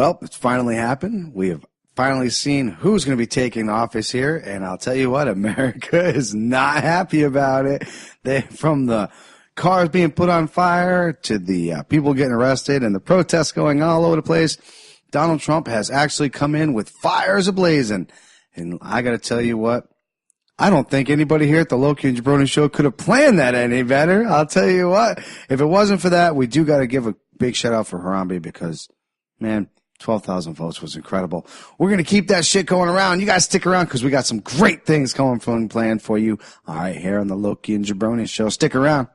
Well, it's finally happened. We have finally seen who's going to be taking office here, and I'll tell you what, America is not happy about it. From the cars being put on fire to the people getting arrested and the protests going all over the place, Donald Trump has actually come in with fires ablazing. And I got to tell you what, I don't think anybody here at the Loki and Jabroni Show could have planned that any better. I'll tell you what, if it wasn't for that, we do got to give a big shout out for Harambe because, man, 12,000 votes was incredible. We're going to keep that shit going around. You guys stick around because we got some great things coming from planned for you. All right, here on the Loki and Jabroni Show. Stick around.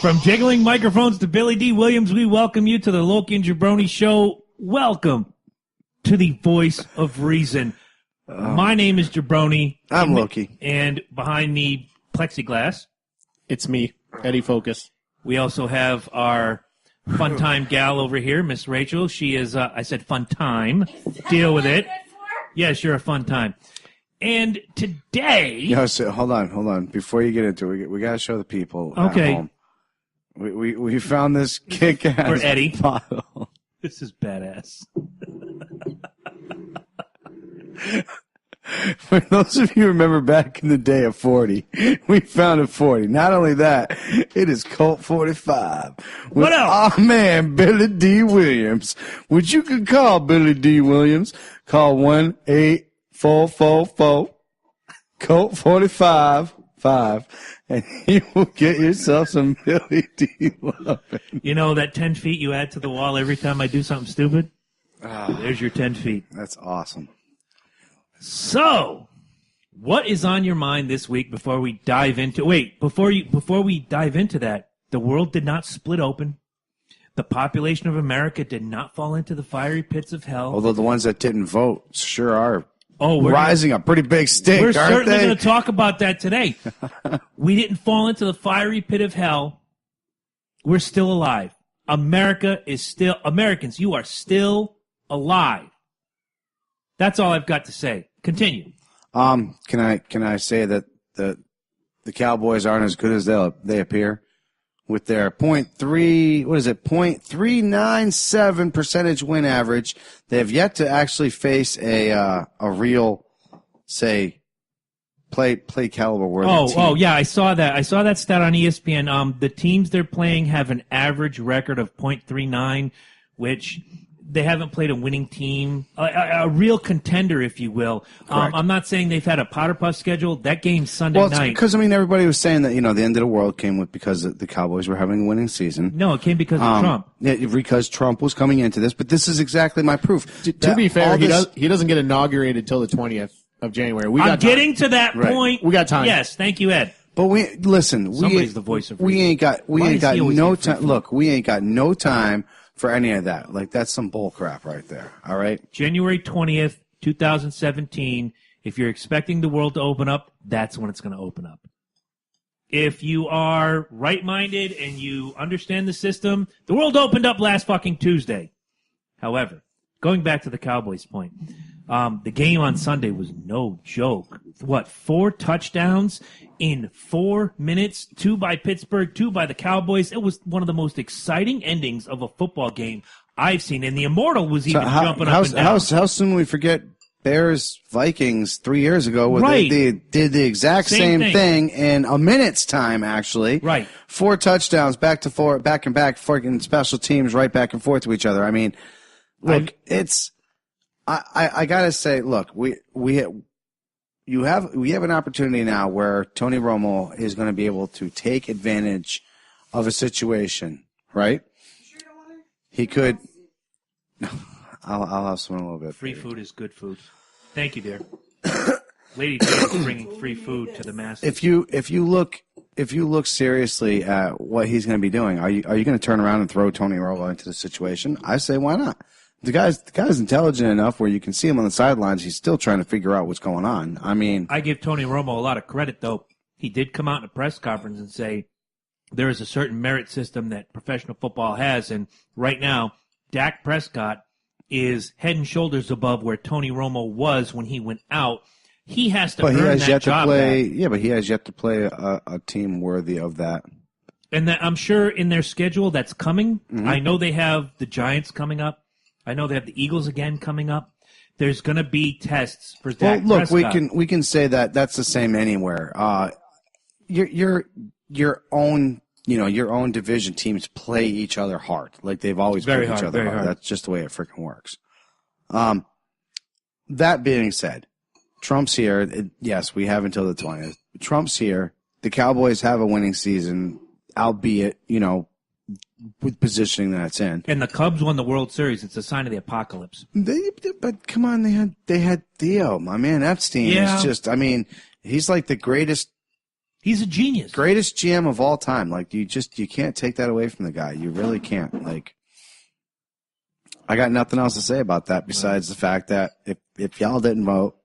From jiggling microphones to Billy Dee Williams, we welcome you to the Loki and Jabroni Show. Welcome to the voice of reason. My name is Jabroni. I'm Loki. And behind the plexiglass, it's me, Eddie Focus. We also have our fun time gal over here, Miss Rachel. She is, I said fun time. Deal with it. Yes, you're a fun time. And today... Yo, so hold on. Before you get into it, we got to show the people at home. We found this kick-ass for Eddie bottle. This is badass. For those of you who remember back in the day of 40, we found a 40. Not only that, it is Colt 45. What else? Our man, Billy Dee Williams. Which you can call Billy Dee Williams. Call 1-844-Colt 45 and you will get yourself some Billy Dee loving. You know that 10 feet you add to the wall every time I do something stupid? There's your 10 feet. That's awesome. So, what is on your mind this week before we dive into... Wait, before we dive into that, the world did not split open. The population of America did not fall into the fiery pits of hell. Although the ones that didn't vote sure are... we're rising a pretty big stink, we're aren't certainly they? going to talk about that today. We didn't fall into the fiery pit of hell. We're still alive. Americans, you are still alive. That's all I've got to say. Continue. Can I say that the Cowboys aren't as good as they appear? With their 0.397 percentage win average, they have yet to actually face a real, say, play caliber worthy team. Oh, yeah, I saw that. I saw that stat on ESPN. The teams they're playing have an average record of 0.39, which they haven't played a winning team, a real contender, if you will. I'm not saying they've had a powder puff schedule. That game's Sunday night. Because, everybody was saying that, the end of the world came because the Cowboys were having a winning season. No, it came because of Trump. Yeah, because Trump was coming into this. But this is exactly my proof. To be fair, he doesn't get inaugurated till the 20th of January. I'm getting to that point. We got time. Yes, thank you, Ed. But Somebody's the voice of reason. We ain't got no time. Look, we ain't got no time for any of that. Like, that's some bull crap right there. All right? January 20th, 2017. If you're expecting the world to open up, that's when it's going to open up. If you are right-minded and you understand the system, the world opened up last fucking Tuesday. However, going back to the Cowboys' point, the game on Sunday was no joke. 4 touchdowns in 4 minutes? 2 by Pittsburgh, 2 by the Cowboys. It was one of the most exciting endings of a football game I've seen. And the Immortal was even jumping up and down. How soon we forget Bears-Vikings 3 years ago where they did the exact same thing in a minute's time, actually. Right. 4 touchdowns, back and back, fucking special teams right back and forth to each other. I mean, look, I gotta say, look, we have an opportunity now where Tony Romo is going to be able to take advantage of a situation, right? He could. I'll have some in a little bit. Free food is good food. Thank you, dear. Lady J is bringing free food to the masses. If you look seriously at what he's going to be doing, are you going to turn around and throw Tony Romo into the situation? I say, why not? The guy's intelligent enough where you can see him on the sidelines. He's still trying to figure out what's going on. I mean, I give Tony Romo a lot of credit, though. He did come out in a press conference and say there is a certain merit system that professional football has, and right now, Dak Prescott is head and shoulders above where Tony Romo was when he went out. He has to earn that job back. Yeah, but he has yet to play a team worthy of that. And that, I'm sure in their schedule that's coming. Mm-hmm. I know they have the Giants coming up. I know they have the Eagles again coming up. There's going to be tests for Dak Prescott. We can say that that's the same anywhere. Your own division teams play each other hard, like they've always played each other hard. That's just the way it freaking works. That being said, Trump's here. Yes, we have until the 20th. Trump's here. The Cowboys have a winning season, albeit, with positioning that it's in. And the Cubs won the World Series. It's a sign of the apocalypse. But come on, they had Theo, my man. Epstein is just, he's like the greatest. He's a genius. Greatest GM of all time. Like, you can't take that away from the guy. You really can't. Like, I got nothing else to say about that besides the fact that if y'all didn't vote,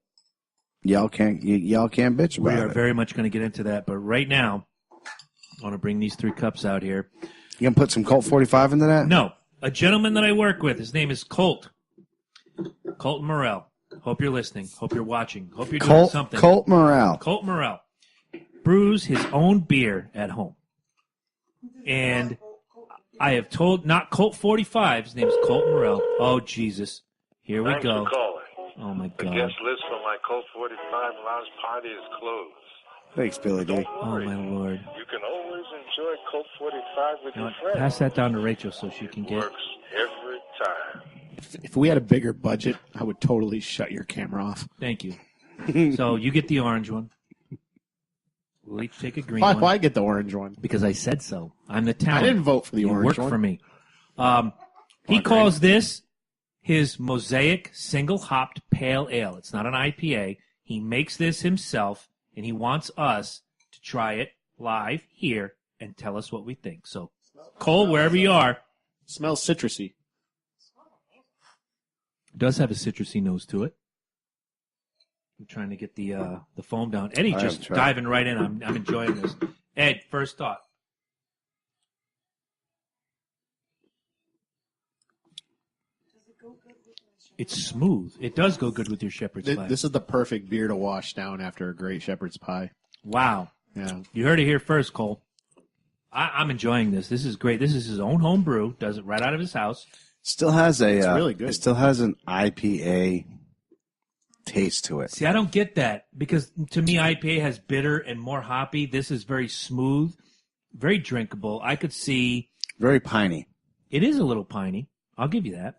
y'all can't bitch about it. We are very much going to get into that, but right now, I want to bring these 3 cups out here. You going to put some Colt 45 into that? No. A gentleman that I work with, his name is Colt. Colt Morrell. Hope you're listening. Hope you're watching. Hope you're doing something. Colt Morrell. Colt Morrell brews his own beer at home. And I have told, not Colt 45, his name is Colt Morrell. Oh, Jesus. Here we go. For calling. Oh, my God. The guest list for my Colt 45 lounge party is closed. Thanks, Billy Dee. Oh, my Lord. You can always enjoy Colt 45 with your friends. Pass that down to Rachel so she can get... Works every time. If we had a bigger budget, I would totally shut your camera off. Thank you. So you get the orange one. We'll each take a green one. Why get the orange one? Because I said so. I'm the talent. I didn't vote for the orange one. Work for me. He calls this his Mosaic Single Hopped Pale Ale. It's not an IPA. He makes this himself, and he wants us to try it live here and tell us what we think. So, Cole, wherever you are. Smells citrusy. It does have a citrusy nose to it. I'm trying to get the foam down. Eddie just diving right in. I'm enjoying this. Ed, first thought. It's smooth. It does go good with your shepherd's pie. This is the perfect beer to wash down after a great shepherd's pie. Wow. Yeah. You heard it here first, Cole. I'm enjoying this. This is great. This is his own home brew. Does it right out of his house. Still has it's really good. It still has an IPA taste to it. See, I don't get that because to me, IPA has bitter and more hoppy. This is very smooth, very drinkable. I could see. Very piney. It is a little piney. I'll give you that.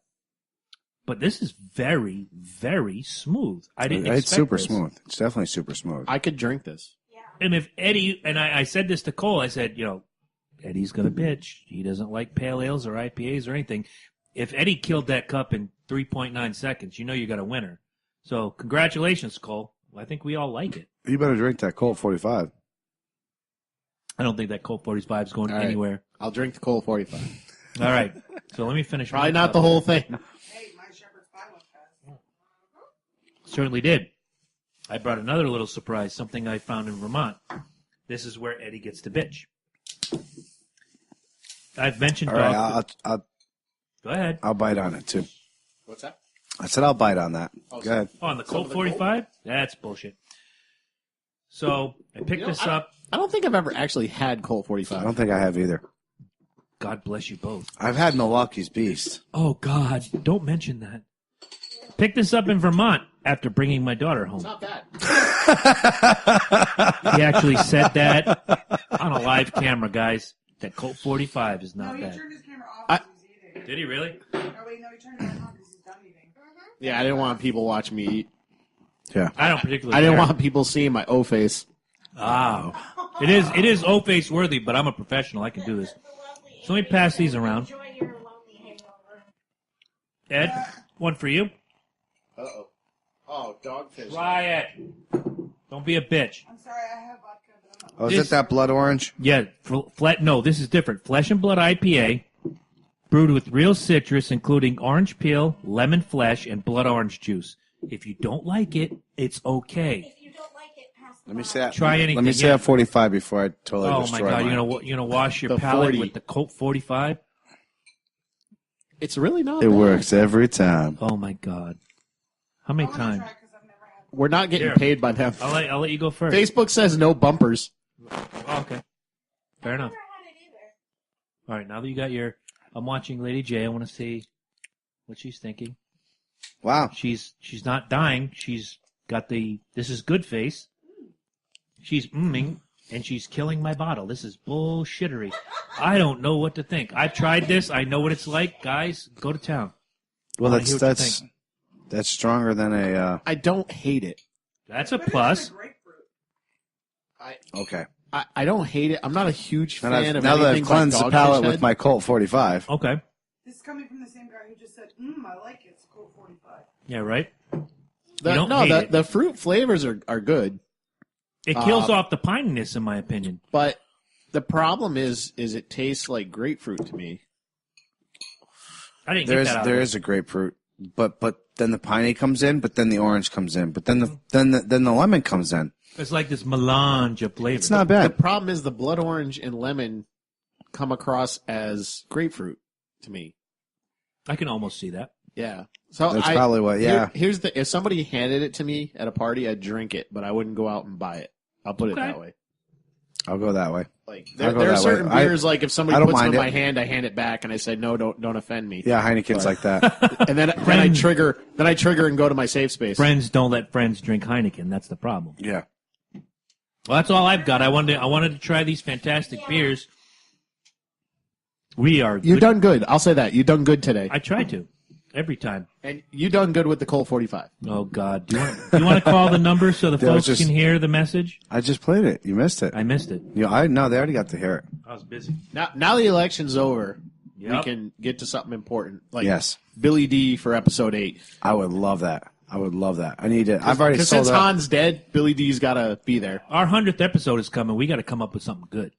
But this is very, very smooth. I didn't expect It's super this. smooth. It's definitely super smooth. I could drink this. And if Eddie, and I said this to Cole, I said, Eddie's going to bitch. He doesn't like pale ales or IPAs or anything. If Eddie killed that cup in 3.9 seconds, you got a winner. So congratulations, Cole. I think we all like it. You better drink that Colt 45. I don't think that Colt 45 is going anywhere. I'll drink the Colt 45. All right. So let me finish. Probably not the whole thing. Hey, my shepherd's pie was fast. Certainly did. I brought another little surprise, something I found in Vermont. This is where Eddie gets to bitch. I've mentioned All right, I'll Go ahead. I'll bite on it, too. What's that? I said I'll bite on that. Go ahead. Oh, on the Colt 45? That's bullshit. So I picked this up. I don't think I've ever actually had Colt 45. I don't think I have either. God bless you both. I've had Milwaukee's Beast. Oh, God. Don't mention that. Picked this up in Vermont after bringing my daughter home. It's not bad. He actually said that on a live camera, guys. That Colt 45 is not No, he bad. turned his camera off because he's eating. Did he really? Oh, wait, no, he turned it back on because he's done eating. Yeah, I didn't want people watching me eat. Yeah. I don't particularly I didn't care. want people seeing my O face. Ah. It is O-face worthy, but I'm a professional. I can do this. So let me pass these around. Ed, one for you. Uh-oh. Oh, dogfish. Try it. Don't be a bitch. I'm sorry, I have vodka, but I'm not. Oh, is it that blood orange? Yeah, no, this is different. Flesh and Blood IPA. Brewed with real citrus, including orange peel, lemon flesh, and blood orange juice. If you don't like it, it's okay. If you don't like it, pass the Let me bottle. say that. Try anything. Let me say yeah. that 45 before I totally Oh my destroy God! mine. You're gonna wash your The palate 40. with the Colt 45. It's really not. It bad. works every time. Oh my God! How I many want to times? try because I've never had. We're not getting Here. paid by them. I'll let you go first. Facebook says no bumpers. Oh, okay. Fair enough. I've never had it either. All right, now that you got your, I'm watching Lady J. I want to see what she's thinking. Wow. She's not dying. She's got the this is good face. She's mmming and she's killing my bottle. This is bullshittery. I don't know what to think. I've tried this. I know what it's like. Guys, go to town. Well, I wanna hear what you think. that's stronger than a. I don't hate it. That's a But it's plus. a grapefruit. Okay. I don't hate it. I'm not a huge Now fan that of now that anything I've cleansed by the Dogfish palate Head. with my Colt 45. Okay. This is coming from the same guy who just said, I like it. It's Colt 45. Yeah, right. You don't No, hate it. the fruit flavors are good, It kills off the pininess, in my opinion. but the problem is it tastes like grapefruit to me. I didn't get that out There of it. is a grapefruit, but then the piney comes in, but then the orange comes in, but then the lemon comes in. It's like this melange of flavors. It's not The bad. problem is the blood orange and lemon come across as grapefruit to me. I can almost see that. Yeah. So That's probably what. Yeah. Here's the if somebody handed it to me at a party, I'd drink it, but I wouldn't go out and buy it. I'll put it Okay. that way. I'll go that way. Like I'll go there are that way. certain beers like if I somebody don't puts it in mind my it. hand, I hand it back and I say no, don't offend me. Yeah, Heineken's like that. And then I trigger and go to my safe space. Friends don't let friends drink Heineken. That's the problem. Yeah. Well, that's all I've got. I wanted to try these fantastic beers. We are. You good. done good. I'll say that. You done good today. I try to every time. And you done good with the Colt 45. Oh God! Do you want to call the number so the That was folks just- can hear the message? I just played it. You missed it. I missed it. No, they already got to hear it. I was busy. Now the election's over. We Yep. can get to something important. Like Yes. Billy Dee for episode 8. I would love that. I need it. I've already Because sold since out. Han's dead, Billy Dee's got to be there. Our 100th episode is coming. We got to come up with something good.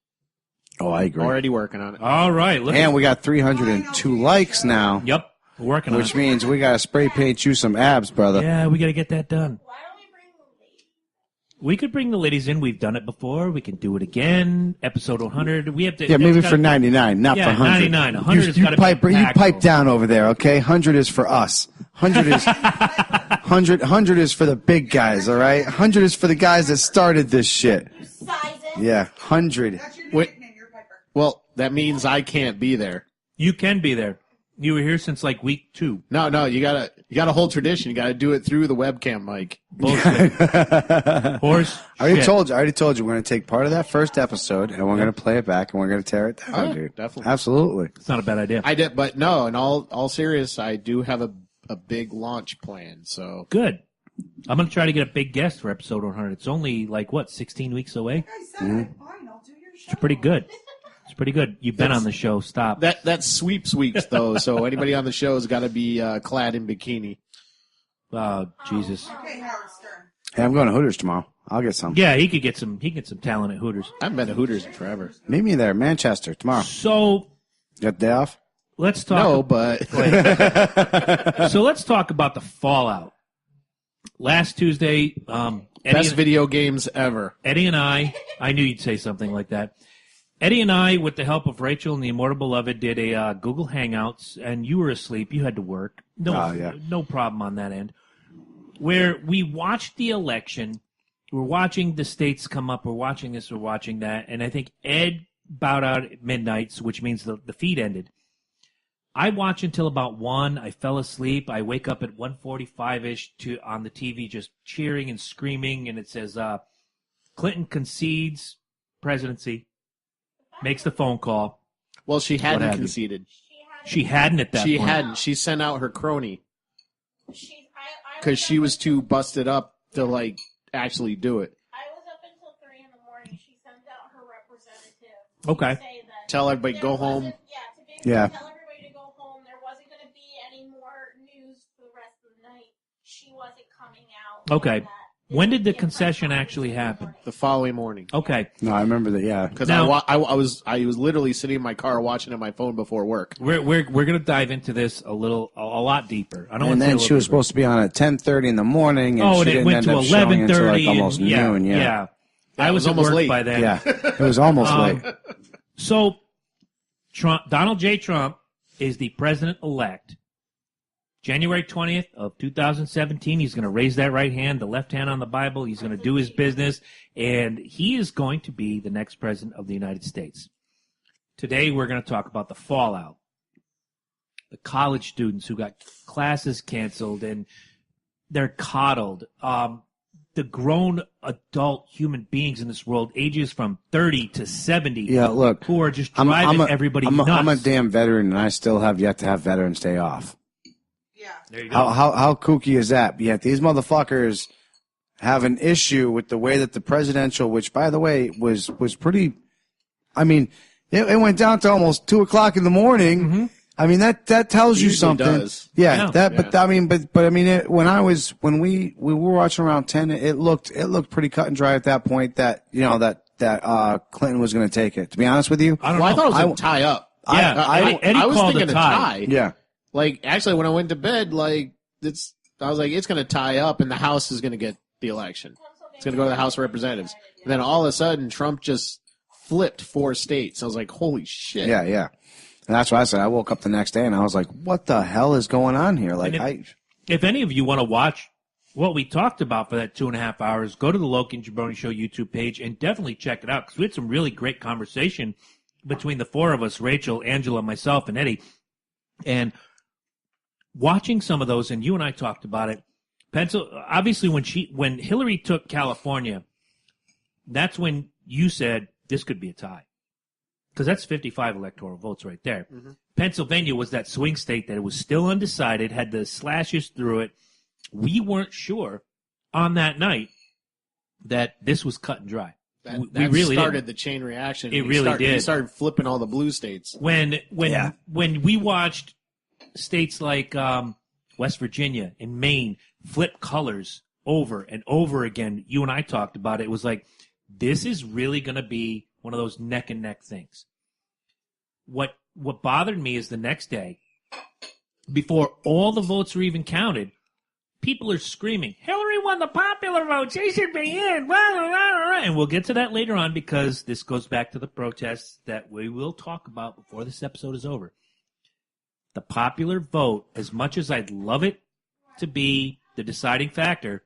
Oh, I agree. Already working on it. All right. Look. And we got 302 likes now, Yep. We're working on which it. means we got to spray paint you some abs, brother. Yeah, we got to get that done. Why don't we bring the lady? We could bring the ladies in. We've done it before. We can do it again. Episode 100. We have to. Yeah, maybe it's for gotta- 99, not Yeah, for 100. 99. 100 has you gotta be pipe, you impactful. pipe down over there, okay? 100 is for us. 100 is 100 is for the big guys, all right? 100 is for the guys that started this shit. You size it. Yeah, 100. That's your Wait. nickname. You're Piper. Well, that means I can't be there. You can be there. You were here since like week 2. No, you gotta hold tradition. You gotta do it through the webcam mic. Bullshit. Horse. I already shit. told you we're going to take part of that first episode and we're going to play it back and we're going to tear it down, yeah, dude. definitely. Absolutely. It's not a bad idea. I did, but no. In all serious, I do have a big launch plan. So Good. I'm going to try to get a big guest for episode 100. It's only like, 16 weeks away? I said it. Fine, I'll do your show. It's pretty good. It's pretty good. You've been on the show. Stop. that's sweeps weeks though. So anybody on the show has got to be clad in bikini. Oh, Jesus. Okay, Howard Stern. Hey, I'm going to Hooters tomorrow. I'll get some. Yeah, he could get some. He can get some talent at Hooters. I haven't been to Hooters in forever. Meet me there, Manchester, tomorrow. So You got the day off? let's talk. No, but So let's talk about the fallout. Last Tuesday, best video games ever. Eddie and I knew you'd say something like that. Eddie and I, with the help of Rachel and the Immortal Beloved, did a Google Hangouts, and you were asleep. You had to work. No problem on that end. Where we watched the election, we're watching the states come up, we're watching this, we're watching that, and I think Ed bowed out at midnight, which means the feed ended. I watch until about 1. I fell asleep. I wake up at 1:45-ish on the TV just cheering and screaming, and it says, Clinton concedes presidency, makes the phone call. Well, she What hadn't have you? conceded. She hadn't at that She point. hadn't. She sent out her crony because she was too busted up to like actually do it. I was up until 3 in the morning. She sent out her representative Okay. to say that Tell everybody there go home. wasn't- to basically Yeah. tell everybody to go home. There wasn't going to be any more news for the rest of the night. She wasn't coming out. Okay. and that. When did the concession actually happen? The following morning. Okay. No, I remember that. Yeah. Because Now- I was literally sitting in my car watching on my phone before work. We're going to dive into this a lot deeper. I don't want And to then she was supposed to be on at 10:30 in the morning, and Oh, she and it didn't went end to up showing until 11:30. like almost noon. Yeah. I was it was at almost work late. by then. Yeah. It was almost late. So, Donald J. Trump is the president-elect. January 20th of 2017, he's going to raise that right hand, the left hand on the Bible. He's going to do his business, and he is going to be the next president of the United States. Today, we're going to talk about the fallout. The college students who got classes canceled, and they're coddled. The grown adult human beings in this world, ages from 30 to 70, Yeah, look, who are just driving everybody nuts. I'm a damn veteran, and I still have yet to have Veterans Day off. Yeah. There you go. How kooky is that? Yet these motherfuckers have an issue with the way that the presidential, which by the way was pretty. I mean, it went down to almost 2:00 in the morning. Mm-hmm. I mean that tells you Usually something. does. Yeah, Yeah. that. But I mean, but I mean, when we were watching around 10, it looked pretty cut and dry at that point. That that Clinton was going to take it. To be honest with you, I don't Well, I know. thought it was a tie up. Yeah, Eddie I was called thinking a tie. yeah. Like, actually, when I went to bed, I was like, it's going to tie up, and the House is going to get the election. It's going to go to the House of Representatives. And then all of a sudden, Trump just flipped 4 states. I was like, holy shit. Yeah, yeah. And that's why I said I woke up the next day and I was like, what the hell is going on here? Like, And if any of you want to watch what we talked about for that 2.5 hours, go to the Loki and Jabroni Show YouTube page and definitely check it out because we had some really great conversation between the 4 of us, Rachel, Angela, myself, and Eddie. And watching some of those, and you and I talked about it, obviously when Hillary took California, that's when you said this could be a tie. Because that's 55 electoral votes right there. Mm-hmm. Pennsylvania was that swing state that it was still undecided, had the slashes through it. We weren't sure on that night that this was cut and dry. That we really started the chain reaction. It really did. He started flipping all the blue states. When we watched states like West Virginia and Maine flip colors over and over again, you and I talked about it. It was like, this is really going to be one of those neck and neck things. What bothered me is the next day, before all the votes were even counted, people are screaming, Hillary won the popular vote. She should be in. Blah, blah, blah. And we'll get to that later on because this goes back to the protests that we will talk about before this episode is over. The popular vote, as much as I'd love it to be the deciding factor,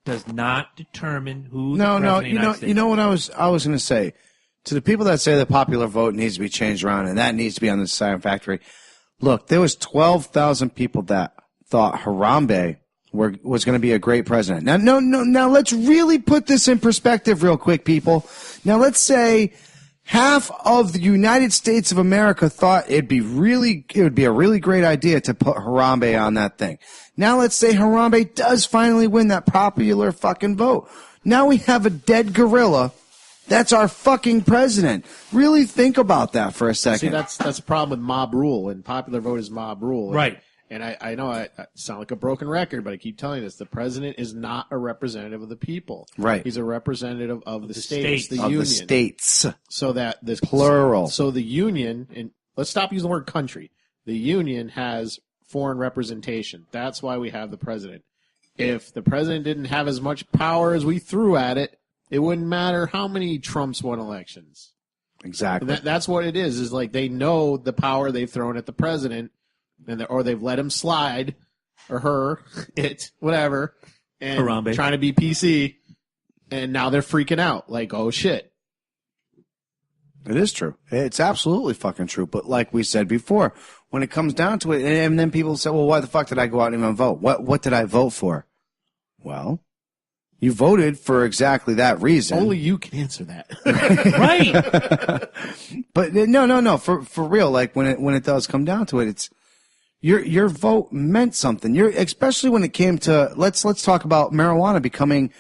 does not determine who the president of the United States you know what I was going to say to the people that say the popular vote needs to be changed around and that needs to be on the deciding factor. Look, there was 12,000 people that thought Harambe was going to be a great president. Now let's really put this in perspective real quick, people. Now let's say half of the United States of America thought it would be a really great idea to put Harambe on that thing. Now let's say Harambe does finally win that popular fucking vote. Now we have a dead gorilla. That's our fucking president. Really think about that for a second. See, that's the problem with mob rule, and popular vote is mob rule. Right. And I know I sound like a broken record, but I keep telling you this. The president is not a representative of the people. Right. He's a representative of the states, the of union. the states. So that this Plural. So the union, and let's stop using the word country. The union has foreign representation. That's why we have the president. If the president didn't have as much power as we threw at it, it wouldn't matter how many Trumps won elections. Exactly. That's what it is like they know the power they've thrown at the president, or they've let him slide, or her, whatever, and Harambe. trying to be PC, and now they're freaking out, like, oh shit. It is true. It's absolutely fucking true. But like we said before, when it comes down to it, and then people say, well, why the fuck did I go out and even vote? What did I vote for? Well, you voted for exactly that reason. Only you can answer that. Right. But no. For real, like when it does come down to it, it's your vote meant something. Especially when it came to let's talk about marijuana becoming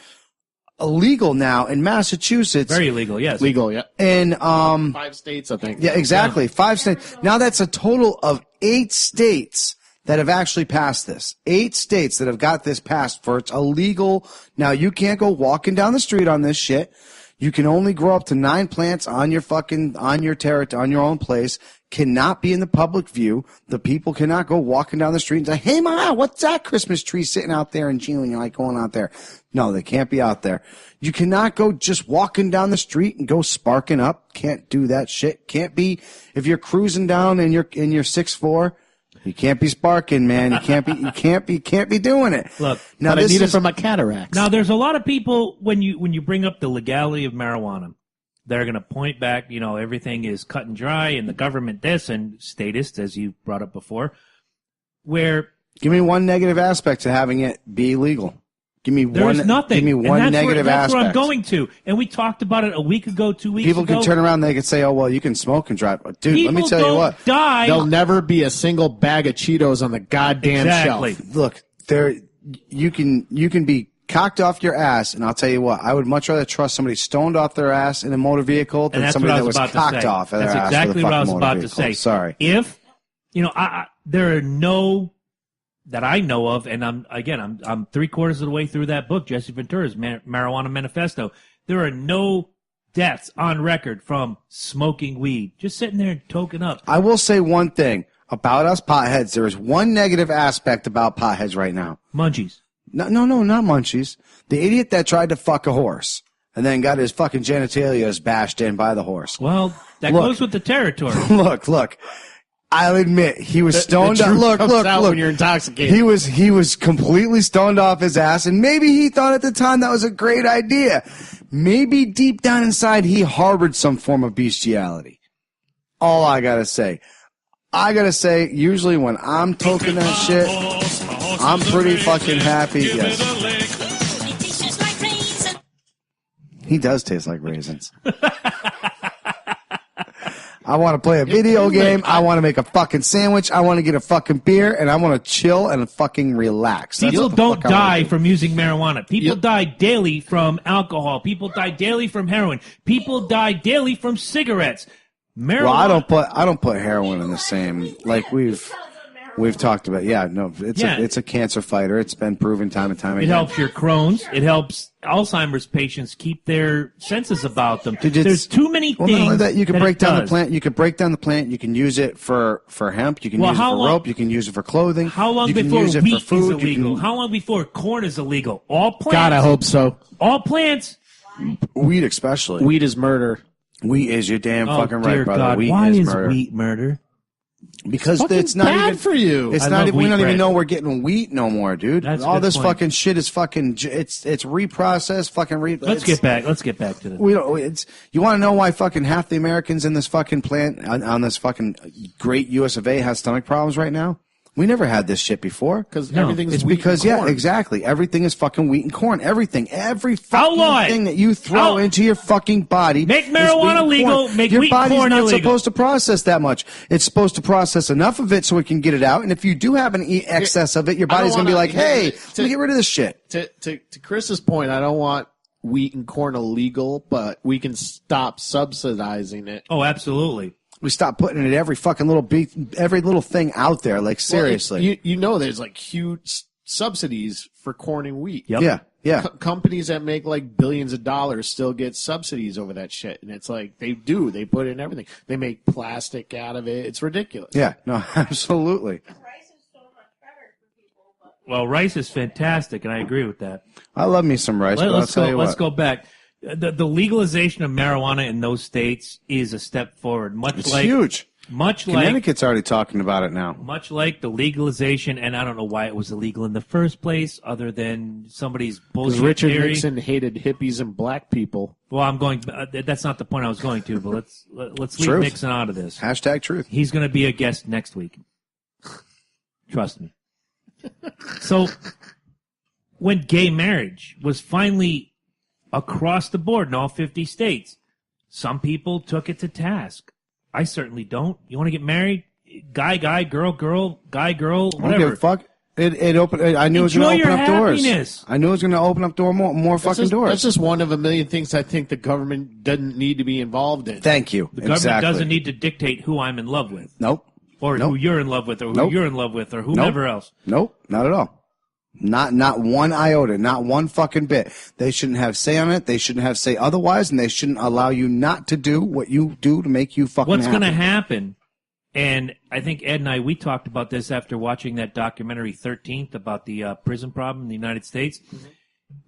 illegal now in Massachusetts. Very illegal, yes. Legal, yeah. In 5 states, I think. yeah, exactly. 5 states. Now that's a total of 8 states that have actually passed this. 8 states that have got this passed for it's illegal. Now, you can't go walking down the street on this shit. You can only grow up to 9 plants on your territory, on your own place. Cannot be in the public view. The people cannot go walking down the street and say, hey, Ma, what's that Christmas tree sitting out there in June? You're like going out there. No, they can't be out there. You cannot go just walking down the street and go sparking up. Can't do that shit. Can't be, if you're cruising down in your 6'4", you can't be sparking, man. You can't be doing it. Look, now but I need it for my cataracts. Now, there's a lot of people, when you bring up the legality of marijuana, they're going to point back, everything is cut and dry and the government this and statists, as you brought up before, where... Give me one negative aspect to having it be legal. There's nothing. Give me one negative that's aspect. That's where I'm going to. And we talked about it a week ago, 2 weeks ago. People can turn around and they can say, oh, well, you can smoke and drive. Dude, let me tell you what. Die. There'll never be a single bag of Cheetos on the goddamn shelf. Look, you can be cocked off your ass, and I'll tell you what, I would much rather trust somebody stoned off their ass in a motor vehicle than somebody that was cocked off their ass. That's exactly what I was about to say. Sorry. If, there are no... that I know of, and I'm 3/4 of the way through that book, Jesse Ventura's Marijuana Manifesto. There are no deaths on record from smoking weed, just sitting there and toking up. I will say one thing about us potheads. There is one negative aspect about potheads right now. Munchies. No, not munchies. The idiot that tried to fuck a horse and then got his fucking genitalia bashed in by the horse. Well, that goes with the territory. Look. I'll admit he was stoned up. Look. When you're intoxicated. He was completely stoned off his ass, and maybe he thought at the time that was a great idea. Maybe deep down inside he harbored some form of bestiality. All I gotta say. Usually when I'm toking that shit, I'm pretty fucking happy. Yes. He does taste like raisins. I want to play a video game. I want to make a fucking sandwich. I want to get a fucking beer, and I want to chill and fucking relax. People don't die from using marijuana. People die daily from alcohol. People die daily from heroin. People die daily from cigarettes. Marijuana. Well, I don't put heroin in the same, like we've talked about. Yeah, no, it's a cancer fighter. It's been proven time and time again. It helps your Crohn's. It helps Alzheimer's patients keep their senses about them. There's too many things. Not only that, you can break down the plant. You can break down the plant. You can use it for hemp. You can use it for rope. You can use it for clothing. How long before wheat is illegal? How long before corn is illegal? All plants. God, I hope so. All plants. Wheat especially. Wheat is murder. Wheat is your damn fucking right, brother. God. Wheat Why is murder. Wheat murder? Because it's not bad even for you. It's not. We don't even know we're getting wheat no more, dude. All this fucking shit is fucking. It's reprocessed. Let's get back to this. We don't. You want to know why fucking half the Americans in this fucking plant on this fucking great U.S. of A. has stomach problems right now? We never had this shit before. Because everything's it's wheat because and corn. Yeah, exactly. Everything is fucking wheat and corn. Every fucking thing that you throw into your fucking body. Make marijuana legal. Make your wheat and corn illegal. Your body's not illegal. supposed to process that much. It's supposed to process enough of it so it can get it out. And if you do have an excess of it, your body's going to be like, "Hey, let me get rid of this shit." To Chris's point, I don't want wheat and corn illegal, but we can stop subsidizing it. Oh, absolutely. We stop putting it every fucking every little thing out there. Like seriously, there's like huge subsidies for corn and wheat. Yep. Yeah. Companies that make like billions of dollars still get subsidies over that shit, and it's like they put in everything. They make plastic out of it. It's ridiculous. Yeah. No, absolutely. Rice is so much better for people. But Well, rice is fantastic, and I agree with that. I love me some rice. Let's go back. The legalization of marijuana in those states is a step forward. It's huge. Connecticut's already talking about it now. Much like the legalization, and I don't know why it was illegal in the first place, other than somebody's bullshit Because Richard theory. Nixon hated hippies and black people. Well, that's not the point I was going to, but let's leave Truth. Nixon out of this. Hashtag truth. He's going to be a guest next week. Trust me. So, when gay marriage was finally across the board in all 50 states, some people took it to task. I certainly don't. You want to get married? Guy, girl, guy, girl, I don't whatever. give a fuck. It opened. I knew it was going to open up doors. I knew it was going to open up more fucking doors. That's just one of a million things I think the government doesn't need to be involved in. Thank you. The government doesn't need to dictate who I'm in love with. Nope. or Nope. who you're in love with, or who Nope. you're in love with, or whomever else. Nope, not at all. Not one iota, not one fucking bit. They shouldn't have say on it. They shouldn't have say otherwise, and they shouldn't allow you not to do what you do to make you fucking What's happy. going to happen, and I think Ed and I, we talked about this after watching that documentary 13th about the prison problem in the United States. Mm-hmm.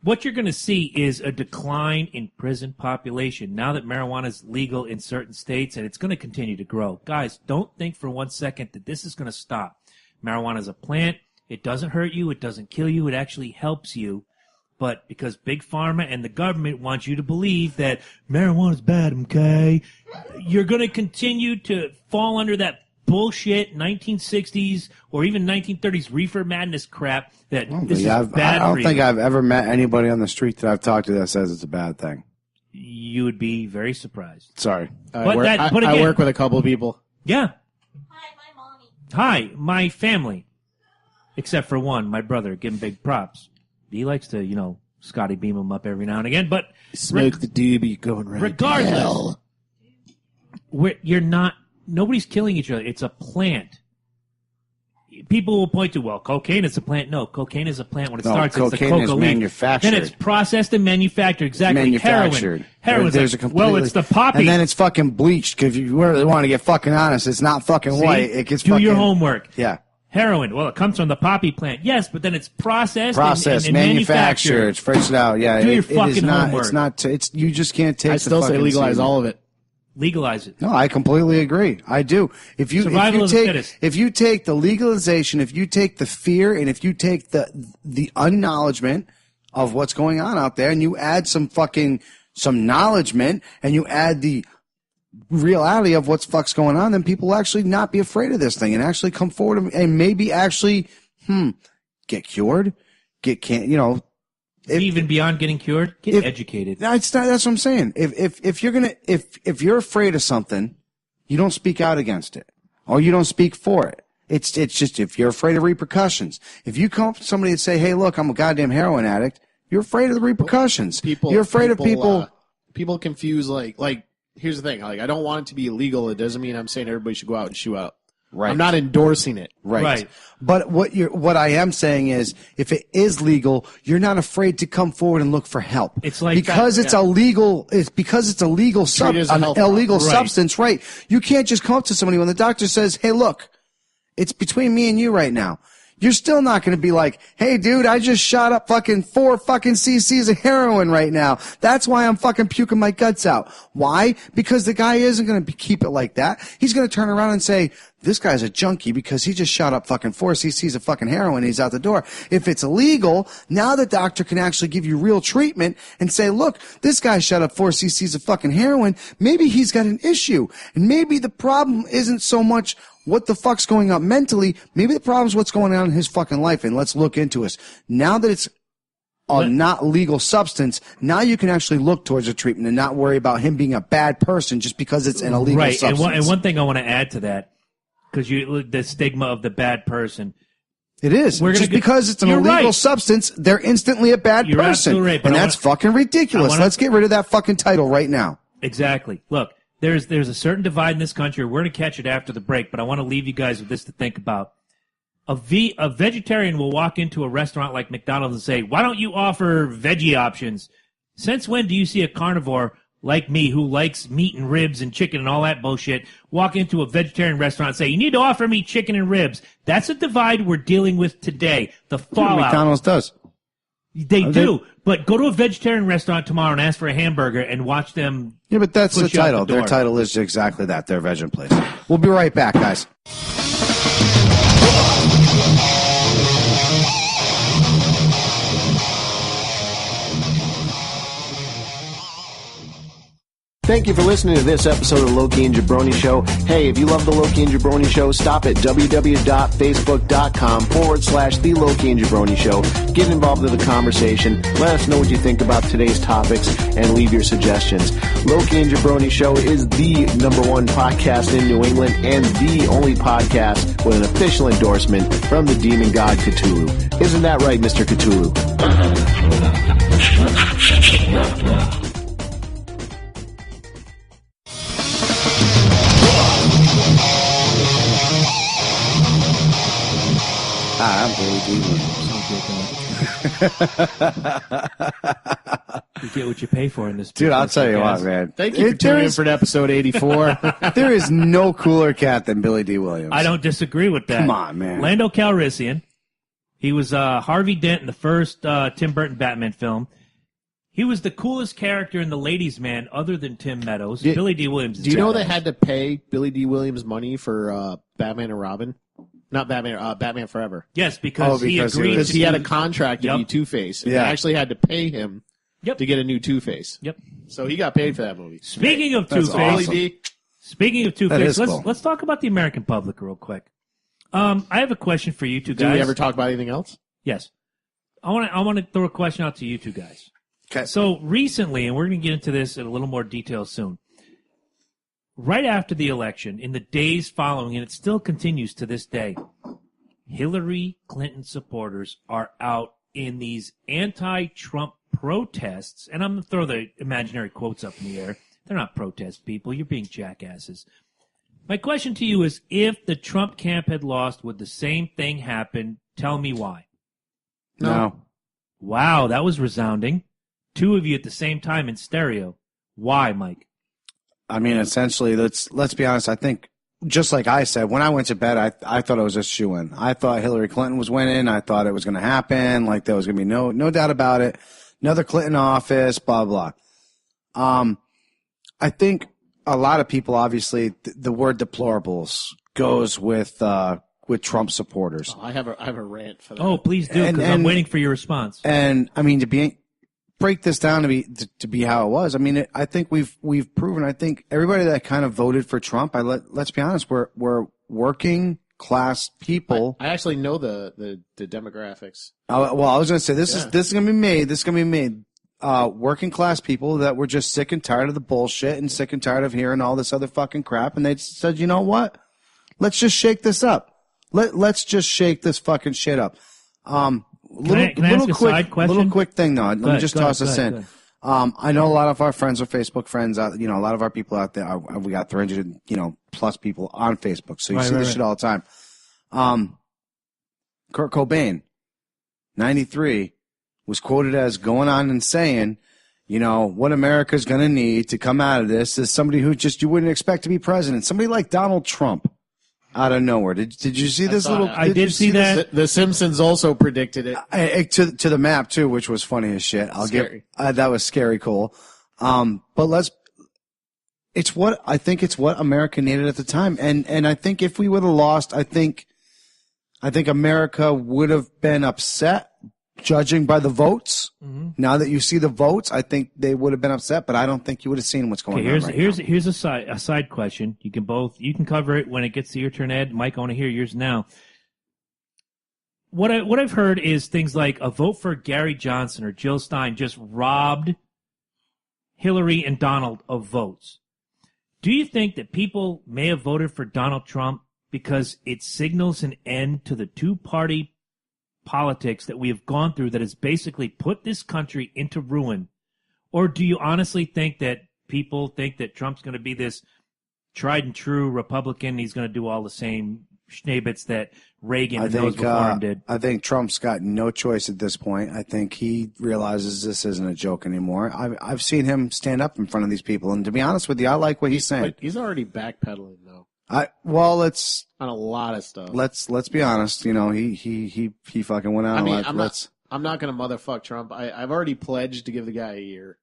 What you're going to see is a decline in prison population now that marijuana is legal in certain states, and it's going to continue to grow. Guys, don't think for 1 second that this is going to stop. Marijuana is a plant. It doesn't hurt you. It doesn't kill you. It actually helps you. But because Big Pharma and the government want you to believe that marijuana is bad, okay, you're going to continue to fall under that bullshit 1960s or even 1930s reefer madness crap that this is bad I don't for think you. I've ever met anybody on the street that I've talked to that says it's a bad thing. You would be very surprised. Sorry. But I again- work with a couple of people. Yeah. Hi, my mommy. Hi, my family. Except for one, my brother. Give him big props. He likes to, Scotty beam him up every now and again. But Smoke the doobie going right regardless, nobody's killing each other. It's a plant. People will point to, well, cocaine is a plant. No, cocaine is a plant when it starts. It's the cocaine is coca leaf. manufactured. Then it's processed and manufactured. Exactly. Manufactured. Heroin's There's like, a completely, well, it's the poppy. and then it's fucking bleached. Because if you really want to get fucking honest, it's not fucking See? white. It gets Do fucking, your homework. Yeah. Heroin. Well, it comes from the poppy plant. Yes, but then it's processed and manufactured. It's fresh out. Yeah. Do your it is fucking not. homework. It's not. It's you just can't take. I still the say fucking legalize semen. all of it. Legalize it. No, I completely agree. I do. Survival of the fittest. If you take the legalization, if you take the fear, and if you take the unknowledgement of what's going on out there, and you add some knowledgement, and you add the reality of what's fuck's going on, then people will actually not be afraid of this thing and actually come forward and maybe actually get cured, Even beyond getting cured, get educated. That's what I'm saying. If you're afraid of something, you don't speak out against it, or you don't speak for it. It's just if you're afraid of repercussions. If you come up to somebody and say, "Hey, look, I'm a goddamn heroin addict," you're afraid of the repercussions. You're afraid of people. People confuse like. Here's the thing. Like, I don't want it to be illegal. It doesn't mean I'm saying everybody should go out and shoot out. Right. I'm not endorsing it. Right. But what I am saying is, if it is legal, you're not afraid to come forward and look for help. It's like because it's illegal. It's because it's illegal Treat it as a health problem. illegal Right. substance. Right. You can't just come up to somebody when the doctor says, "Hey, look, it's between me and you right now." You're still not going to be like, "Hey, dude, I just shot up fucking 4 fucking cc's of heroin right now. That's why I'm fucking puking my guts out." Why? Because the guy isn't going to keep it like that. He's going to turn around and say, "This guy's a junkie because he just shot up fucking 4 cc's of fucking heroin. And he's out the door." If it's illegal, now the doctor can actually give you real treatment and say, "Look, this guy shot up 4 cc's of fucking heroin. Maybe he's got an issue. And maybe the problem isn't so much what the fuck's going on mentally. Maybe the problem's what's going on in his fucking life, and let's look into it." Now that it's a not legal substance, now you can actually look towards a treatment and not worry about him being a bad person just because it's an illegal Right. substance. And one thing I want to add to that, because the stigma of the bad person. It is. Just because it's an illegal substance, they're instantly a bad You're person. absolutely right, but And I that's wanna- fucking ridiculous. Let's get rid of that fucking title right now. Exactly. Look, there's a certain divide in this country. We're going to catch it after the break, but I want to leave you guys with this to think about. A vegetarian will walk into a restaurant like McDonald's and say, "Why don't you offer veggie options?" Since when do you see a carnivore like me, who likes meat and ribs and chicken and all that bullshit, walk into a vegetarian restaurant and say, "You need to offer me chicken and ribs"? That's a divide we're dealing with today. The fallout. McDonald's does. They do. But go to a vegetarian restaurant tomorrow and ask for a hamburger and watch them. Yeah, but that's the push you out title. the Their door. title is exactly that. They're a vegan place. We'll be right back, guys. Thank you for listening to this episode of the Loki and Jabroni Show. Hey, if you love the Loki and Jabroni Show, stop at www.facebook.com/The Loki and Jabroni Show. Get involved in the conversation. Let us know what you think about today's topics and leave your suggestions. Loki and Jabroni Show is the #1 podcast in New England and the only podcast with an official endorsement from the demon god Cthulhu. Isn't that right, Mr. Cthulhu? Dee Williams. You get what you pay for in this. Dude, I'll business, tell you guys. what, man. Thank you for tuning in for episode 84. There is no cooler cat than Billy Dee Williams. I don't disagree with that. Come on, man. Lando Calrissian. He was Harvey Dent in the first Tim Burton Batman film. He was the coolest character in The Ladies' Man other than Tim Meadows. Billy Dee Williams is Do you know badass. they had to pay Billy Dee Williams money for Batman and Robin? Not Batman, Batman Forever. Yes, because he because agreed. Because he to- had a contract to Yep. be Two-Face. And Yeah. they actually had to pay him Yep. to get a new Two-Face. Yep. So he got paid for that movie. Speaking of That's Two-Face, awesome. Billy Dee, speaking of That Two-Face, is cool. let's talk about the American public real quick. I have a question for you two did guys. we ever talk about anything else? Yes. I want to throw a question out to you two guys. Okay. So recently, and we're going to get into this in a little more detail soon, right after the election, in the days following, and it still continues to this day, Hillary Clinton supporters are out in these anti-Trump protests, and I'm going to throw the imaginary quotes up in the air. They're not protest people. You're being jackasses. My question to you is, if the Trump camp had lost, would the same thing happen? Tell me why. No. Wow, that was resounding. Two of you at the same time in stereo. Why, Mike? I mean, essentially, let's be honest. I think, just like I said, when I went to bed, I thought it was a shoo-in. I thought Hillary Clinton was winning. I thought it was going to happen. Like, there was going to be no doubt about it. Another Clinton office, blah, blah. I think a lot of people, obviously, the word deplorables goes with Trump supporters. I have a rant for that. Oh, please do, because I'm waiting for your response. And I mean, break this down to be how it was. I mean, I think we've proven. I think everybody that kind of voted for Trump. Let's be honest. We're working class people. I actually know the demographics. Well, I was going to say this Yeah. is going to be made. This is going to be made. Working class people that were just sick and tired of the bullshit and sick and tired of hearing all this other fucking crap, and they said, you know what? Let's just shake this up. Let's just shake this fucking shit up. Can I ask a side question? Little quick thing though. Let me just toss this go in. ahead. I know a lot of our friends are Facebook friends. A lot of our people out there. We got 300, plus people on Facebook. So you see this shit all the time. Kurt Cobain, 93, was quoted as going on and saying, what America's going to need to come out of this is somebody who you wouldn't expect to be president. Somebody like Donald Trump out of nowhere. Did you see this little? I did see that. The Simpsons also predicted it. To the map too, which was funny as shit. Scary. That was scary cool. But it's what America needed at the time. And I think if we would have lost, I think America would have been upset, judging by the votes. Mm-hmm. Now that you see the votes, I think they would have been upset, but I don't think you would have seen what's going on right now. Here's a side question. You can cover it when it gets to your turn, Ed. Mike, I want to hear yours now. What I've heard is things like a vote for Gary Johnson or Jill Stein just robbed Hillary and Donald of votes. Do you think that people may have voted for Donald Trump because it signals an end to the two-party politics that we have gone through that has basically put this country into ruin? Or do you honestly think that people think that Trump's going to be this tried and true Republican? He's going to do all the same schneebits that Reagan and those before him did. I think Trump's got no choice at this point. I think he realizes this isn't a joke anymore. I've seen him stand up in front of these people, and to be honest with you, I like what he's saying. But he's already backpedaling though. Let's on a lot of stuff. Let's be honest. He fucking went out. I'm not gonna motherfuck Trump. I've already pledged to give the guy a year.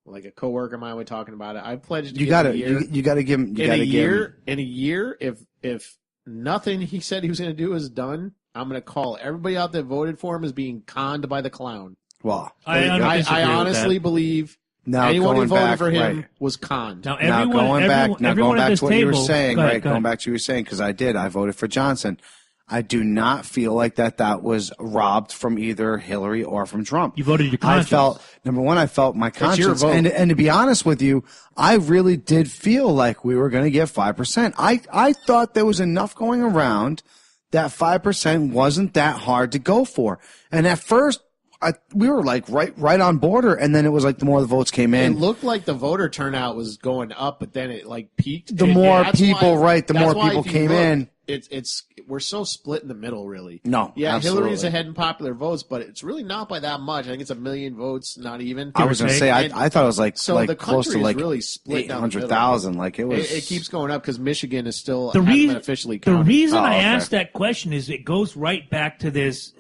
Like a coworker of mine was talking about it. I've pledged to give him a year. You got to give him. In a year, if nothing he said he was going to do is done, I'm going to call everybody out that voted for him as being conned by the clown. Well, I honestly believe anyone who voted for him was conned. Now, going back to what you were saying, go ahead. Going back to what you were saying, because I voted for Johnson. I do not feel like that was robbed from either Hillary or from Trump. You voted your conscience. I felt my conscience. Your vote. And to be honest with you, I really did feel like we were going to get 5%. I thought there was enough going around that 5% wasn't that hard to go for. And at first, we were like right on border, and then it was like the more the votes came in. It looked like the voter turnout was going up, but then it like peaked. The more people came in. we're so split in the middle, really. No, Yeah, absolutely. Hillary's ahead in popular votes, but it's really not by that much. I think it's 1 million votes, not even. I was going to say, I thought it was like the close to country is like really split down the middle. 800,000. Like it was. It keeps going up because Michigan is still The hasn't reason, been officially the counted. reason Oh, I okay. asked that question is it goes right back to this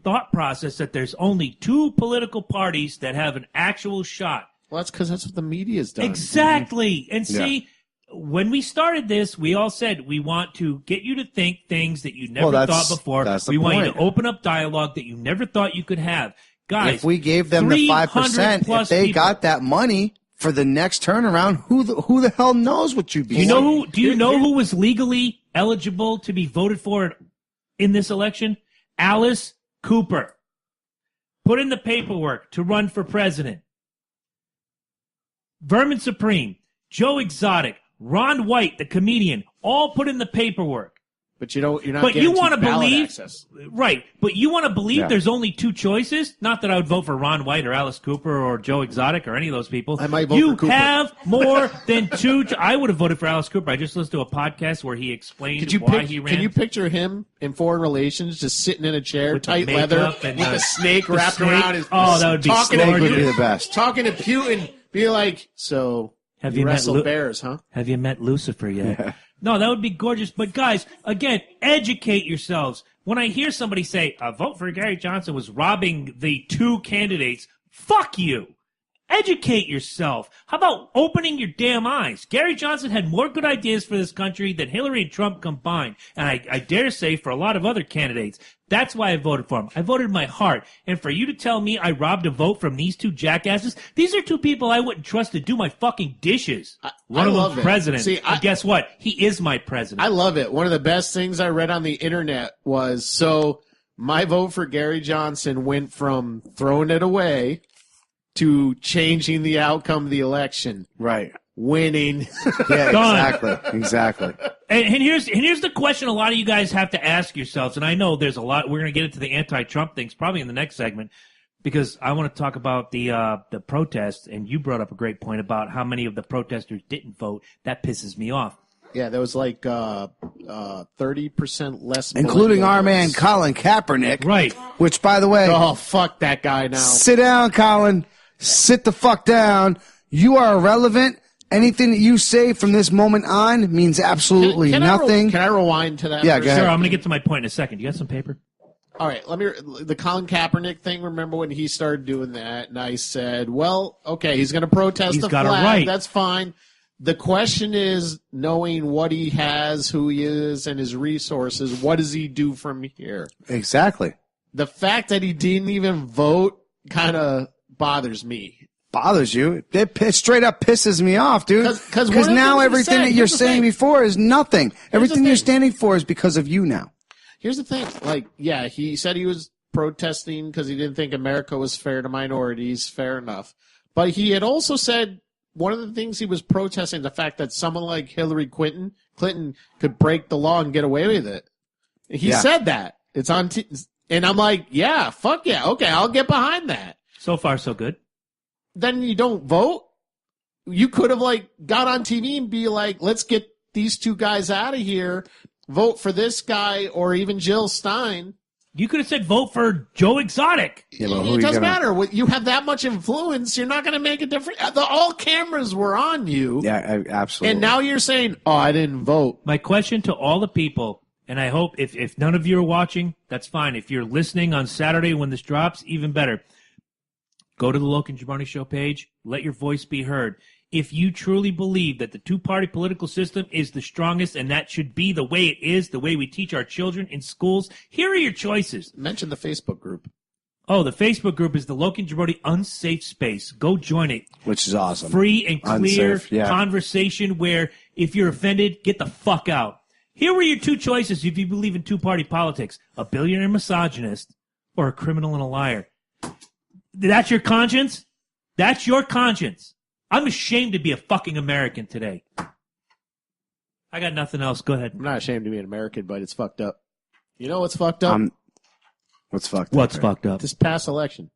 thought process that there's only 2 political parties that have an actual shot. Well, that's because that's what the media's done. Exactly. And see, when we started this, we all said we want to get you to think things that you never thought before. That's the we want you point. to open up dialogue that you never thought you could have. Guys, If we gave them the 5%, if they got that money for the next turnaround, who the hell knows what you'd be? Do you know who was legally eligible to be voted for in this election? Alice Cooper. Put in the paperwork to run for president. Vermin Supreme, Joe Exotic, Ron White, the comedian, all put in the paperwork. But you're not. But you want to believe, access. right? But you want to believe there's only 2 choices. Not that I would vote for Ron White or Alice Cooper or Joe Exotic or any of those people. I might vote you for Cooper. have more than 2. I would have voted for Alice Cooper. I just listened to a podcast where he explained why he ran. Can you picture him in foreign relations, just sitting in a chair, With the tight leather, makeup with and the snake wrapped snake? around his? Oh, that would be talking Snake to would be Putin, the best. talking to Putin, be like, so Have you you met wrestle bears, huh? Have you met Lucifer yet? No, that would be gorgeous. But guys, again, educate yourselves. When I hear somebody say, a vote for Gary Johnson was robbing the 2 candidates, fuck you. Educate yourself. How about opening your damn eyes? Gary Johnson had more good ideas for this country than Hillary and Trump combined. And I dare say for a lot of other candidates. That's why I voted for him. I voted my heart. And for you to tell me I robbed a vote from these 2 jackasses, these are 2 people I wouldn't trust to do my fucking dishes. One of love them's it. president. See, And guess what? He is my president. I love it. One of the best things I read on the internet was, so my vote for Gary Johnson went from throwing it away to changing the outcome of the election. Right. Winning. Yeah, Done. exactly. And here's the question a lot of you guys have to ask yourselves, and I know there's a lot. We're going to get into the anti-Trump things probably in the next segment because I want to talk about the protests, and you brought up a great point about how many of the protesters didn't vote. That pisses me off. Yeah, there was like 30% less. Including our man votes. Colin Kaepernick. Right. Which, by the way, Oh, fuck that guy now. sit down, Colin. Sit the fuck down. You are irrelevant. Anything that you say from this moment on means absolutely nothing. Can I rewind to that? Yeah, for a go ahead. Sure, second? I'm going to get to my point in a second. You got some paper? All right, the Colin Kaepernick thing. Remember when he started doing that, and I said, "Well, okay, he's going to protest He's the got a flag. right. That's fine." The question is, knowing what he has, who he is, and his resources, what does he do from here? Exactly. The fact that he didn't even vote kind of bothers me. Bothers you. It straight up pisses me off, dude. 'Cause one of Because the now things he everything said- that you're here's the saying thing. before is nothing. Everything you're thing. standing for is because of you now. Here's the thing. Like, yeah, he said he was protesting because he didn't think America was fair to minorities. Fair enough. But he had also said one of the things he was protesting, the fact that someone like Hillary Clinton could break the law and get away with it. He Yeah. said that. It's on and I'm like, yeah, fuck yeah. Okay, I'll get behind that. So far, so good. Then you don't vote. You could have like got on TV and be like, let's get these 2 guys out of here. Vote for this guy or even Jill Stein. You could have said vote for Joe Exotic. Yeah, but who It are you doesn't gonna- matter. You have that much influence. You're not going to make a difference. All cameras were on you. Yeah, absolutely. And now you're saying, oh, I didn't vote. My question to all the people, and I hope if none of you are watching, that's fine. If you're listening on Saturday when this drops, even better. Go to the Logan Jabroni Show page. Let your voice be heard. If you truly believe that the 2-party political system is the strongest and that should be the way it is, the way we teach our children in schools, here are your choices. Mention the Facebook group. Oh, the Facebook group is the Logan Jabroni Unsafe Space. Go join it. Which is awesome. Free and clear Unsafe, yeah. conversation where if you're offended, get the fuck out. Here were your 2 choices if you believe in 2-party politics. A billionaire misogynist or a criminal and a liar. That's your conscience? That's your conscience. I'm ashamed to be a fucking American today. I got nothing else. Go ahead. I'm not ashamed to be an American, but it's fucked up. You know what's fucked up? What's fucked up? What's there? fucked up? This past election.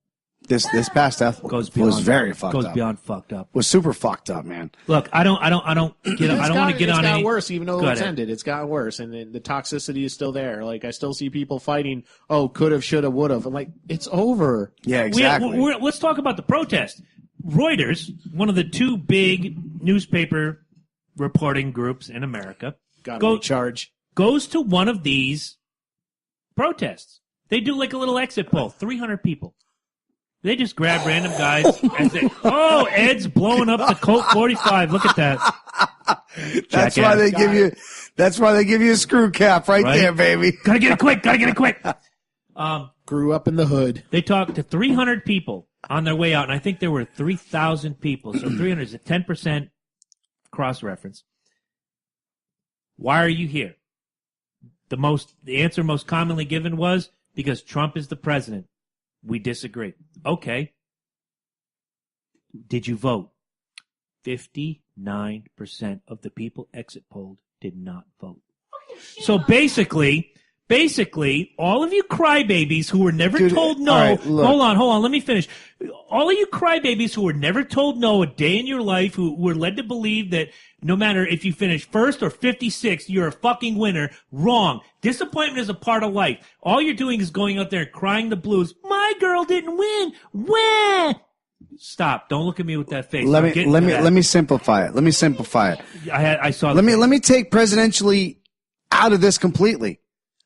This past death goes beyond, was very fucked goes up. beyond fucked up. Was super fucked up, man. Look, I don't want to get It's on gotten any. worse, even though Go it's ahead. ended. It's gotten worse, and the toxicity is still there. Like, I still see people fighting, oh, could have, should have, would have. I'm like, it's over. Yeah, exactly. Let's talk about the protest. Reuters, one of the two big newspaper reporting groups in America, Got me charge. goes to one of these protests. They do like a little exit poll, 300 people. They just grab random guys and say, "Oh, Ed's blowing up the Colt 45. Look at that." That's Jackass. why they give you. That's why they give you a screw cap right there, baby. Gotta get it quick. Gotta get it quick. Grew up in the hood. They talked to 300 people on their way out, and I think there were 3,000 people. So 300 is a 10% cross-reference. Why are you here? The answer most commonly given was because Trump is the president. We disagree. Okay. Did you vote? 59% of the people exit polled did not vote. So basically, all of you crybabies who were never Dude, told no. all right, look. Hold on, let me finish. All of you crybabies who were never told no a day in your life, who were led to believe that no matter if you finish first or 56th, you're a fucking winner. Wrong. Disappointment is a part of life. All you're doing is going out there and crying the blues. My girl didn't win. Wah! Stop. Don't look at me with that face. Let me simplify it. I saw. Let me take presidentially out of this completely.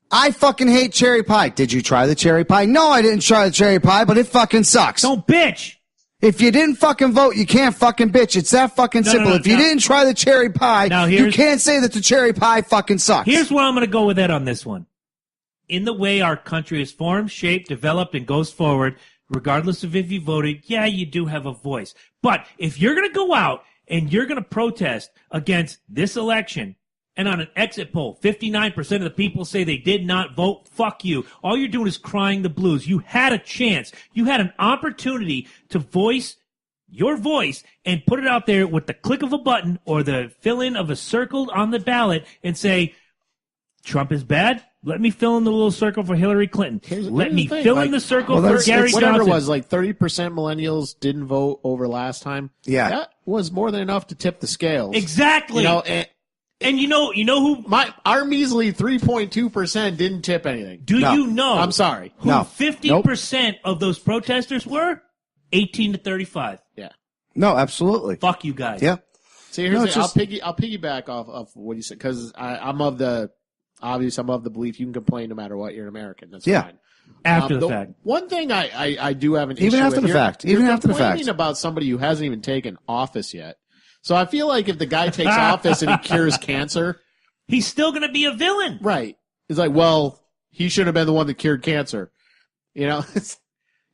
I fucking hate cherry pie. Did you try the cherry pie? No, I didn't try the cherry pie, but it fucking sucks. Don't bitch. If you didn't fucking vote, you can't fucking bitch. It's that fucking simple. If you didn't try the cherry pie, you can't say that the cherry pie fucking sucks. Here's where I'm going to go with Ed on this one. In the way our country is formed, shaped, developed, and goes forward, regardless of if you voted, yeah, you do have a voice. But if you're going to go out and you're going to protest against this election, and on an exit poll, 59% of the people say they did not vote. Fuck you. All you're doing is crying the blues. You had a chance. You had an opportunity to voice your voice and put it out there with the click of a button or the fill in of a circle on the ballot and say, Trump is bad. Let me fill in the little circle for Hillary Clinton. Let me fill in the circle for Gary Johnson. Whatever it was, like 30% millennials didn't vote over last time. Yeah. That was more than enough to tip the scales. Exactly. You know, and you know who? Our measly 3.2% didn't tip anything. Do you know? I'm sorry. Who 50% of those protesters were? 18 to 35. Yeah. No, absolutely. Fuck you guys. Yeah. See, here's the thing. I'll piggyback off what you said because I'm of the belief you can complain no matter what. You're an American. That's fine. After the fact. One thing I do have an issue Even after with, the fact. Even after the fact. You're complaining about somebody who hasn't even taken office yet. So I feel like if the guy takes office and he cures cancer, he's still going to be a villain. Right. It's like, well, he should have been the one that cured cancer. You know?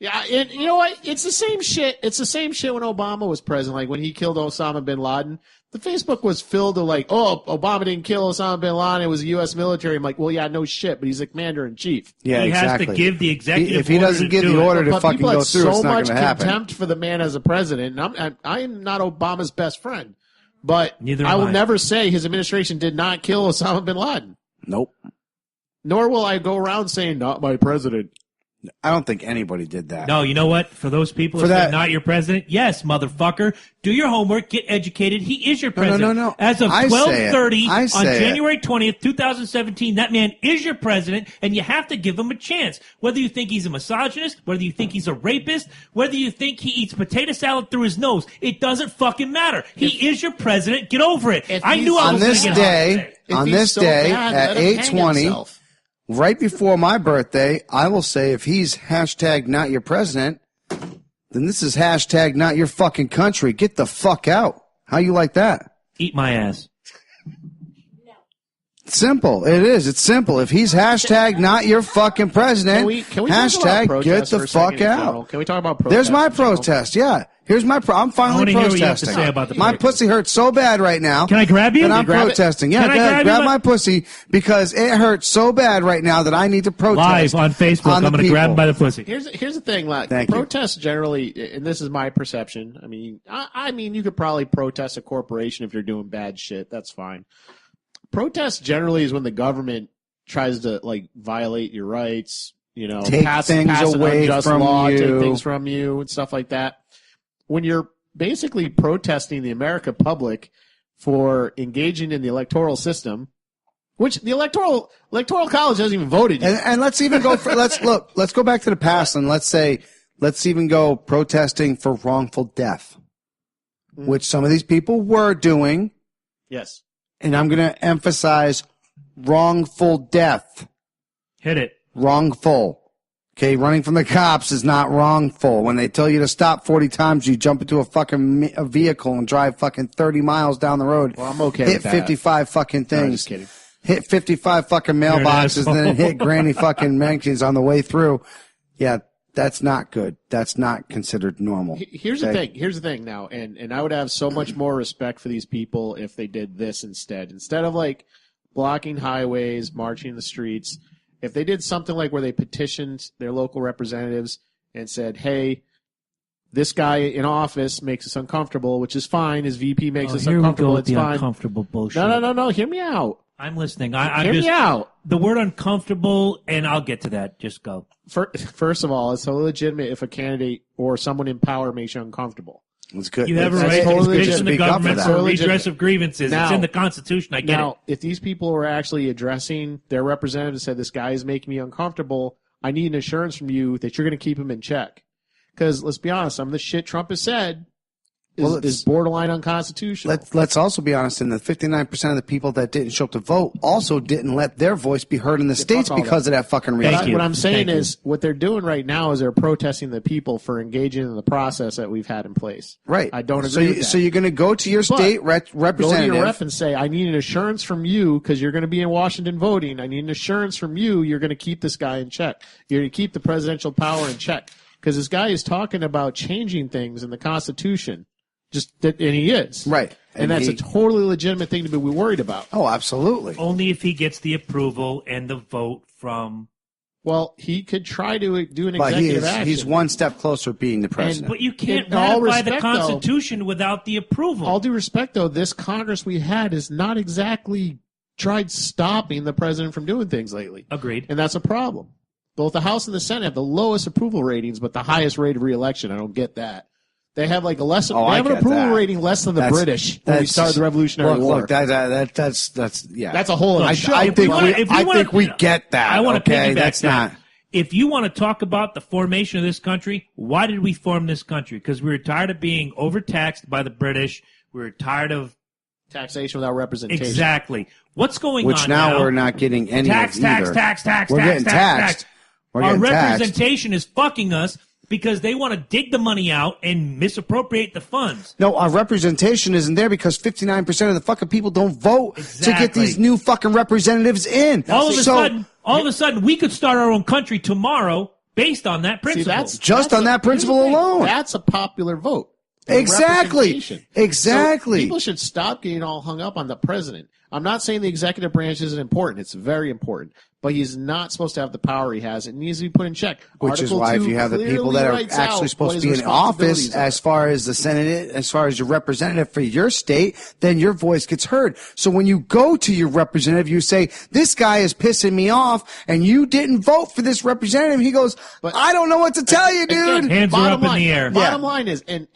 Yeah, and you know what? It's the same shit. It's the same shit when Obama was president. Like when he killed Osama bin Laden, the Facebook was filled with like, oh, Obama didn't kill Osama bin Laden. It was the U.S. military. I'm like, well, yeah, no shit, but he's the commander in chief. Yeah, he exactly. has to give the executive If he doesn't give the order to fucking go through, it's not going to happen. People had so much contempt for the man as a president. And I'm not Obama's best friend, but I will never say his administration did not kill Osama bin Laden. Nope. Nor will I go around saying, not my president. I don't think anybody did that. No, you know what? For those people who say not your president, yes, motherfucker, do your homework, get educated. He is your president. No. As of 12:30 on say January 20th, 2017, that man is your president, and you have to give him a chance. Whether you think he's a misogynist, whether you think he's a rapist, whether you think he eats potato salad through his nose, it doesn't fucking matter. He is your president. Get over it. I knew I was going to get on this day at 8:20. Right before my birthday, I will say if he's hashtag not your president, then this is hashtag not your fucking country. Get the fuck out. How you like that? Eat my ass. Simple. It is. It's simple. If he's hashtag not your fucking president, can we hashtag get the fuck out. Can we talk about protest? There's my protest. Yeah. Here's my I'm finally protesting. Hear what you have to say about the my pussy hurts so bad right now. Can I grab you? That I'm protesting. Yeah, grab my pussy because it hurts so bad right now that I need to protest. Live on Facebook. I'm going to grab him by the pussy. Here's the thing, like Thank protests generally, and this is my perception. I mean, you could probably protest a corporation if you're doing bad shit. That's fine. Protest generally is when the government tries to like violate your rights, Take things pass an away unjust from law, you. take things from you, and stuff like that. When you're basically protesting the American public for engaging in the electoral system, which the electoral college hasn't even voted yet. And let's even go for, let's go back to the past and let's even go protesting for wrongful death, which some of these people were doing. Yes. And I'm going to emphasize wrongful death. Hit it. Wrongful. Okay, running from the cops is not wrongful. When they tell you to stop 40 times, you jump into a vehicle and drive fucking 30 miles down the road. Well, I'm okay hit with that. 55 fucking things. No, just kidding. Hit 55 fucking mailboxes and then hit granny fucking mansions on the way through. Yeah, that's not good. That's not considered normal. Here's the thing. Here's the thing now, and I would have so much more respect for these people if they did this instead. Instead of like blocking highways, marching the streets, if they did something like where they petitioned their local representatives and said, hey, this guy in office makes us uncomfortable, which is fine. His VP makes us uncomfortable. It's fine. Uncomfortable bullshit. No. Hear me out. I'm listening. Hear me out. The word uncomfortable, and I'll get to that. Just go. First of all, it's so legitimate if a candidate or someone in power makes you uncomfortable. It's good. You have a That's right to totally petition the speak up for government that. for Totally redress legitimate. of grievances. Now- It's in the Constitution. I get Now, it. if these people were actually addressing their representative and said, this guy is making me uncomfortable, I need an assurance from you that you're going to keep him in check. Because let's be honest, some of the shit Trump has said is borderline unconstitutional. Let's also be honest, and the 59% of the people that didn't show up to vote also didn't let their voice be heard in the states all because of that fucking reason. What I'm saying is, what they're doing right now is they're protesting the people for engaging in the process that we've had in place. Right. I don't agree with that. So you're going to go to your state Go to representative. your rep and say, I need an assurance from you because you're going to be in Washington voting. I need an assurance from you you're going to keep this guy in check. You're going to keep the presidential power in check. Because this guy is talking about changing things in the Constitution. And he is. Right. And that's a totally legitimate thing to be worried about. Oh, absolutely. Only if he gets the approval and the vote from. Well, he could try to do an But executive action. he's one step closer being the president. But you can't In all ratify the respect, Constitution without the approval. All due respect, though, this Congress we had has not exactly tried stopping the president from doing things lately. Agreed. And that's a problem. Both the House and the Senate have the lowest approval ratings, but the highest rate of re-election. I don't get that. They have like they have an approval rating less than the British when we started the Revolutionary War. Look, that's yeah. That's a whole other show. I think we get that. I want to piggyback that's that. not. If you want to talk about the formation of this country, why did we form this country? Because we were tired of being overtaxed by the British. We were tired of taxation without representation. Exactly. What's going on Which now we're not getting any tax, of either. tax. We're getting taxed. Our representation is fucking us because they want to dig the money out and misappropriate the funds. No, our representation isn't there because 59% of the fucking people don't vote to get these new fucking representatives in. All of a sudden, we could start our own country tomorrow based on that principle. On that principle alone. That's a popular vote. Exactly. So Exactly. people should stop getting all hung up on the president. I'm not saying the executive branch isn't important. It's very important. But he's not supposed to have the power he has. It needs to be put in check. Which is why if you have the people that are actually supposed to be in office, as far as the Senate, as far as your representative for your state, then your voice gets heard. So when you go to your representative, you say, this guy is pissing me off, and you didn't vote for this representative. He goes, I don't know what to tell you, dude. Hands are up in the air. Bottom line is, and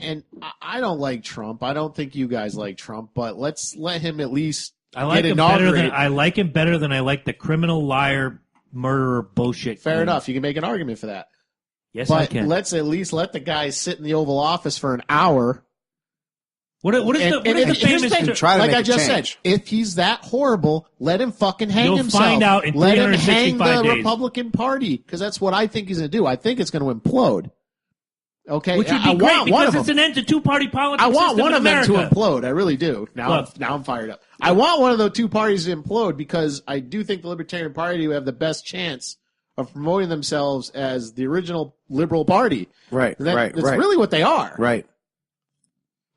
I don't like Trump. I don't think you guys like Trump, but let's let him at least I like him better than I like the criminal, liar, murderer bullshit. Fair enough. You can make an argument for that. Yes, but I can. Let's at least let the guy sit in the Oval Office for an hour. What is the famous thing? Like I just said, if he's that horrible, let him fucking hang himself. You'll find out in let him hang 365 the days. Republican Party, because that's what I think he's going to do. I think it's going to implode. Okay, Which would be great because it's an end to two-party politics. I want one of them to America. implode. I really do. Now I'm fired up. I want one of the two parties to implode because I do think the Libertarian Party will have the best chance of promoting themselves as the original liberal party. Right, That's really what they are. Right.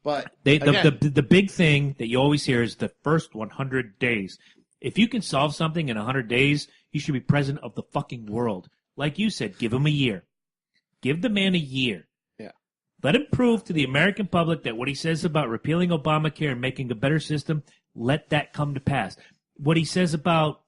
But the big thing that you always hear is the first 100 days. If you can solve something in 100 days, you should be president of the fucking world. Like you said, give him a year. Give the man a year. Let him prove to the American public that what he says about repealing Obamacare and making a better system, let that come to pass. What he says about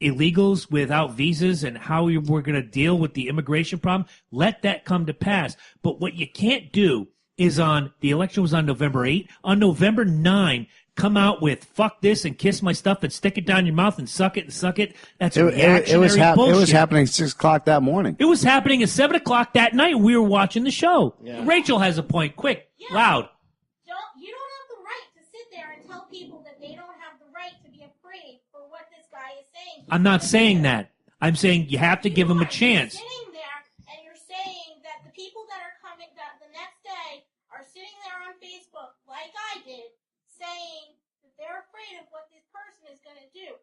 illegals without visas and how we're going to deal with the immigration problem, let that come to pass. But what you can't do is the election was on November 8. On November 9, come out with fuck this and kiss my stuff and stick it down your mouth and suck it and suck it. That's reactionary bullshit. It was happening at 6 o'clock that morning. It was happening at 7 o'clock that night. We were watching the show. Yeah. Rachel has a point. Quick, loud. You don't have the right to sit there and tell people that they don't have the right to be afraid for what this guy is saying. I'm not saying that. I'm saying you have to give him a chance. You're sitting there and you're saying that the people that are coming that the next day are sitting there on Facebook, like I did, saying that they're afraid of what this person is going to do.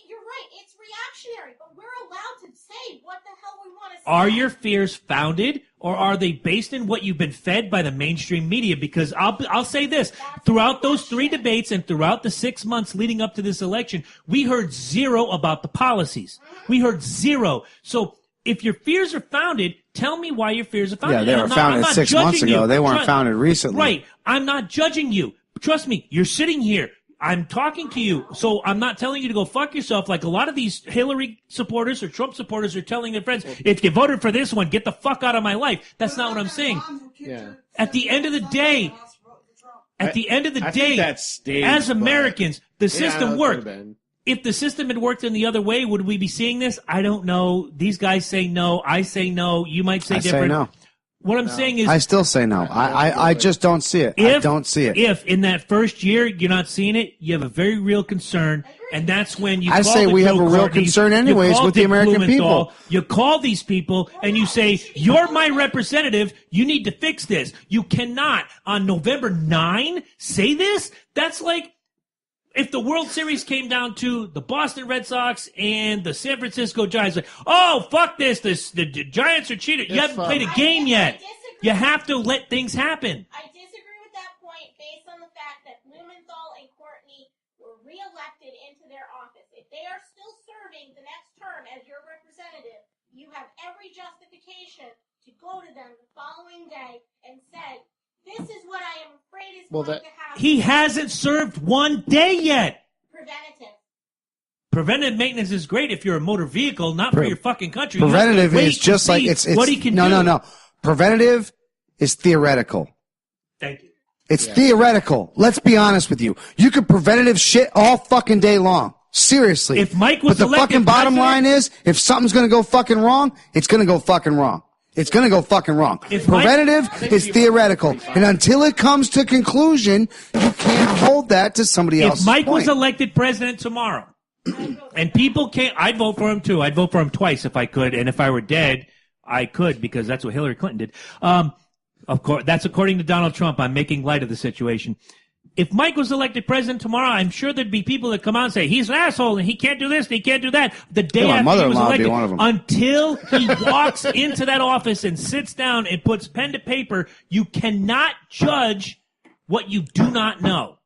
You're right. It's reactionary, but we're allowed to say what the hell we want to say. Are your fears founded, or are they based in what you've been fed by the mainstream media? Because I'll say this. Throughout those 3 debates and throughout the 6 months leading up to this election, we heard zero about the policies. We heard zero. So if your fears are founded, tell me why your fears are founded. Yeah, they were founded 6 months ago. They weren't founded recently. Right. I'm not judging you. Trust me, you're sitting here. I'm talking to you, so I'm not telling you to go fuck yourself like a lot of these Hillary supporters or Trump supporters are telling their friends, if you voted for this one, get the fuck out of my life. That's not what I'm saying. Yeah. At the end of the day, that's staged, as Americans, the system it worked. could've been. If the system had worked in the other way, would we be seeing this? I don't know. These guys say no. I say no. You might say different. I say no. What I'm saying is, I still say no. I just don't see it. I don't see it. If in that first year you're not seeing it, you have a very real concern, and that's when you. I say we have a real concern anyways with the American people. You call these people and you say, "You're my representative. You need to fix this." You cannot on November 9 say this. That's like if the World Series came down to the Boston Red Sox and the San Francisco Giants, like, oh, fuck this, the Giants are cheated. You haven't played a game yet. You have to let things happen. I disagree with that point based on the fact that Blumenthal and Courtney were reelected into their office. If they are still serving the next term as your representative, you have every justification to go to them the following day and say, this is what I am afraid is going to happen. He hasn't served 1 day yet. Preventive maintenance is great if you're a motor vehicle, not for your fucking country. Preventative is just like it's what he can do. No. Preventative is theoretical. Thank you. It's theoretical. Let's be honest with you. You could preventative shit all fucking day long. Seriously. If Mike was but the fucking bottom president, line is, if something's going to go fucking wrong, it's going to go fucking wrong. It's going to go fucking wrong. Preventative is theoretical. And until it comes to conclusion, you can't hold that to somebody else's If Mike point. was elected president tomorrow, and people can't, I'd vote for him too. I'd vote for him twice if I could. And if I were dead, I could, because that's what Hillary Clinton did. Of course, that's according to Donald Trump. I'm making light of the situation. If Mike was elected president tomorrow, I'm sure there'd be people that come out and say, he's an asshole and he can't do this and he can't do that. The day after he was elected, until he walks into that office and sits down and puts pen to paper, you cannot judge what you do not know.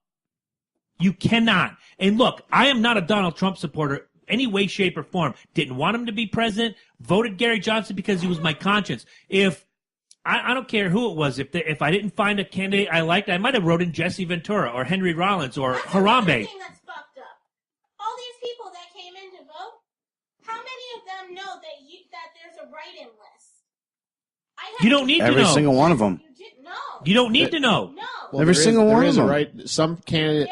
You cannot. And look, I am not a Donald Trump supporter any way, shape, or form. Didn't want him to be president. Voted Gary Johnson because he was my conscience. I don't care who it was. If I didn't find a candidate I liked, I might have wrote in Jesse Ventura or Henry Rollins or Harambe. That's fucked up. All these people that came in to vote, how many of them know that there's a write-in list? You don't need to know. Every single one of them. You don't need to know. No. Well, Every single one of them. Some candidate,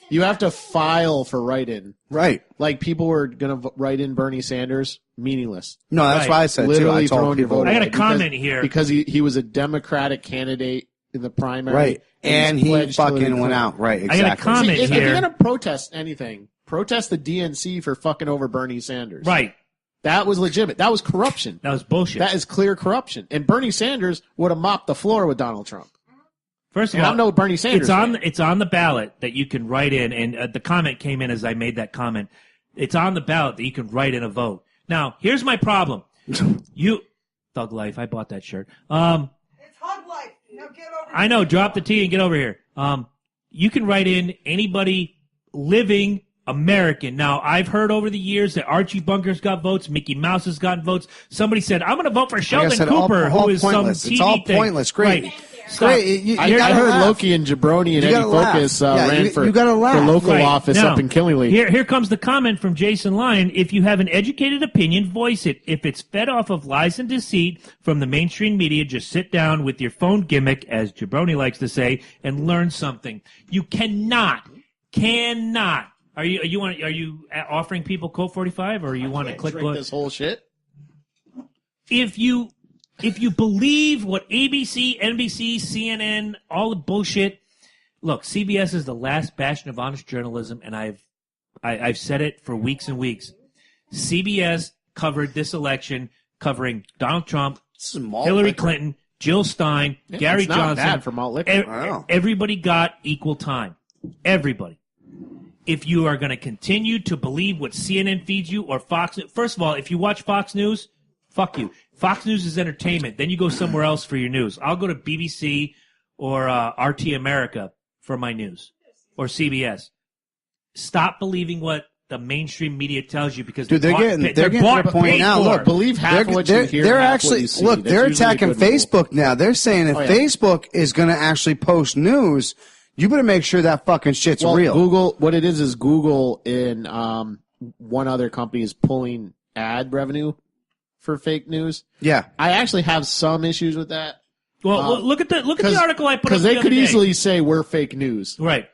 you have to file for write-in. Right. Like people were going to write in Bernie Sanders, meaningless. No, that's why I said Literally too. I told people. I got a comment here. Because he was a Democratic candidate in the primary. Right. And he fucking went out. Right, exactly. I got a comment if here. you're going to protest anything, protest the DNC for fucking over Bernie Sanders. Right. That was legitimate. That was corruption. That was bullshit. That is clear corruption. And Bernie Sanders would have mopped the floor with Donald Trump. First of all, I'm no Bernie Sanders. It's on the ballot that you can write in, and the comment came in as I made that comment. It's on the ballot that you can write in a vote. Now, here's my problem. Thug Life, I bought that shirt. It's Hug Life. Now get over I know, drop the T and get over here. You can write in anybody living American. Now, I've heard over the years that Archie Bunker's got votes, Mickey Mouse has gotten votes. Somebody said, I'm going to vote for Sheldon Cooper, who is pointless. some TV It's all thing. pointless. Great. Right. Stop. Great. I gotta heard laugh. Loki and Jabroni and You Eddie gotta laugh. Focus Yeah, ran you for gotta laugh. local Right. office Now, up in Killingly. Here comes the comment from Jason Lyon. If you have an educated opinion, voice it. If it's fed off of lies and deceit from the mainstream media, just sit down with your phone gimmick, as Jabroni likes to say, and learn something. You cannot. Are you offering people Colt 45, or you want to click Drink this whole shit. If you believe what ABC, NBC, CNN, all the bullshit, look, CBS is the last bastion of honest journalism, and I've said it for weeks and weeks. CBS covered this election, covering Donald Trump, Hillary Clinton, Jill Stein, Gary it's not Johnson. bad for malt liquor. Wow. Everybody got equal time. Everybody. If you are going to continue to believe what CNN feeds you or Fox, first of all, if you watch Fox News, fuck you. Fox News is entertainment. Then you go somewhere else for your news. I'll go to BBC or RT America for my news, or CBS. Stop believing what the mainstream media tells you, because Dude, they're getting to the point now. Look, believe half of what you hear. They're half actually what you see. look. That's They're usually a attacking good rule. Facebook now. They're saying if Facebook is going to actually post news, you better make sure that fucking shit's real. Google, what it is Google and one other company is pulling ad revenue for fake news. Yeah, I actually have some issues with that. Well, look at the article I put up because the they other could day. easily say we're fake news, Right.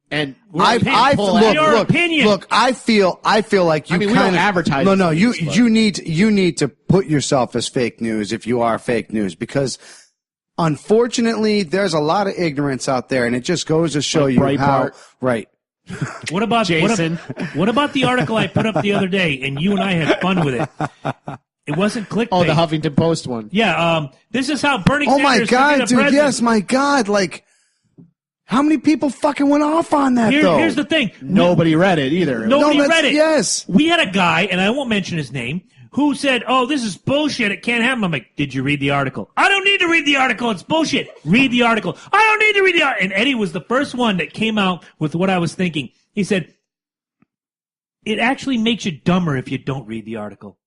and I Your opinion. look. I feel like you I mean, we kind don't of advertise No, as you news, but- you need to put yourself as fake news if you are fake news, because unfortunately there's a lot of ignorance out there, and it just goes to show Like you how Breitbart. right. What about Jason? What about the article I put up the other day, and you and I had fun with it? It wasn't clickbait. Oh, the Huffington Post one. Yeah. This is how Bernie Oh Sanders my could be god, the dude! president. Yes, my god! Like, how many people fucking went off on that though? Here's the thing. Nobody read it either. Nobody that's- read it. yes. We had a guy, and I won't mention his name, who said, "Oh, this is bullshit. It can't happen." I'm like, "Did you read the article?" "I don't need to read the article. It's bullshit." "Read the article." "I don't need to read the article." And Eddie was the first one that came out with what I was thinking. He said, "It actually makes you dumber if you don't read the article.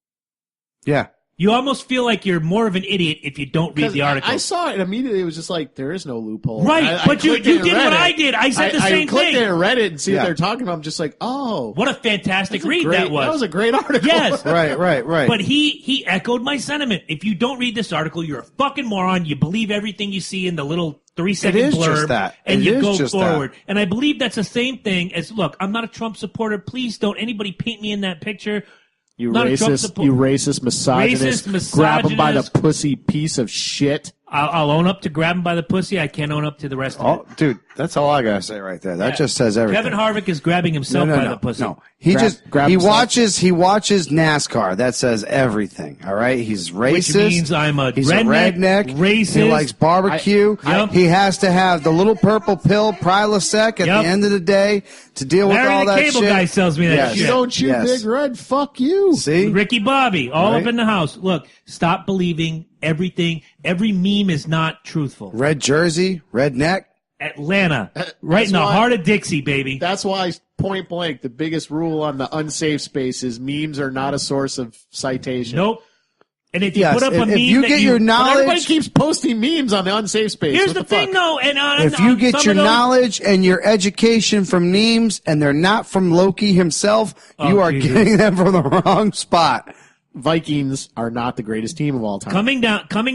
Yeah. You almost feel like you're more of an idiot if you don't read the article." I saw it and immediately. It was just like, there is no loophole. Right, I but you clicked it and did read what it. I did. I said the same I clicked thing. it and read it and see Yeah. what they're talking about. I'm just like, oh, What a fantastic that's a read great- that was. That was a great article. Yes. Right. But he echoed my sentiment. If you don't read this article, you're a fucking moron. You believe everything you see in the little 3-second It is blurb, just that. and It you is go just forward. that. And I believe that's the same thing as, look, I'm not a Trump supporter. Please don't anybody paint me in that picture. You Not a Trump racist, support- you racist misogynist. Racist, Grab him by the misogynist. pussy piece of shit. I'll own up to grab him by the pussy. I can't own up to the rest of Oh, it. dude, that's all I gotta say right there. That just says everything. Kevin Harvick is grabbing himself by the pussy. No, he Grab himself. watches NASCAR. That says everything. All right, he's racist. Which means I'm a he's redneck, a redneck. racist. He likes barbecue. Yep. He has to have the little purple pill, Prilosec, at Yep. the end of the day to deal with Larry all the that Cable shit. Guy tells me that Yes. shit. You don't chew Yes. Big Red. Fuck you. See, Ricky Bobby, all Right. up in the house. Look, stop believing everything. Every meme is not truthful. red jersey, redneck. Atlanta, right in the why- heart of Dixie, baby. That's why, point blank, the biggest rule on the unsafe space is memes are not a source of citation. Nope. And if you Yes, put up a if meme you that get your But knowledge, everybody keeps posting memes on the unsafe space. here's What the the thing, fuck? though. And if you get some your of those- knowledge and your education from memes, and they're not from Loki himself, you are Jesus. getting them from the wrong spot. Vikings are not the greatest team of all time. coming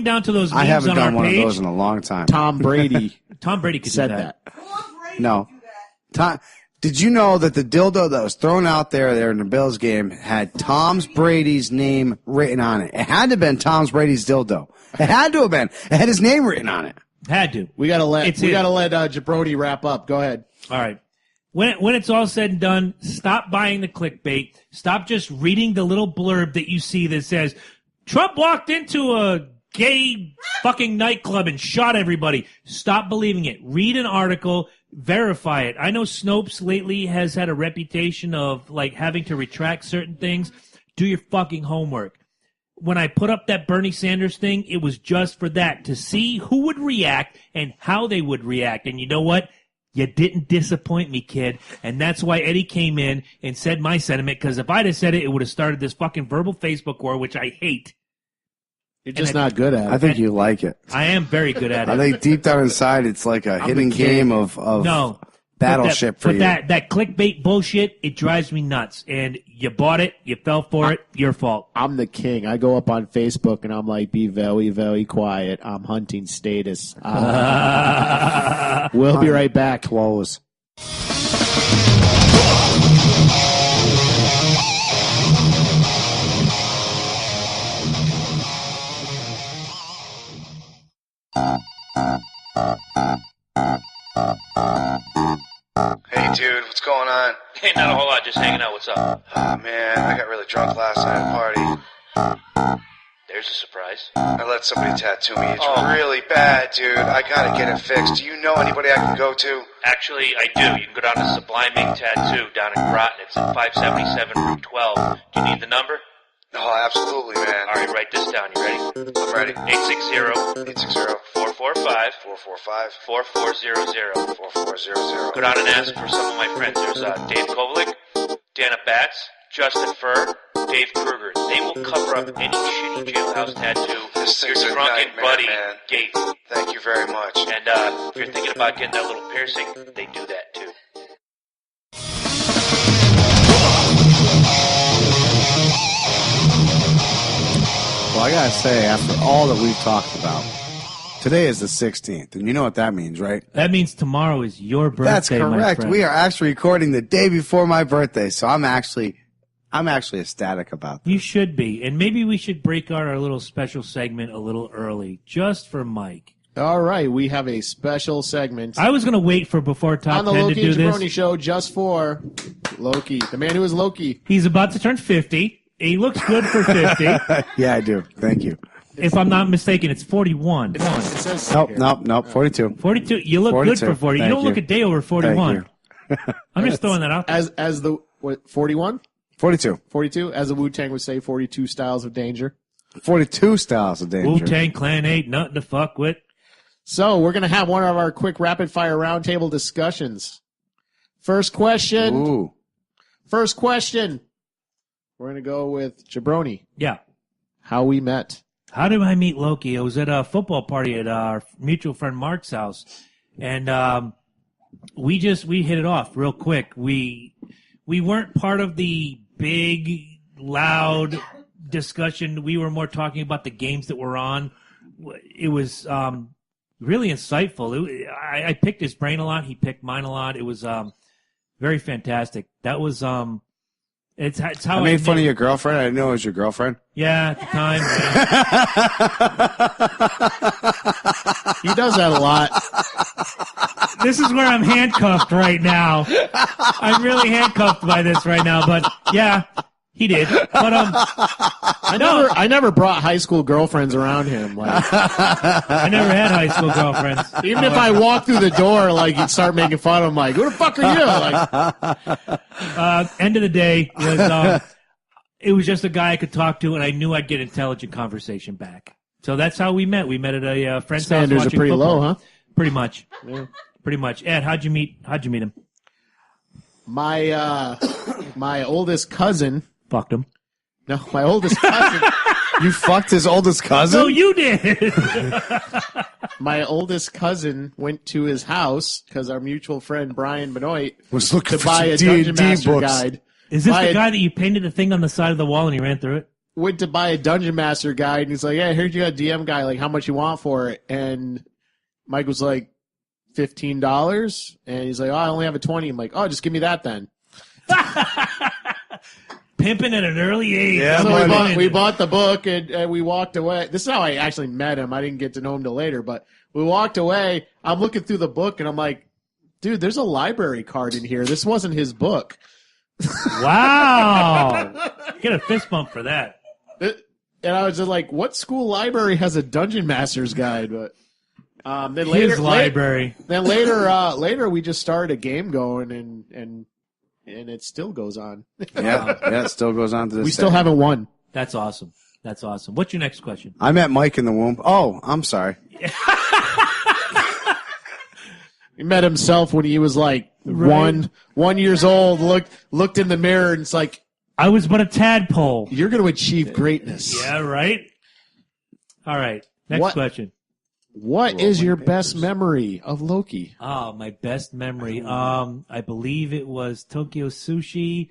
down to those memes I haven't on done our one page. of those in a long time. Tom Brady Tom Brady could said do that. that. Who wants Brady No. to do that? Did you know that the dildo that was thrown out there in the Bills game had Tom's Brady's name written on it? It had to have been Tom's Brady's dildo. It had to have been. It had his name written on it. Had to. We gotta let It's him. Jabroni wrap up. Go ahead. All right. When it's all said and done, stop buying the clickbait. Stop just reading the little blurb that you see that says, Trump walked into a gay fucking nightclub and shot everybody. Stop believing it. Read an article. Verify it. I know Snopes lately has had a reputation of like having to retract certain things. Do your fucking homework. When I put up that Bernie Sanders thing, it was just for that, to see who would react and how they would react. And you know what? You didn't disappoint me, kid. And that's why Eddie came in and said my sentiment, because if I'd have said it, it would have started this fucking verbal Facebook war, which I hate. You're just not good at it. I think you like it. I am very good at it. I think deep down inside, it's like a hidden game of No. battleship for you. But that clickbait bullshit, it drives me nuts. And you bought it, you fell for it, your fault. I'm the king. I go up on Facebook and I'm like, be very, very quiet. I'm hunting status. We'll be right back. Close. Hey, dude, what's going on? Hey, not a whole lot, just hanging out. What's up? Oh, man, I got really drunk last night at a party. There's a surprise. I let somebody tattoo me. It's really bad, dude. I gotta get it fixed. Do you know anybody I can go to? Actually, I do. You can go down to Subliming Tattoo down in Groton. It's at 577 Route 12. Do you need the number? Oh, absolutely, man. All right, write this down. You ready? I'm ready. 860-445-4400. 4400. Go down and ask for some of my friends. There's Dave Kovalik, Dana Batts, Justin Furr, Dave Kruger. They will cover up any shitty jailhouse tattoo This your thing's a drunken nightmare, buddy man. gave you. Thank you very much. And if you're thinking about getting that little piercing, they do that too. Well, I gotta say, after all that we've talked about, today is the 16th, and you know what that means, right? That means tomorrow is your birthday. That's my correct. friend. We are actually recording the day before my birthday, so I'm actually ecstatic about that. You should be. And maybe we should break out our little special segment a little early, just for Mike. All right, we have a special segment I was going to wait for before Top on the 10 to Loki do and Jabroni this. Show just for Loki, the man who is Loki. He's about to turn 50. He looks good for 50. Yeah, I do. Thank you. If I'm not mistaken, it's 41. It says Nope. 42. 42. You look 42. good for 40. You Thank don't look you. a day over 41. I'm just throwing that out there. As the 41, 42. 42, as the Wu-Tang would say, 42 styles of danger. 42 styles of danger. Wu-Tang Clan ain't nothing to fuck with. So we're gonna have one of our quick rapid-fire roundtable discussions. First question. Ooh. First question. We're gonna go with Jabroni. Yeah. How we met. How did I meet Loki? I was at a football party at our mutual friend Mark's house, and we hit it off real quick. We weren't part of the big, loud discussion. We were more talking about the games that were on. It was really insightful. I picked his brain a lot. He picked mine a lot. It was very fantastic. That was it's how I made fun of your girlfriend. I didn't know it was your girlfriend. Yeah, at the time. Yeah. He does that a lot. This is where I'm handcuffed right now. I'm really handcuffed by this right now, but yeah, he did. But I never brought high school girlfriends around him. Like, I never had high school girlfriends. even if I walked through the door, like he'd start making fun of him. Like, who the fuck are you? Like, End of the day was it was just a guy I could talk to, and I knew I'd get intelligent conversation back. So that's how we met. We met at a friend's house. standards are watching pretty football. low, huh? Pretty much. Yeah. Pretty much. Ed, how'd you meet him? My oldest cousin. Fucked him. No, my oldest cousin. You fucked his oldest cousin? No, you did. My oldest cousin went to his house because our mutual friend Brian Benoit Was looking to for buy a some Dungeon D&D Master books. guide. Is this Buy the a- guy that you painted a thing on the side of the wall and he ran through it? Went to buy a Dungeon Master guide, and he's like, "Yeah, here's you got a DM guide. Like, how much you want for it?" And Mike was like, $15, and he's like, "Oh, I only have a 20." I'm like, "Oh, just give me that then." Pimping at an early age. Yeah, So buddy. we bought the book, and we walked away. This is how I actually met him. I didn't get to know him till later, but we walked away. I'm looking through the book, and I'm like, "Dude, there's a library card in here. This wasn't his book." Wow. Get a fist bump for that. And I was just like, "What school library has a Dungeon Master's guide?" But then later, His library. later we just started a game going, and it still goes on. Yeah, it still goes on to this We still day. haven't won. That's awesome. That's awesome. What's your next question? I met Mike in the womb. Oh, I'm sorry. He met himself when he was like Right. 1 years old. Looked in the mirror, and it's like, I was but a tadpole. you're going to achieve greatness. Yeah, right? All right. Next question. What is your best memory of Loki? Oh, my best memory. I believe it was Tokyo Sushi.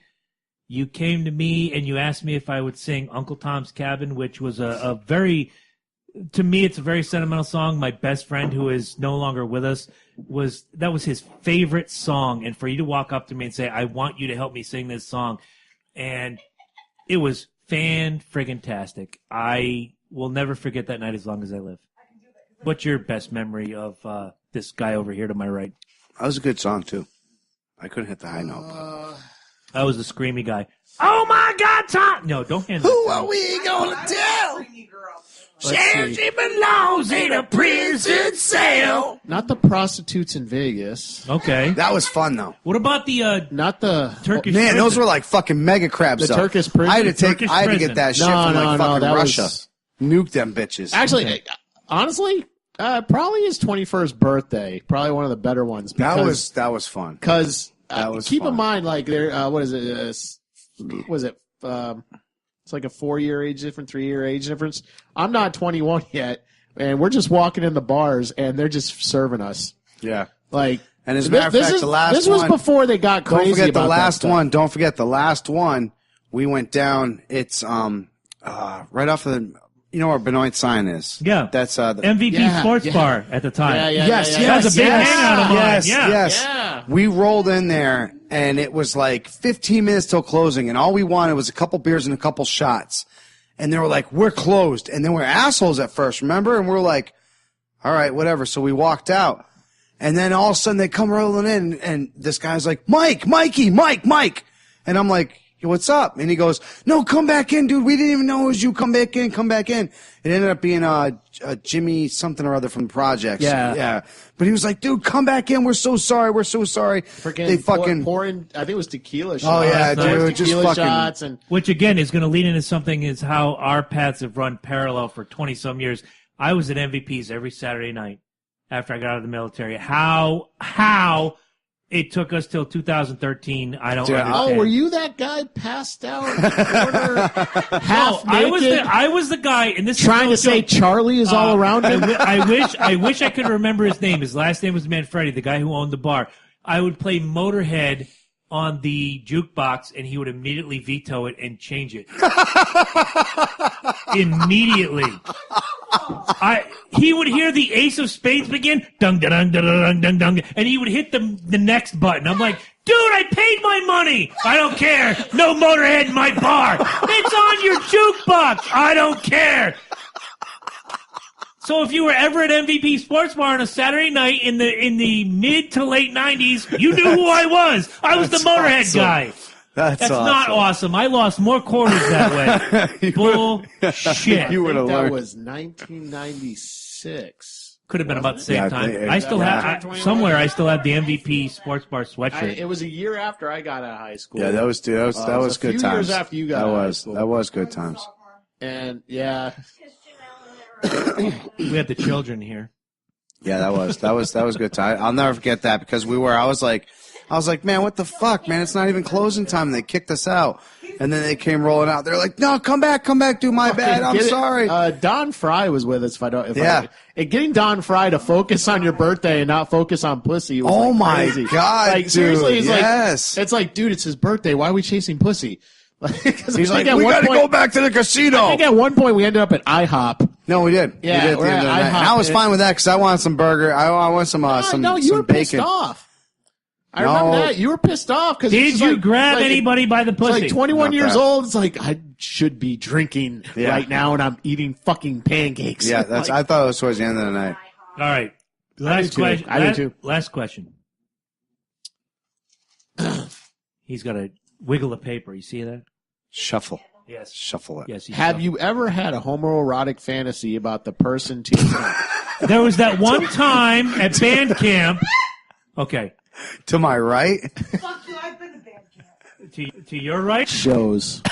You came to me and you asked me if I would sing Uncle Tom's Cabin, which was a very, to me, it's a very sentimental song. My best friend, who is no longer with us, that was his favorite song. And for you to walk up to me and say, I want you to help me sing this song. And it was fan-friggin-tastic. I will never forget that night as long as I live. What's your best memory of this guy over here to my right? That was a good song, too. I couldn't hit the high note. I was the screamy guy. Oh, my God, Tom! No, don't hand Who are we going to tell? Creamy girl. She belongs in a prison cell. Not the prostitutes in Vegas. Okay. That was fun, though. What about the Not the Turkish Man, prison? those were like fucking mega crabs. The though. Turkish prison? I had to Turkish get that shit from like fucking that Russia. was- Nuke them bitches. Actually, honestly, probably his 21st birthday. Probably one of the better ones. that was fun. Because That was keep in fun. mind, like, there, what is it? It's like a 4-year age difference, 3-year age difference. I'm not 21 yet, and we're just walking in the bars, and they're just serving us. Yeah. Like, And as a matter of fact, the last this was one- before they got crazy. Don't forget about the that last stuff. one. Don't forget the last one. We went down. It's right off of the. You know where Benoit sign is? Yeah. That's the MVP Yeah, Sports yeah. Bar at the time. Yeah. Yes, That was a big hangout of mine. Yes, Yeah. yes. Yeah. We rolled in there, and it was like 15 minutes till closing, and all we wanted was a couple beers and a couple shots. And they were like, we're closed. And then we're assholes at first, remember? And we're like, all right, whatever. So we walked out. And then all of a sudden they come rolling in, and this guy's like, Mike. And I'm like, what's up? And he goes, no, come back in, dude. We didn't even know it was you. Come back in. It ended up being Jimmy something or other from the projects. Yeah. Yeah. But he was like, dude, come back in. We're so sorry. Freaking They fucking. pouring. I think it was tequila shots. Oh, yeah, dude, Tequila just fucking- shots and Which, again, is going to lead into something is how our paths have run parallel for 20-some years. I was at MVPs every Saturday night after I got out of the military. How it took us till 2013, I don't Dude, understand. Oh, were you that guy passed out in the corner, half I naked, was the guy, and this trying to is no say joke. Charlie is all around him? I wish I could remember his name. His last name was Manfredi, the guy who owned the bar. I would play Motorhead on the jukebox, and he would immediately veto it and change it. Immediately. He would hear the Ace of Spades begin, dung, dung, dung, dung, dung, dung, and he would hit the next button. I'm like, dude, I paid my money. I don't care. No Motorhead in my bar. It's on your jukebox. I don't care. So if you were ever at MVP Sports Bar on a Saturday night in the mid to late 90s, you knew who I was. I was the Motorhead awesome. guy. That's awesome. not awesome. I lost more quarters that way. Bullshit. You I would have think that learned. was 1996. Could have been about the same Yeah, I time. think- I still Yeah. have somewhere. I still have the MVP Sports Bar sweatshirt. It was a year after I got out of high school. Yeah, that was it was good a few times. years after you got that out of high was school. that was good times. And yeah, We had the children here. Yeah, that was good time. I'll never forget that because I was like, man, what the fuck, man? It's not even closing time. And they kicked us out, and then they came rolling out. They're like, no, come back, dude. My bad. I'm Get it- sorry. Don Fry was with us. Yeah. And getting Don Fry to focus on your birthday and not focus on pussy was Oh like my crazy. God, Like dude, seriously, it's yes. like it's like, dude, it's his birthday. Why are we chasing pussy? He's like, we got to go back to the I casino. think at one point we ended up at IHOP. No, we did. Yeah, we did at the we're end of the at night. IHOP. And I was fine with that because I wanted some burger. I want some No, you were pissed bacon. off. I remember that. You were pissed off because Did you grab anybody by the It's pussy? like 21 Not years that. old. It's like I should be drinking Yeah. right now, and I'm eating fucking pancakes. Yeah, that's. Like, I thought it was towards the end of the night. All right. do Last too. question. I do too. Last question. He's got to wiggle the paper. You see that? Shuffle Yes. it. Yes. Have you ever had a homoerotic fantasy about the person to There was that one time at band camp. Okay. To my right. Fuck you, I've been to band camp. To your right, shows?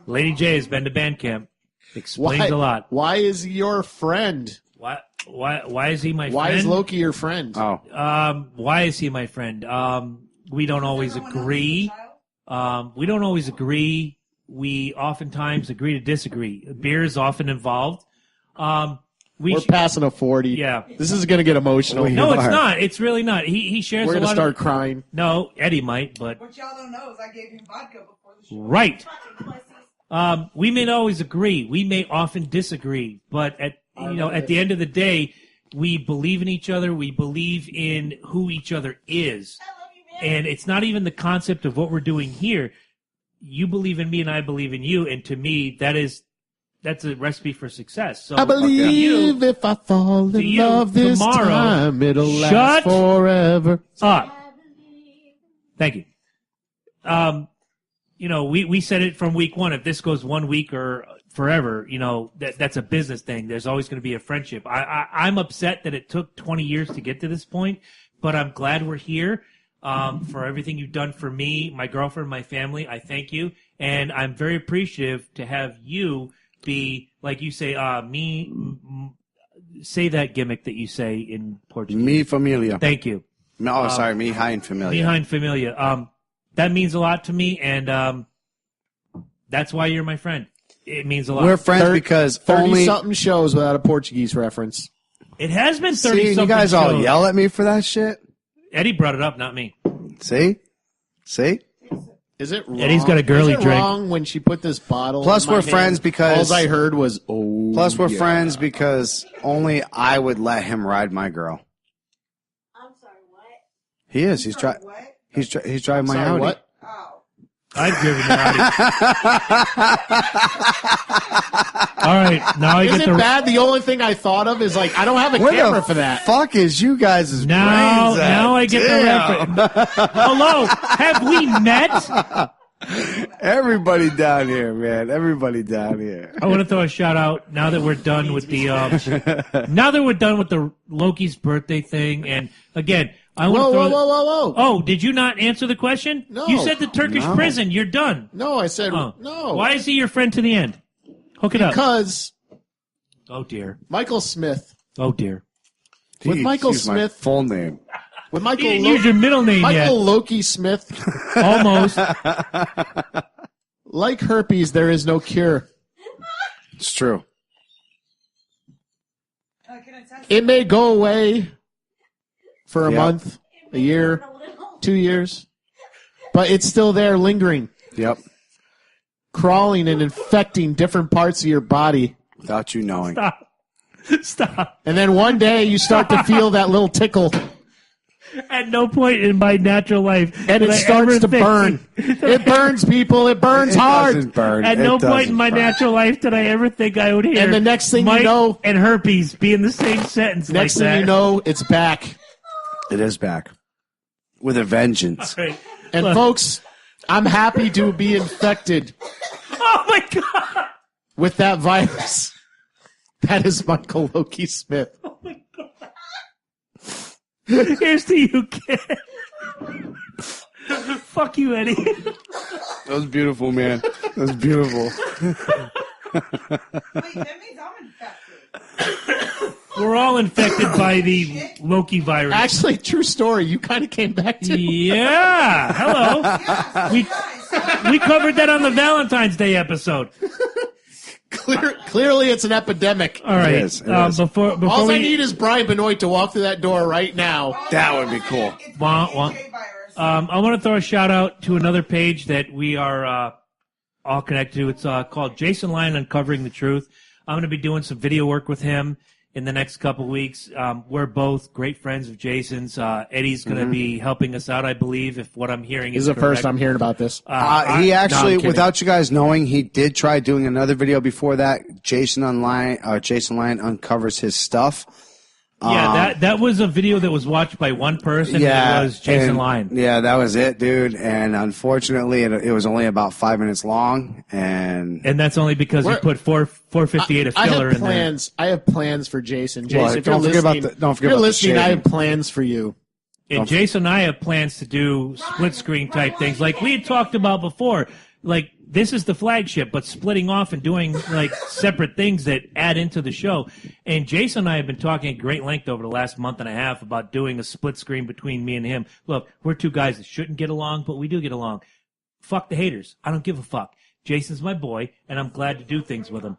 Lady J has been to band camp. Explains a lot. Why is he your friend? Why is he my Why friend? is Loki your friend? Oh, Why is he my friend? We don't always agree. We don't always agree we oftentimes agree to disagree. Beer is often involved. We're passing a 40. Yeah. This is going to get emotional. No, it's not. It's really not. He shares We're a going to lot start of... crying. No, Eddie might, but... What y'all don't know is I gave him vodka before the show. Right. Fucking pussies. We may not always agree. We may often disagree. But at the end of the day, we believe in each other. We believe in who each other is. I love you, man. And it's not even the concept of what we're doing here. You believe in me and I believe in you. And to me, that's a recipe for success. So I believe if I fall in love this tomorrow, time, it'll shut last forever. up. Thank you. We said it from week one. If this goes 1 week or forever, that's a business thing. There's always going to be a friendship. I'm upset that it took 20 years to get to this point, but I'm glad we're here. For everything you've done for me, my girlfriend, my family, I thank you. And I'm very appreciative to have you be, like you say, say that gimmick that you say in Portuguese. Mi familia. Thank you. No, sorry, mi hind familia. Behind familia. That means a lot to me, and that's why you're my friend. It means a lot. We're friends because 30-something shows without a Portuguese reference. It has been 30 See, something you guys all shows. yell at me for that shit. Eddie brought it up, not me. See? Is it wrong? Eddie's got a girly is it drink. wrong when she put this bottle Plus, in my we're hand? friends because- all I heard was, oh, Plus, we're yeah. friends because only I would let him ride my girl. I'm sorry, what? He is. He's Sorry, driving. what? He's driving my Sorry, Audi. what? Oh. I've driven the Audi. All right, now I Is get it the bad? The only thing I thought of is, like, I don't have a Where camera the for that. fuck is you guys' now. brains at? Now I get Damn. the reference. Hello, have we met? Everybody down here, man. Everybody down here. I want to throw a shout out now that we're done with the now that we're done with the Loki's birthday thing, and again, I want Whoa, to throw. whoa. Oh, did you not answer the question? No. You said the Turkish No. prison. You're done. No, I said Oh. no. Why is he your friend to the end? Hook it up. Because Oh dear. Michael Smith, Oh dear. With Jeez, Michael use my Smith. full name. with You Michael didn't use your middle name Michael Loki Smith, yet. Almost. like herpes, there is no cure. It's true. I can attest. It may go away for a Yep. month, a year, A little. 2 years, but it's still there lingering, Yep. crawling and infecting different parts of your body. Without you knowing. Stop. And then one day you start to feel that little tickle, At no point in my natural life and did it I starts ever to think- burn. It burns, people. It burns It hard. doesn't burn. At It no point doesn't in my burn. natural life did I ever think I would hear And the next thing you Mike know- and herpes be in the same sentence Next like thing that. you know, it's back. It is back. With a vengeance. Right. And Look. folks, I'm happy to be infected Oh my god! with that virus. That is Michael Loki Smith. Oh my god! Here's to you, kid. Fuck you, Eddie. That was beautiful, man. That was beautiful. Wait, that means I'm infected. We're all infected by the Loki virus. Actually, true story. You kind of came back to. Yeah. Hello. Yes, We- guys. We covered that on the Valentine's Day episode. Clearly, it's an epidemic. All right. It is. Before All we I need is Brian Benoit to walk through that door right now. That would be cool. It's Wah, the wah. HA virus. I want to throw a shout out to another page that we are all connected to. It's called Jason Lyon Uncovering the Truth. I'm going to be doing some video work with him in the next couple of weeks. We're both great friends of Jason's. Eddie's going to be helping us out, I believe, if what I'm hearing This is is the first correct. I'm hearing about this. He No, actually, I'm kidding. without you guys knowing, he did try doing another video before that. Jason Lyon uncovers his stuff. Yeah, that was a video that was watched by one person. And it was Jason and- Lyon. Yeah, that was it, dude. And unfortunately, it was only about 5 minutes long. And And that's only because we We're- put 458 of I filler have in there. plans. I have plans for Jason. Well, Jason, if you're don't forget about listening, the- don't forget if you're about the listening, I shaving. have plans for you. And Jason and I have plans to do split screen type things like we had talked about before. Like, this is the flagship, but splitting off and doing like separate things that add into the show. And Jason and I have been talking at great length over the last month and a half about doing a split screen between me and him. Look, we're two guys that shouldn't get along, but we do get along. Fuck the haters. I don't give a fuck. Jason's my boy, and I'm glad to do things with him.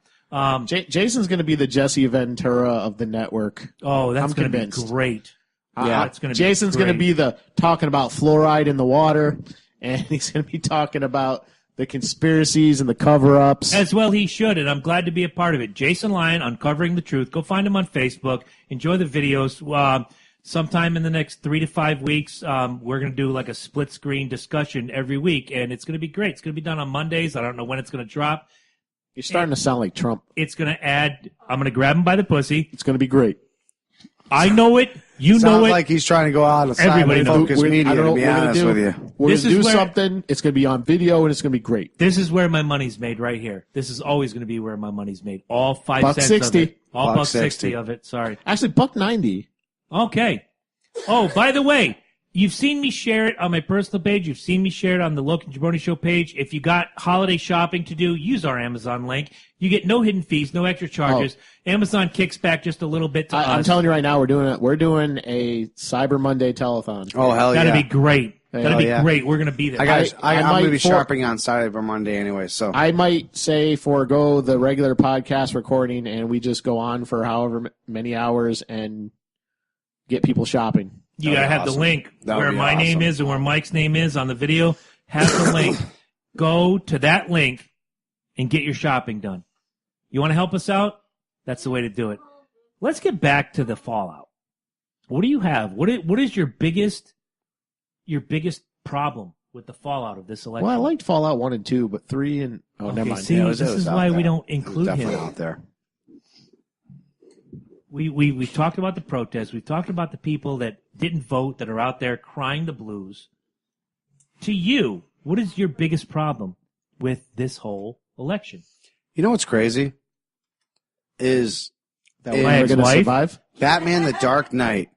Jason's going to be the Jesse Ventura of the network. Oh, that's I'm going to be convinced. great. Yeah, that's going to be Jason's going to great. be the talking about fluoride in the water, and he's going to be talking about the conspiracies and the cover-ups. As well he should, and I'm glad to be a part of it. Jason Lyon, Uncovering the Truth. Go find him on Facebook. Enjoy the videos. Sometime in the next 3 to 5 weeks, we're going to do like a split-screen discussion every week, and it's going to be great. It's going to be done on Mondays. I don't know when it's going to drop. You're starting to sound like Trump. It's going to add – I'm going to grab him by the pussy. It's going to be great. I know it. You know Sounds it. like he's trying to go out of Everybody knows. focus media, to be honest with you. We're This going to is do where- something. It's going to be on video, and it's going to be great. This is where my money's made right here. This is always going to be where my money's made. All 5 Buck cents 60. of it. All Buck buck 60. 60 of it. Sorry. Actually, $1.90. Okay. Oh, by the way, you've seen me share it on my personal page. You've seen me share it on the Logan Jabroni Show page. If you got holiday shopping to do, use our Amazon link. You get no hidden fees, no extra charges. Amazon kicks back just a little bit to us. I'm telling you right now, we're doing a Cyber Monday telethon. Oh, hell That'd yeah. be great. That'd be yeah. great. We're going to be there. I'm I going to might be for- shopping on Saturday or Monday anyway, so. I might say forego the regular podcast recording, and we just go on for however many hours and get people shopping. You got to have the link That would where be my name awesome. is and where Mike's name is on the video. Have the link. Go to that link and get your shopping done. You want to help us out? That's the way to do it. Let's get back to the fallout. What do you have? What is your biggest problem with the fallout of this election? Well, I liked Fallout 1 and 2, but 3 and... Oh, never mind. See, Yeah, it this was is out why we there. don't It was include definitely him. out there. We've talked about the protests. We've talked about the people that didn't vote, that are out there crying the blues. To you, what is your biggest problem with this whole election? You know what's crazy? Is That in we're going to ex-wife? survive? Batman the Dark Knight,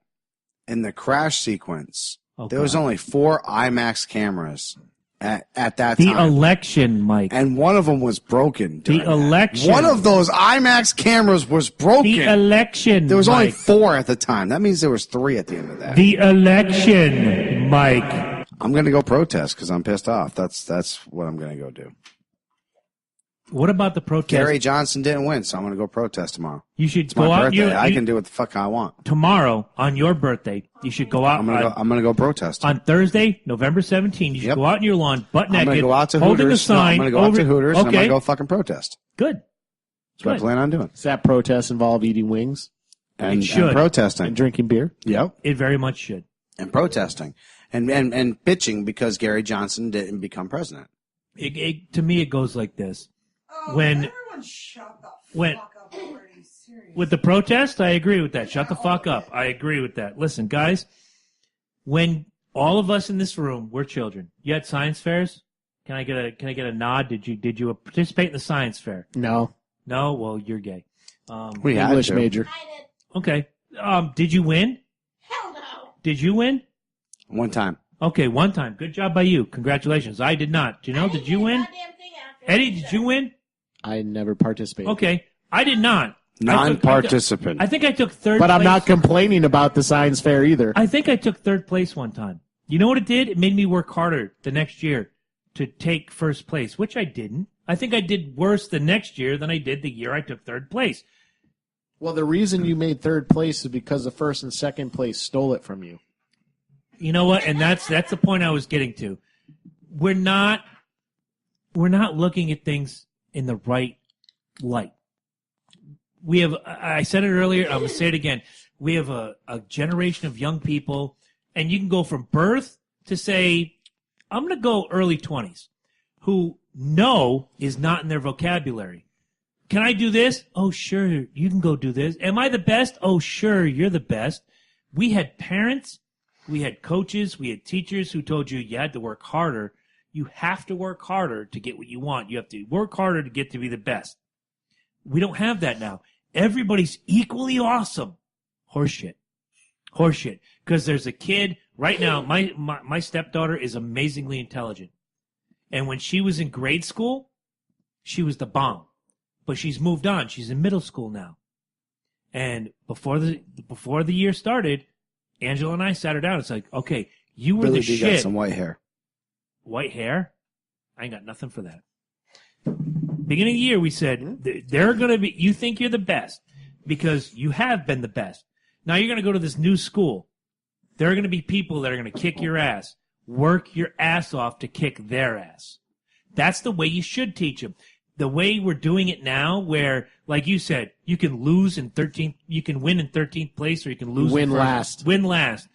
in the crash sequence, Oh, there was God. only 4 IMAX cameras at that The time. election, Mike. And one of them was broken. The during that. election. One of those IMAX cameras was broken. The election, There was only Mike. 4 at the time. That means there was 3 at the end of that. The election, Mike. I'm going to go protest because I'm pissed off. That's what I'm going to go do. What about the protest? Gary Johnson didn't win, so I'm going to go protest tomorrow. You should It's go my out. birthday. I can do what the fuck I want. Tomorrow on your birthday. You should go out. I'm going to go protest. on Thursday, November 17th. You should Yep. go out in your lawn, butt I'm naked, going to go out to holding Hooters. a sign. I'm going to go out to Hooters and I'm Okay, going to go fucking protest. good. That's what I Good. plan on doing. Does that protest involve eating wings And should. protesting. and drinking beer? Yep. It very much should. And protesting. And bitching because Gary Johnson didn't become president. To me, it goes like this. When- everyone shut the when- fuck up already, seriously. With the protest, I agree with that. Shut the fuck up. I agree with that. Listen, guys, when all of us in this room were children, you had science fairs? Can I get a nod? Did you participate in the science fair? No. No? Well, you're gay. We had English to. major. I did. Okay. Did you win? Hell no. Did you win? One time. Okay, one time. Good job by you. Congratulations. I did not. Janelle, did you win? Goddamn thing after Eddie, that. did you win? I never participated. Okay. I did not. Non-participant. I think I took third But place. I'm not complaining about the science fair either. I think I took third place one time. You know what it did? It made me work harder the next year to take first place, which I didn't. I think I did worse the next year than I did the year I took third place. Well, the reason you made third place is because the first and second place stole it from you. You know what? And that's the point I was getting to. We're not looking at things in the right light. We have, I said it earlier, I'm going to say it again. We have a generation of young people, and you can go from birth to say, I'm going to go early 20s, who no is not in their vocabulary. Can I do this? Oh, sure, you can go do this. Am I the best? Oh, sure, you're the best. We had parents, we had coaches, we had teachers who told you had to work harder. You have to work harder to get what you want. You have to work harder to get to be the best. We don't have that now. Everybody's equally awesome. Horseshit. Horseshit. Because there's a kid right now. My stepdaughter is amazingly intelligent. And when she was in grade school, she was the bomb. But she's moved on. She's in middle school now. And before the year started, Angela and I sat her down. It's like, okay, you were Billy the D got shit. some white hair. White hair? I ain't got nothing for that. beginning of the year, we said they're going to be. You think you're the best because you have been the best. Now you're going to go to this new school. There are going to be people that are going to kick your ass, work your ass off to kick their ass. That's the way you should teach them. The way we're doing it now, where, like you said, you can lose in 13th, you can win in 13th place, or you can lose Win in last. Win last.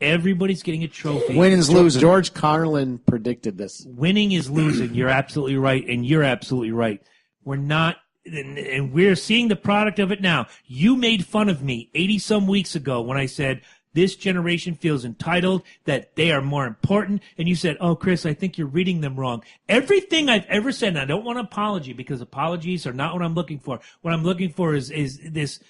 Everybody's getting a trophy. Winning's losing. George Carlin predicted this. Winning is losing. You're absolutely right, and you're absolutely right. We're not, and we're seeing the product of it now. You made fun of me 80-some weeks ago when I said this generation feels entitled, that they are more important, and you said, oh, Chris, I think you're reading them wrong. Everything I've ever said, and I don't want an apology because apologies are not what I'm looking for. What I'm looking for is this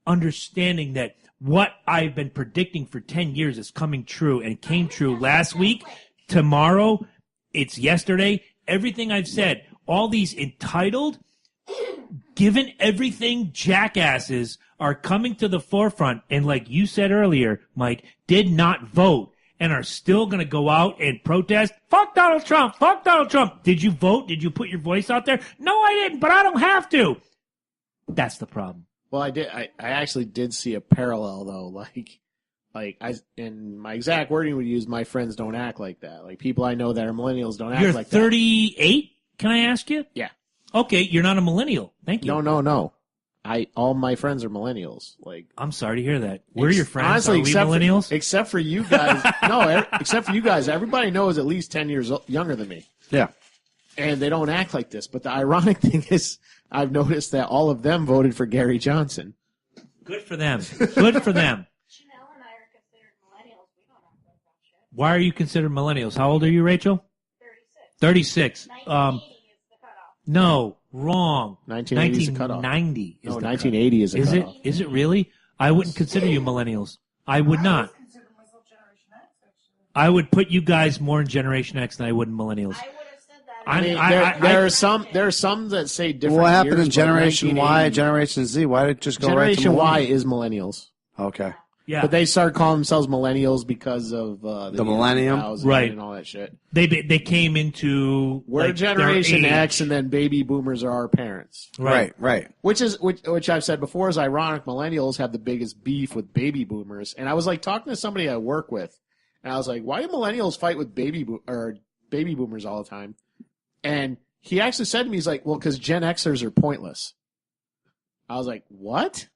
understanding that what I've been predicting for 10 years is coming true, and it came true last week, tomorrow, it's yesterday. Everything I've said, all these entitled, given everything jackasses are coming to the forefront, and like you said earlier, Mike, did not vote and are still going to go out and protest. Fuck Donald Trump. Fuck Donald Trump. Did you vote? Did you put your voice out there? No, I didn't, but I don't have to. That's the problem. Well, I did. I actually did see a parallel though. Like I, in my exact wording would use, my friends don't act like that. Like people I know that are millennials don't act You're like 38? Can I ask you? Yeah. Okay, you're not a millennial. Thank you. that. No. All my friends are millennials. Like, I'm sorry to hear that. We're your friends. honestly, Are we millennials? except for you guys. No, except for you guys. Everybody knows at least 10 years younger than me. Yeah. And they don't act like this. But the ironic thing is, I've noticed that all of them voted for Gary Johnson. Good for them. Good for them. Janelle and I are considered millennials. We don't act like that shit. Why are you considered millennials? How old are you, Rachel? 36. 36. 1980 is the cutoff. No, wrong. 1980 is the cutoff. 1990 is No, the 1980 is a cutoff. cutoff. Is it really? I wouldn't consider you millennials. I would not. I consider myself Generation X, actually. I would put you guys more in Generation X than I would in millennials. I would have said that. I mean, There are some that say different. What happened years, in but Generation Y, 1980 Generation Z? Why did it just go right to Generation Y millennials? is millennials, Okay. Yeah, but they started calling themselves millennials because of the year millennium? 2000 Right. and all that shit. they came into We're like, their Generation age. X, and then baby boomers are our parents. Right. Which I've said before is ironic. Millennials have the biggest beef with baby boomers, and I was like talking to somebody I work with, and I was like, "Why do millennials fight with baby boomers all the time?" And he actually said to me, "He's like, well, because Gen Xers are pointless." I was like, "What?"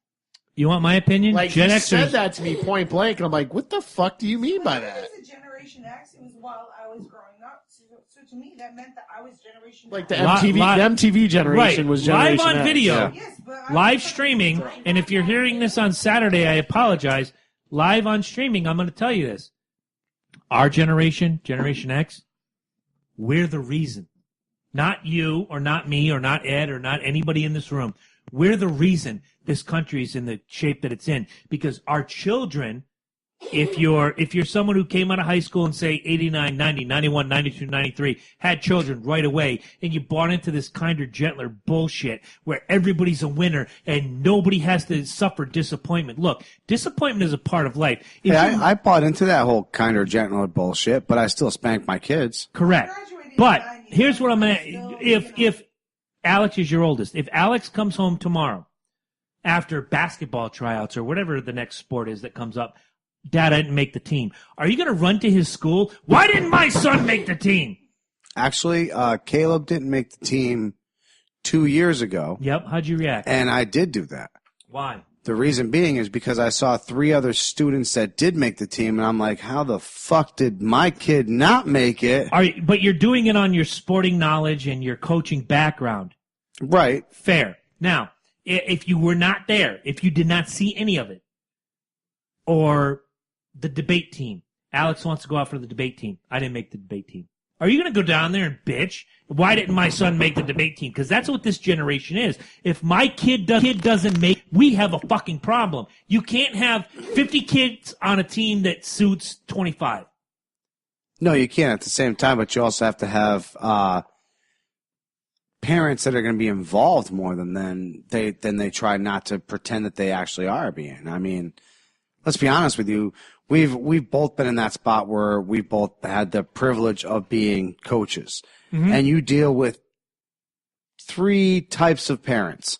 You want my opinion? Like Gen he Xers. said that to me point blank, and I'm like, "What the fuck do you mean by When I that?" was a Generation X, it was while I was growing up. So to me, that meant that I was Generation Like X. the Li- MTV generation right. was Generation Live on X. video. Yeah. Yes, but I Live was- streaming, and if you're hearing this on Saturday, I apologize. Live on streaming, I'm going to tell you this. Our generation, Generation X, we're the reason. Not you, or not me, or not Ed, or not anybody in this room. We're the reason this country is in the shape that it's in. Because our children, if you're someone who came out of high school and say 89, 90, 91, 92, 93, had children right away, and you bought into this kinder, gentler bullshit where everybody's a winner and nobody has to suffer disappointment. Look, disappointment is a part of life. If Yeah, you- I bought into that whole kind or gentle bullshit, but I still spank my kids. Correct. graduated in But 90, here's what I'm but going to, still, if Alex is your oldest, if Alex comes home tomorrow after basketball tryouts or whatever the next sport is that comes up, Dad, I didn't make the team. Are you going to run to his school? Why didn't my son make the team? Actually, Caleb didn't make the team 2 years ago, Yep. How'd you react? and I did do that. Why? The reason being is because I saw 3 other students that did make the team, and I'm like, how the fuck did my kid not make it? But you're doing it on your sporting knowledge and your coaching background. Right. Fair. Now, if you were not there, if you did not see any of it, or the debate team, Alex wants to go out for the debate team. I didn't make the debate team. Are you going to go down there and bitch? Why didn't my son make the debate team? Because that's what this generation is. If my kid doesn't make, we have a fucking problem. You can't have 50 kids on a team that suits 25. No, you can't at the same time, but you also have to have parents that are going to be involved more than they try not to pretend that they actually are being. I mean, let's be honest with you. We've both been in that spot where we've both had the privilege of being coaches, and you deal with three types of parents: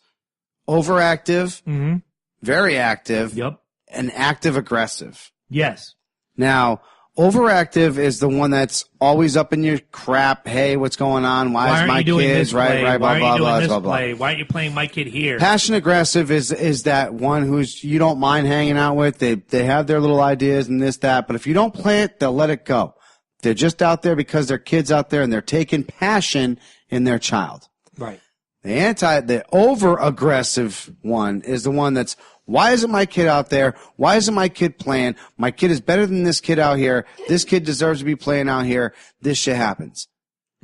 overactive, Mm-hmm. very active, Yep. and active aggressive. Yes. Now, overactive is the one that's always up in your crap. Hey, what's going on? Why is aren't my you doing kids this play? right? Why Blah are you blah doing blah this blah blah. play? Why aren't you playing my kid here? Passion aggressive is that one who's you don't mind hanging out with. They have their little ideas and this that, but if you don't play it, they'll let it go. They're just out there because they're kids out there and they're taking passion in their child. Right. The over aggressive one is the one that's, why isn't my kid out there? Why isn't my kid playing? My kid is better than this kid out here. This kid deserves to be playing out here. This shit happens.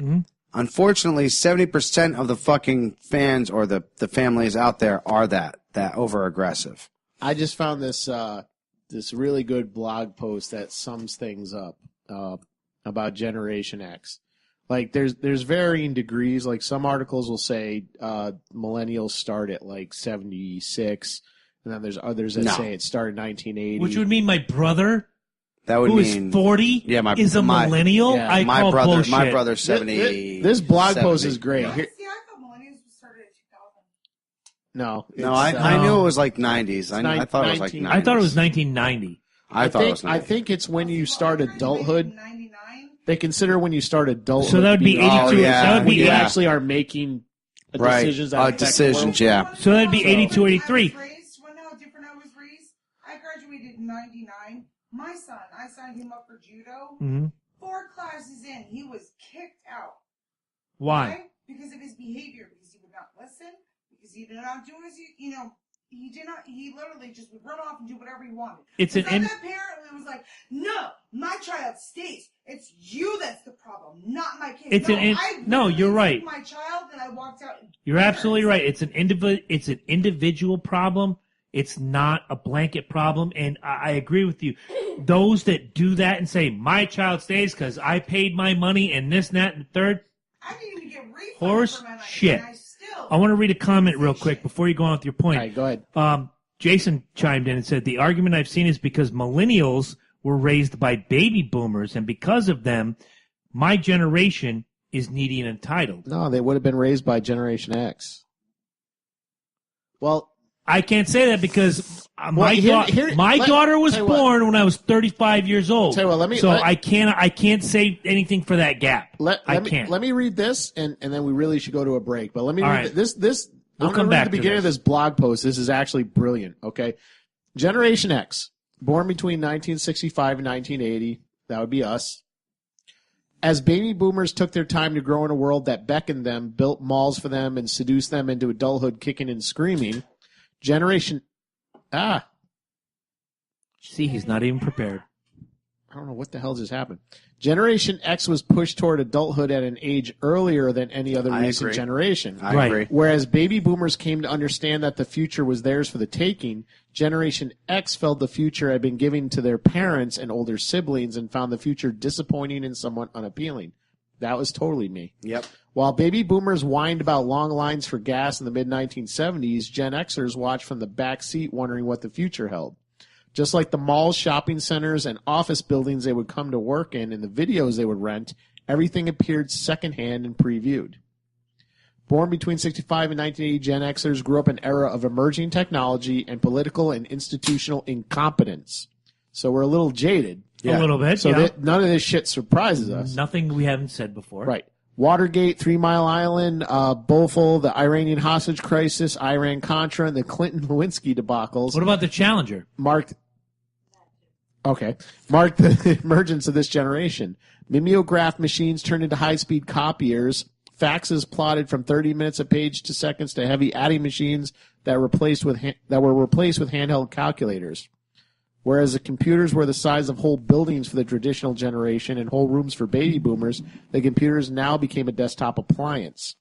Mm-hmm. Unfortunately, 70% of the fucking fans or the families out there are that over aggressive. I just found this this really good blog post that sums things up about Generation X. Like there's varying degrees. Like some articles will say millennials start at like 76, and then there's others that say it started in 1980. Which would mean my brother, That would who mean is 40, is a millennial. yeah, I my call brother. bullshit. My brother's 70. This blog post 70. is great. Yeah. Here- See, I thought millennials started at 2000. no, No, it's, I no. knew it was like 90s. I thought it was like 19. 90s. I thought it was 1990. I thought it was 90s. I think it's when you start I graduated adulthood. in 99. They consider when you start adulthood. So that would be being- 82. Oh, yeah. That would when be you Yeah. actually are making Right. decisions. That affect the Decisions, world. yeah. So that'd be 82, 83. Want to know how different I was raised? I graduated in 99. My son, I signed him up for judo. Mm-hmm. 4 classes in, he was kicked out. Why? Because of his behavior. Because he would not listen. Because he did not do as he did not. He literally just would run off and do whatever he wanted. It's So an that parent was like, "No, my child stays. It's you that's the problem, not my kid." It's no, you're took right. My child, and I walked out. You're absolutely right. It's an individual problem. It's not a blanket problem, and I agree with you. Those that do that and say my child stays because I paid my money and this, and that, and the third, I didn't even get refunded horse for my night, shit. and I still. I want to read a comment real quick before you go on with your point. All right, go ahead. Jason chimed in and said, the argument I've seen is because millennials were raised by baby boomers, and because of them, my generation is needy and entitled. No, they would have been raised by Generation X. Well, I can't say that because my Well, daughter was tell you what. born when I was 35 years old. Tell you what, so I can't say anything for that gap. let me can't. let me read this, and then we really should go to a break. But let me All read right. this. We'll I'm come going to read back the to beginning of this. this blog post. This is actually brilliant. Okay, Generation X, born between 1965 and 1980. That would be us. As baby boomers took their time to grow in a world that beckoned them, built malls for them, and seduced them into adulthood kicking and screaming, See, he's not even prepared. I don't know what the hell just happened. Generation X was pushed toward adulthood at an age earlier than any other I recent agree. generation. I Right. agree. Whereas baby boomers came to understand that the future was theirs for the taking, Generation X felt the future had been given to their parents and older siblings and found the future disappointing and somewhat unappealing. That was totally me. Yep. While baby boomers whined about long lines for gas in the mid-1970s, Gen Xers watched from the back seat wondering what the future held. Just like the malls, shopping centers, and office buildings they would come to work in and the videos they would rent, everything appeared secondhand and previewed. Born between 65 and 1980, Gen Xers grew up in an era of emerging technology and political and institutional incompetence. So we're a little jaded. A little bit, So yeah. none of this shit surprises us. Nothing we haven't said before. Right. Watergate, 3 Mile Island, Boful, the Iranian hostage crisis, Iran-Contra, and the Clinton-Lewinsky debacles What about the Challenger? marked the emergence of this generation. Mimeograph machines turned into high-speed copiers, faxes plotted from 30 minutes a page to seconds to heavy adding machines that were replaced with handheld calculators. Whereas the computers were the size of whole buildings for the traditional generation and whole rooms for baby boomers, the computers now became a desktop appliance.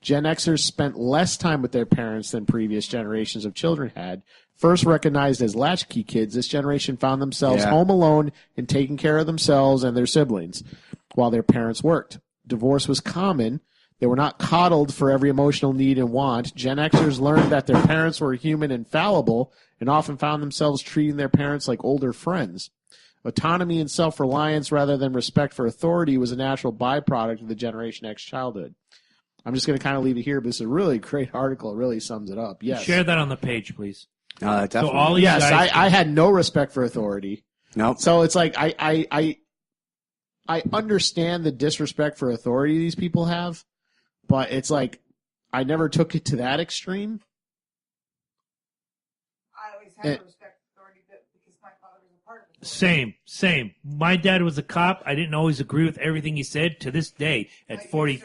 Gen Xers spent less time with their parents than previous generations of children had. First recognized as latchkey kids, this generation found themselves home alone and taking care of themselves and their siblings while their parents worked. Divorce was common. They were not coddled for every emotional need and want. Gen Xers learned that their parents were human and fallible and often found themselves treating their parents like older friends. Autonomy and self-reliance rather than respect for authority was a natural byproduct of the Generation X childhood. I'm just going to kind of leave it here, but it's a really great article. It really sums it up. Yes. Share that on the page, please. Definitely. So all you Yes, guys I had no respect for authority. Nope. So it's like I understand the disrespect for authority these people have, but it's like I never took it to that extreme. I always had respect for authority because my father was a part of it. Same. My dad was a cop. I didn't always agree with everything he said. To this day, at 40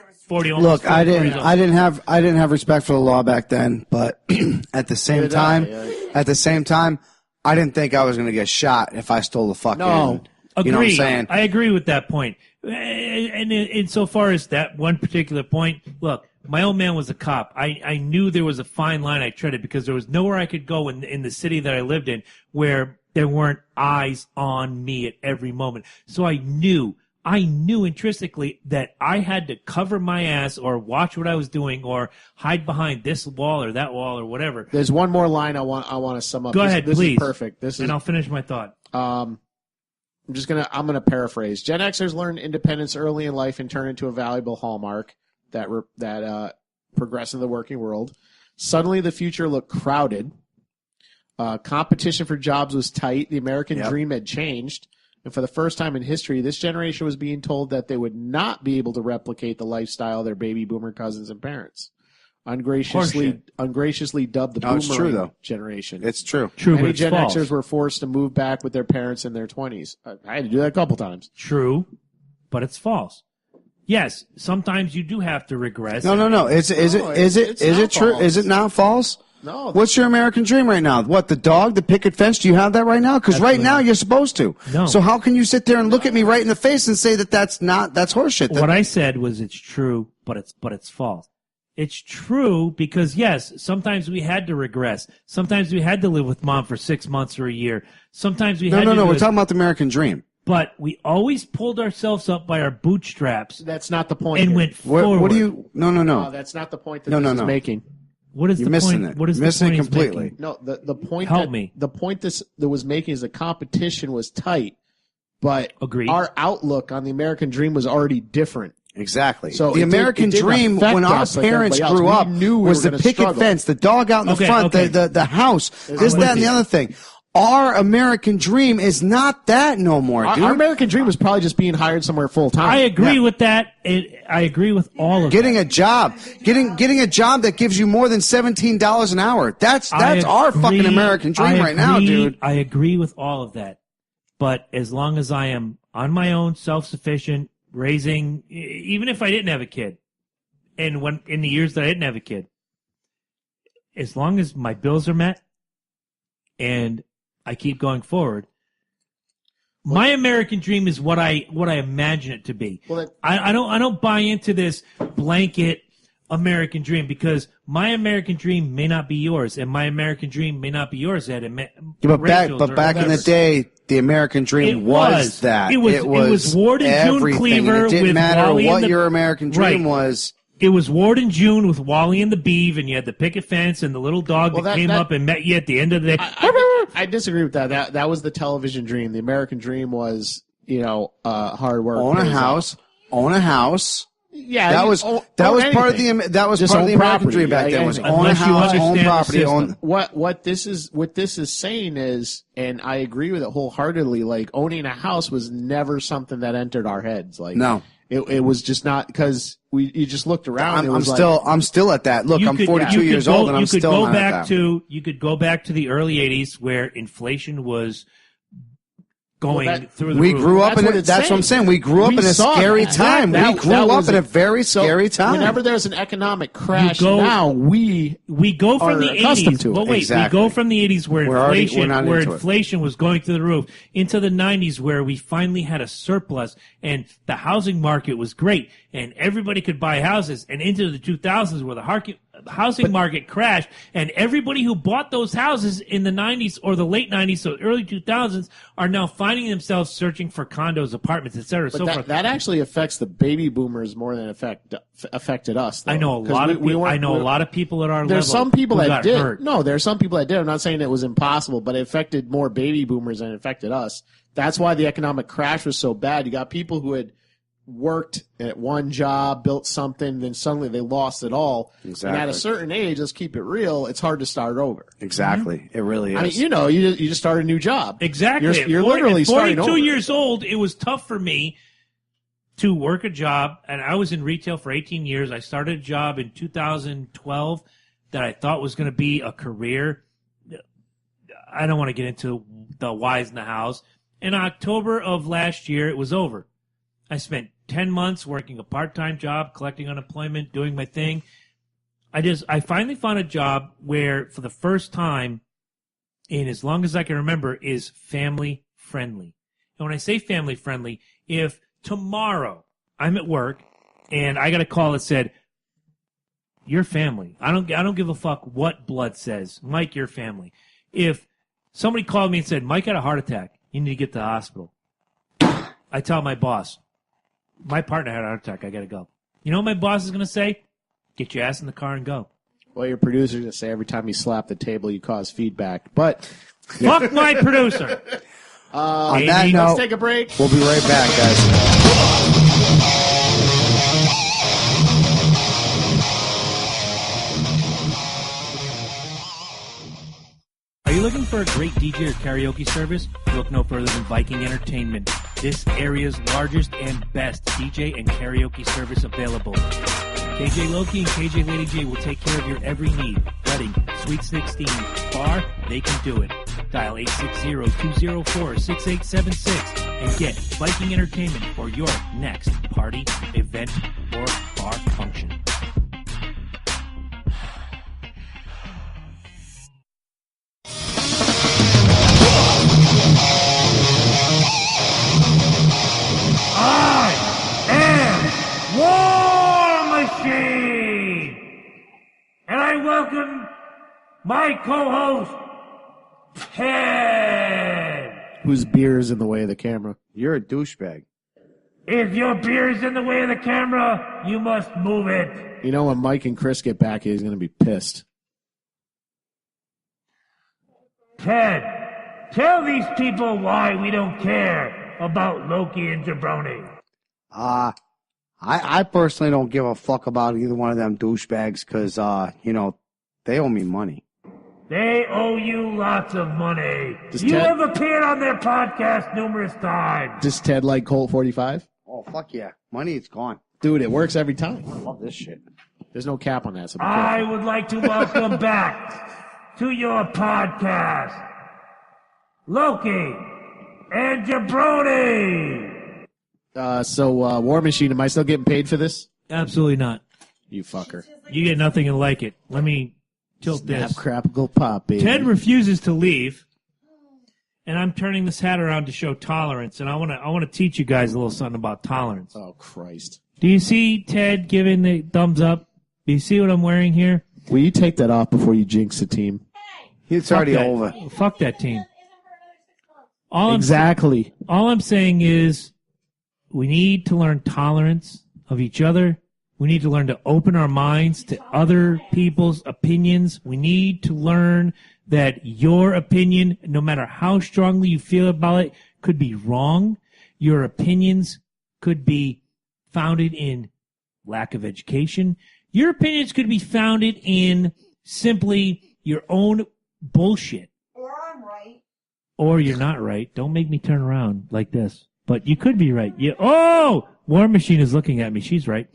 almost. Look, I 40 didn't have respect for the law back then, but at the same time, I didn't think I was going to get shot if I stole the fucking. No. You know what I'm saying? I agree with that point. And insofar as that one particular point, look, my old man was a cop. I knew there was a fine line I treaded because there was nowhere I could go in the city that I lived in where there weren't eyes on me at every moment. So I knew intrinsically that I had to cover my ass or watch what I was doing or hide behind this wall or that wall or whatever. There's one more line I want to sum up. Go ahead, this please. Is perfect. And I'll finish my thought. I'm gonna paraphrase. Gen Xers learn independence early in life and turn into a valuable hallmark that progress in the working world. Suddenly, the future looked crowded. Competition for jobs was tight. The American dream had changed. And for the first time in history, this generation was being told that they would not be able to replicate the lifestyle of their baby boomer cousins and parents. Ungraciously dubbed the it's true, boomerang though. generation. It's true. True, but Many it's Gen false. Xers were forced to move back with their parents in their 20s. I had to do that a couple times. True, but it's false. Yes, sometimes you do have to regress. No. Is it not true? false. Is it not false? No. What's your American dream right now? What, the dog, the picket fence? Do you have that right now? Because right now you're supposed to. No. So how can you sit there and look at me right in the face and say that's horseshit? What I said was it's true, but it's false. It's true because yes, sometimes we had to regress. Sometimes we had to live with mom for 6 months or a year. Sometimes we had to. No. do We're this. talking about the American dream. But we always pulled ourselves up by our bootstraps That's not the point. and here. went forward. What do you? No. No, that's not the point that this is making. What is You're the missing point? it. What is You're missing the it point he's completely. making? No, the point. Help me. The point that was making is the competition was tight, but Agreed. our outlook on the American dream was already different. Exactly. So the American dream, when our parents grew up, was the picket fence, the dog out in the front, the house, this, that, and the other thing. Our American dream is not that no more, dude. Our American dream was probably just being hired somewhere full time. I agree with that. I agree with all of Getting that. a job, getting a job that gives you more than $17 an hour. That's our fucking American dream right now, dude. I agree with all of that. But as long as I am on my own, self-sufficient, raising, even if I didn't have a kid, and when in the years that I didn't have a kid, as long as my bills are met and I keep going forward, my American dream is what I imagine it to be. I don't buy into this blanket American dream because my American dream may not be yours, and my American dream may not be yours, Ed. But back in the day, the American dream was that. It was Ward and June everything. Cleaver It didn't with matter Wally what and your American dream Right. was. It was Ward and June with Wally and the Beeve, and you had the picket fence and the little dog that came up and met you at the end of the day. I disagree with that. That was the television dream. The American dream was, hard work. Own a house. Yeah, That was part of the American property. dream back then. Was own a Unless you house, own understand the property, system. What this is saying is, and I agree with it wholeheartedly. Like owning a house was never something that entered our heads. Like No. it was just not because you just looked around. I'm still at that. Look, I'm 42 years old and I'm still not at that. You could go back to the early 80s where inflation was going through the We roof. grew up in That's what it. it's That's what I'm saying. saying. We grew up We in a saw scary that. time. That We grew was up in a very So scary time. Whenever there's an economic crash, go- now we go from are the accustomed 80s. to it. But wait, Exactly. we go from the 80s where We're not into it. inflation was going through the roof into the 90s where we finally had a surplus and the housing market was great and everybody could buy houses, and into the 2000s where the housing market crashed and everybody who bought those houses in the 90s or the late 90s, so early 2000s, are now finding themselves searching for condos, apartments, etc. So forth. that actually affects the baby boomers more than affected us. Though. I know a 'Cause lot of we people. weren't- I know a lot of people at our level. There's some people who that got did. hurt. No, there's some people that did. I'm not saying it was impossible, but it affected more baby boomers than it affected us. That's why the economic crash was so bad. You got people who had worked at one job, built something, then suddenly they lost it all. Exactly. And at a certain age, let's keep it real, it's hard to start over. Exactly. It really is. I mean, you just started a new job. Exactly. You're literally starting over. 42 years old, it was tough for me to work a job, and I was in retail for 18 years. I started a job in 2012 that I thought was going to be a career. I don't want to get into the whys and the hows. In October of last year, it was over. I spent 10 months working a part-time job, collecting unemployment, doing my thing. I finally found a job where, for the first time in as long as I can remember, is family-friendly. And when I say family-friendly, if tomorrow I'm at work and I got a call that said, "Your family. I don't give a fuck what blood says. Mike, your family." If somebody called me and said, "Mike had a heart attack. You need to get to the hospital," I tell my boss, "My partner had a heart attack. I got to go." You know what my boss is going to say? "Get your ass in the car and go." Well, your producer's going to say every time you slap the table, you cause feedback. But fuck my producer. On that note, let's take a break. We'll be right back, guys. Are you looking for a great DJ or karaoke service? Look no further than Viking Entertainment, this area's largest and best DJ and karaoke service available. KJ Loki and KJ Lady J will take care of your every need. Wedding, Sweet 16, bar, they can do it. Dial 860-204-6876 and get Viking Entertainment for your next party, event, or bar function. I am War Machine, and I welcome my co-host, Ted. Whose beer is in the way of the camera? You're a douchebag. If your beer is in the way of the camera, you must move it. You know, when Mike and Chris get back, he's going to be pissed. Ted, tell these people why we don't care about Loki and Jabroni. I personally don't give a fuck about either one of them douchebags because, they owe me money. They owe you lots of money. You have appeared on their podcast numerous times. Does Ted like Colt 45? Oh, fuck yeah. Money, it's gone. Dude, it works every time. I love this shit. There's no cap on that. So be I careful. would like to welcome back to your podcast, Loki and Jabroni. War Machine, am I still getting paid for this? Absolutely not. You fucker. You get nothing and like it. Let me tilt Snap, this. crap, go pop, baby. Ted refuses to leave, and I'm turning this hat around to show tolerance. And I want to teach you guys a little something about tolerance. Oh, Christ. Do you see Ted giving the thumbs up? Do you see what I'm wearing here? Will you take that off before you jinx the team? It's already Fuck that. over. Fuck that team. Exactly. All I'm saying is we need to learn tolerance of each other. We need to learn to open our minds to other people's opinions. We need to learn that your opinion, no matter how strongly you feel about it, could be wrong. Your opinions could be founded in lack of education. Your opinions could be founded in simply your own bullshit. Or I'm right. Or you're not right. Don't make me turn around like this. But you could be right. Oh! War Machine is looking at me. She's right.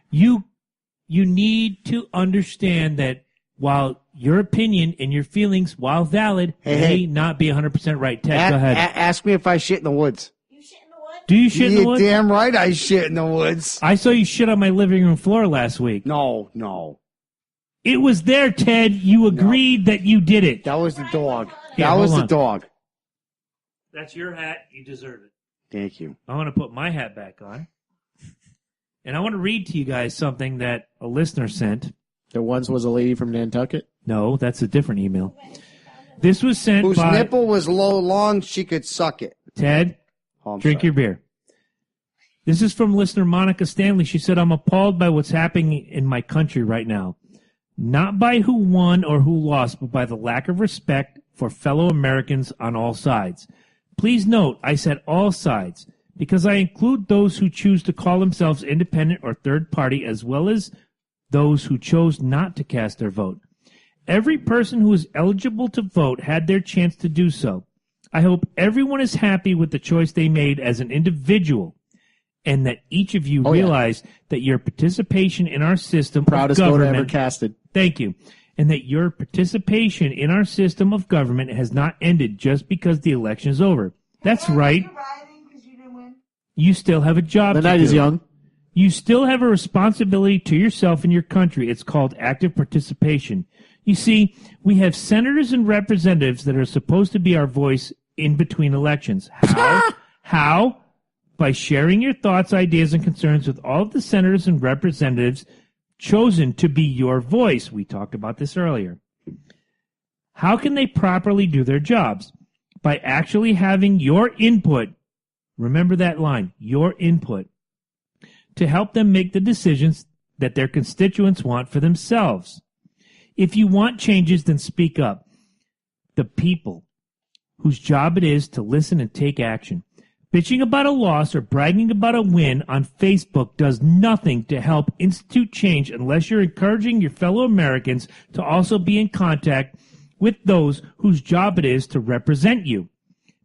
You need to understand that while your opinion and your feelings, while valid, may not be 100% right. Ted, go ahead. Ask me if I shit in the woods. You shit in the woods? Do you shit in the woods? You're damn right I shit in the woods. I saw you shit on my living room floor last week. No. It was there, Ted. You agreed that you did it. That was the dog. Yeah, That was hold the on. dog. That's your hat. You deserve it. Thank you. I want to put my hat back on. And I want to read to you guys something that a listener sent. There once was a lady from Nantucket. No, that's a different email. This was sent Whose by nipple was long, she could suck it. Ted. Oh, I'm Drink sorry. your beer. This is from listener Monica Stanley. She said, I'm appalled by what's happening in my country right now. Not by who won or who lost, but by the lack of respect for fellow Americans on all sides. Please note, I said all sides. because I include those who choose to call themselves independent or third party, as well as those who chose not to cast their vote. Every person who is eligible to vote had their chance to do so. I hope everyone is happy with the choice they made as an individual, and that each of you realize that your participation in our system Proudest of government... voter ever casted. Thank you. And that your participation in our system of government has not ended just because the election is over. That's right. You're rioting because you didn't win. You still have a job The to night do. is young. You still have a responsibility to yourself and your country. It's called active participation. You see, we have senators and representatives that are supposed to be our voice in between elections. How? How? By sharing your thoughts, ideas, and concerns with all of the senators and representatives chosen to be your voice. We talked about this earlier. How can they properly do their jobs? By actually having your input. Remember that line, your input, to help them make the decisions that their constituents want for themselves. If you want changes, then speak up. The people whose job it is to listen and take action. Bitching about a loss or bragging about a win on Facebook does nothing to help institute change unless you're encouraging your fellow Americans to also be in contact with those whose job it is to represent you.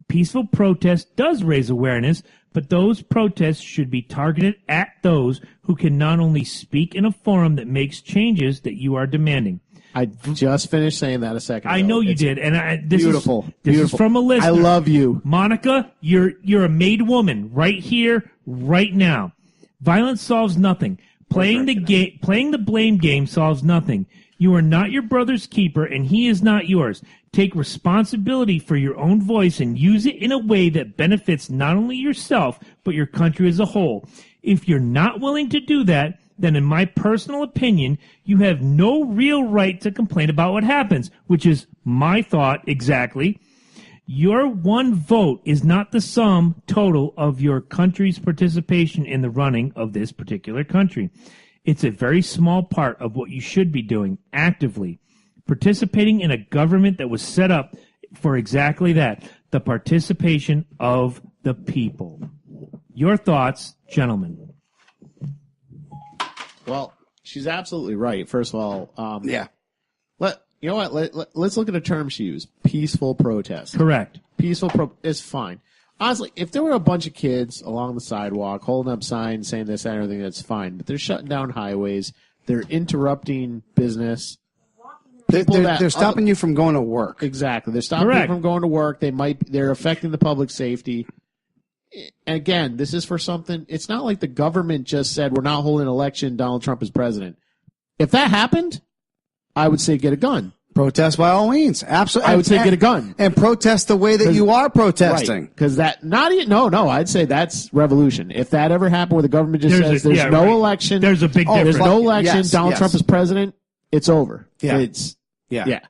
Peaceful protest does raise awareness, but those protests should be targeted at those who can not only speak in a forum that makes changes that you are demanding. I just finished saying that a second ago. I know you It's did, and this beautiful. This Beautiful. is from a listener. I love you. Monica, you're a made woman right here, right now. Violence solves nothing. Playing the blame game solves nothing. You are not your brother's keeper, and he is not yours. Take responsibility for your own voice and use it in a way that benefits not only yourself, but your country as a whole. If you're not willing to do that, then in my personal opinion, you have no real right to complain about what happens, which is my thought exactly. Your one vote is not the sum total of your country's participation in the running of this particular country. It's a very small part of what you should be doing actively, participating in a government that was set up for exactly that, the participation of the people. Your thoughts, gentlemen. Well, she's absolutely right. First of all, Yeah. you know what? Let's look at a term she used: peaceful protest. Correct. Peaceful is fine. Honestly, if there were a bunch of kids along the sidewalk holding up signs saying this and everything, that's fine. But they're shutting down highways. They're interrupting business. They're stopping you from going to work. Exactly. They're stopping Correct. people from going to work. They're affecting the public safety. And again, this is for something. It's not like the government just said we're not holding an election. Donald Trump is president. If that happened, I would say get a gun. Protest by all means. Absolutely. I would say get a gun. And protest the way that you are protesting. Because that, not even, no, I'd say that's revolution. If that ever happened where the government just says there's no election. There's a big There's difference. no election. Yes, Donald yes. Trump is president. It's over. Yeah. Yeah.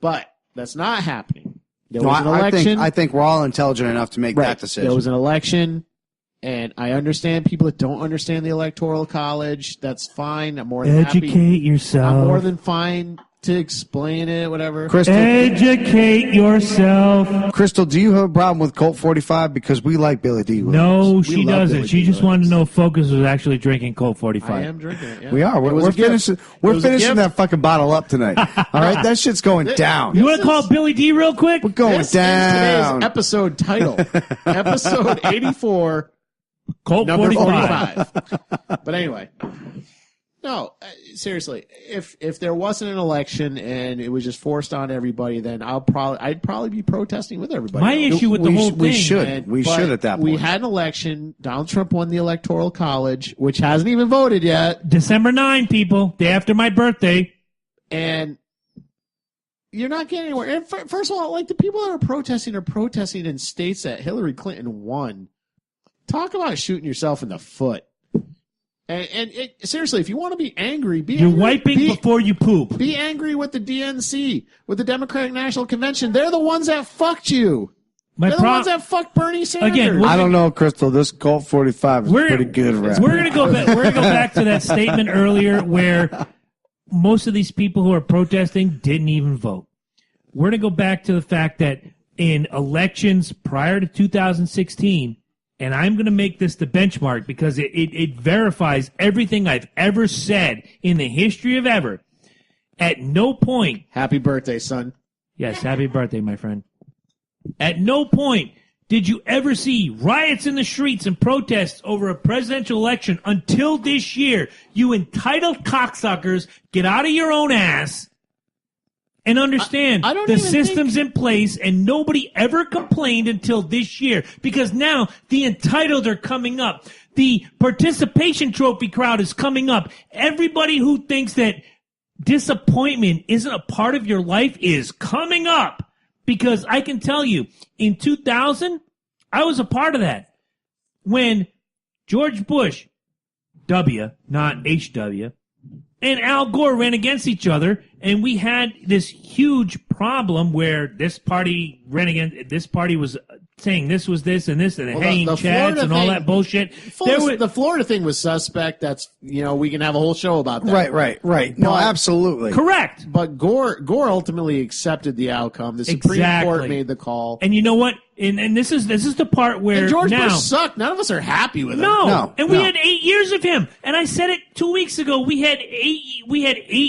But that's not happening. There No, was an election. I think we're all intelligent enough to make that decision. There was an election, and I understand people that don't understand the Electoral College. That's fine. I'm more than happy. Educate yourself. I'm more than fine to explain it, whatever. Educate yourself. Crystal, do you have a problem with Colt 45? Because we like Billy Dee Williams. No, We she love doesn't. Billy She Dee just wanted to Williams. know if Focus was actually drinking Colt 45. I am drinking it. Yeah. We are. It was We're a gift. finishing. It We're was a finishing gift. that fucking bottle up tonight. All right, that shit's going down. You want to call Billy D real quick? We're going This down. is today's episode title. Episode 84, Colt number 45. 45. But anyway, no, seriously, if there wasn't an election and it was just forced on everybody, then I'd probably be protesting with everybody. My issue with the whole thing. We should. And- We but should at that point. We had an election. Donald Trump won the Electoral College, which hasn't even voted yet. December 9, people. Day after my birthday. And you're not getting anywhere. And first of all, like the people that are protesting in states that Hillary Clinton won. Talk about shooting yourself in the foot. And seriously, if you want to be angry, You're wiping before you poop. Be angry with the DNC, with the Democratic National Convention. They're the ones that fucked you. My They're the ones that fucked Bernie Sanders. Again, I don't know, Crystal. This Colt 45 is pretty good, right? We're gonna go back. We're gonna go back to that statement earlier where most of these people who are protesting didn't even vote. We're gonna go back to the fact that in elections prior to 2016, and I'm going to make this the benchmark because it verifies everything I've ever said in the history of ever. At no point... Happy birthday, son. Yes, happy birthday, my friend. At no point did you ever see riots in the streets and protests over a presidential election until this year. You entitled cocksuckers, get out of your own ass and understand I don't the even system's in place, and nobody ever complained until this year because now the entitled are coming up. The participation trophy crowd is coming up. Everybody who thinks that disappointment isn't a part of your life is coming up, because I can tell you, in 2000, I was a part of that. When George Bush, W, not HW, and Al Gore ran against each other, and we had this huge problem where this party ran against, this party was saying this was this and this, and hanging chads Florida and all thing- that bullshit. The Florida thing was suspect. That's, we can have a whole show about that. Right. No, absolutely. Correct. But Gore ultimately accepted the outcome. The Supreme Exactly. Court made the call. And you know what? And this is the part where And George now, Bush sucked. None of us are happy with him. No, and we no. had 8 years of him. And I said it 2 weeks ago. We had 8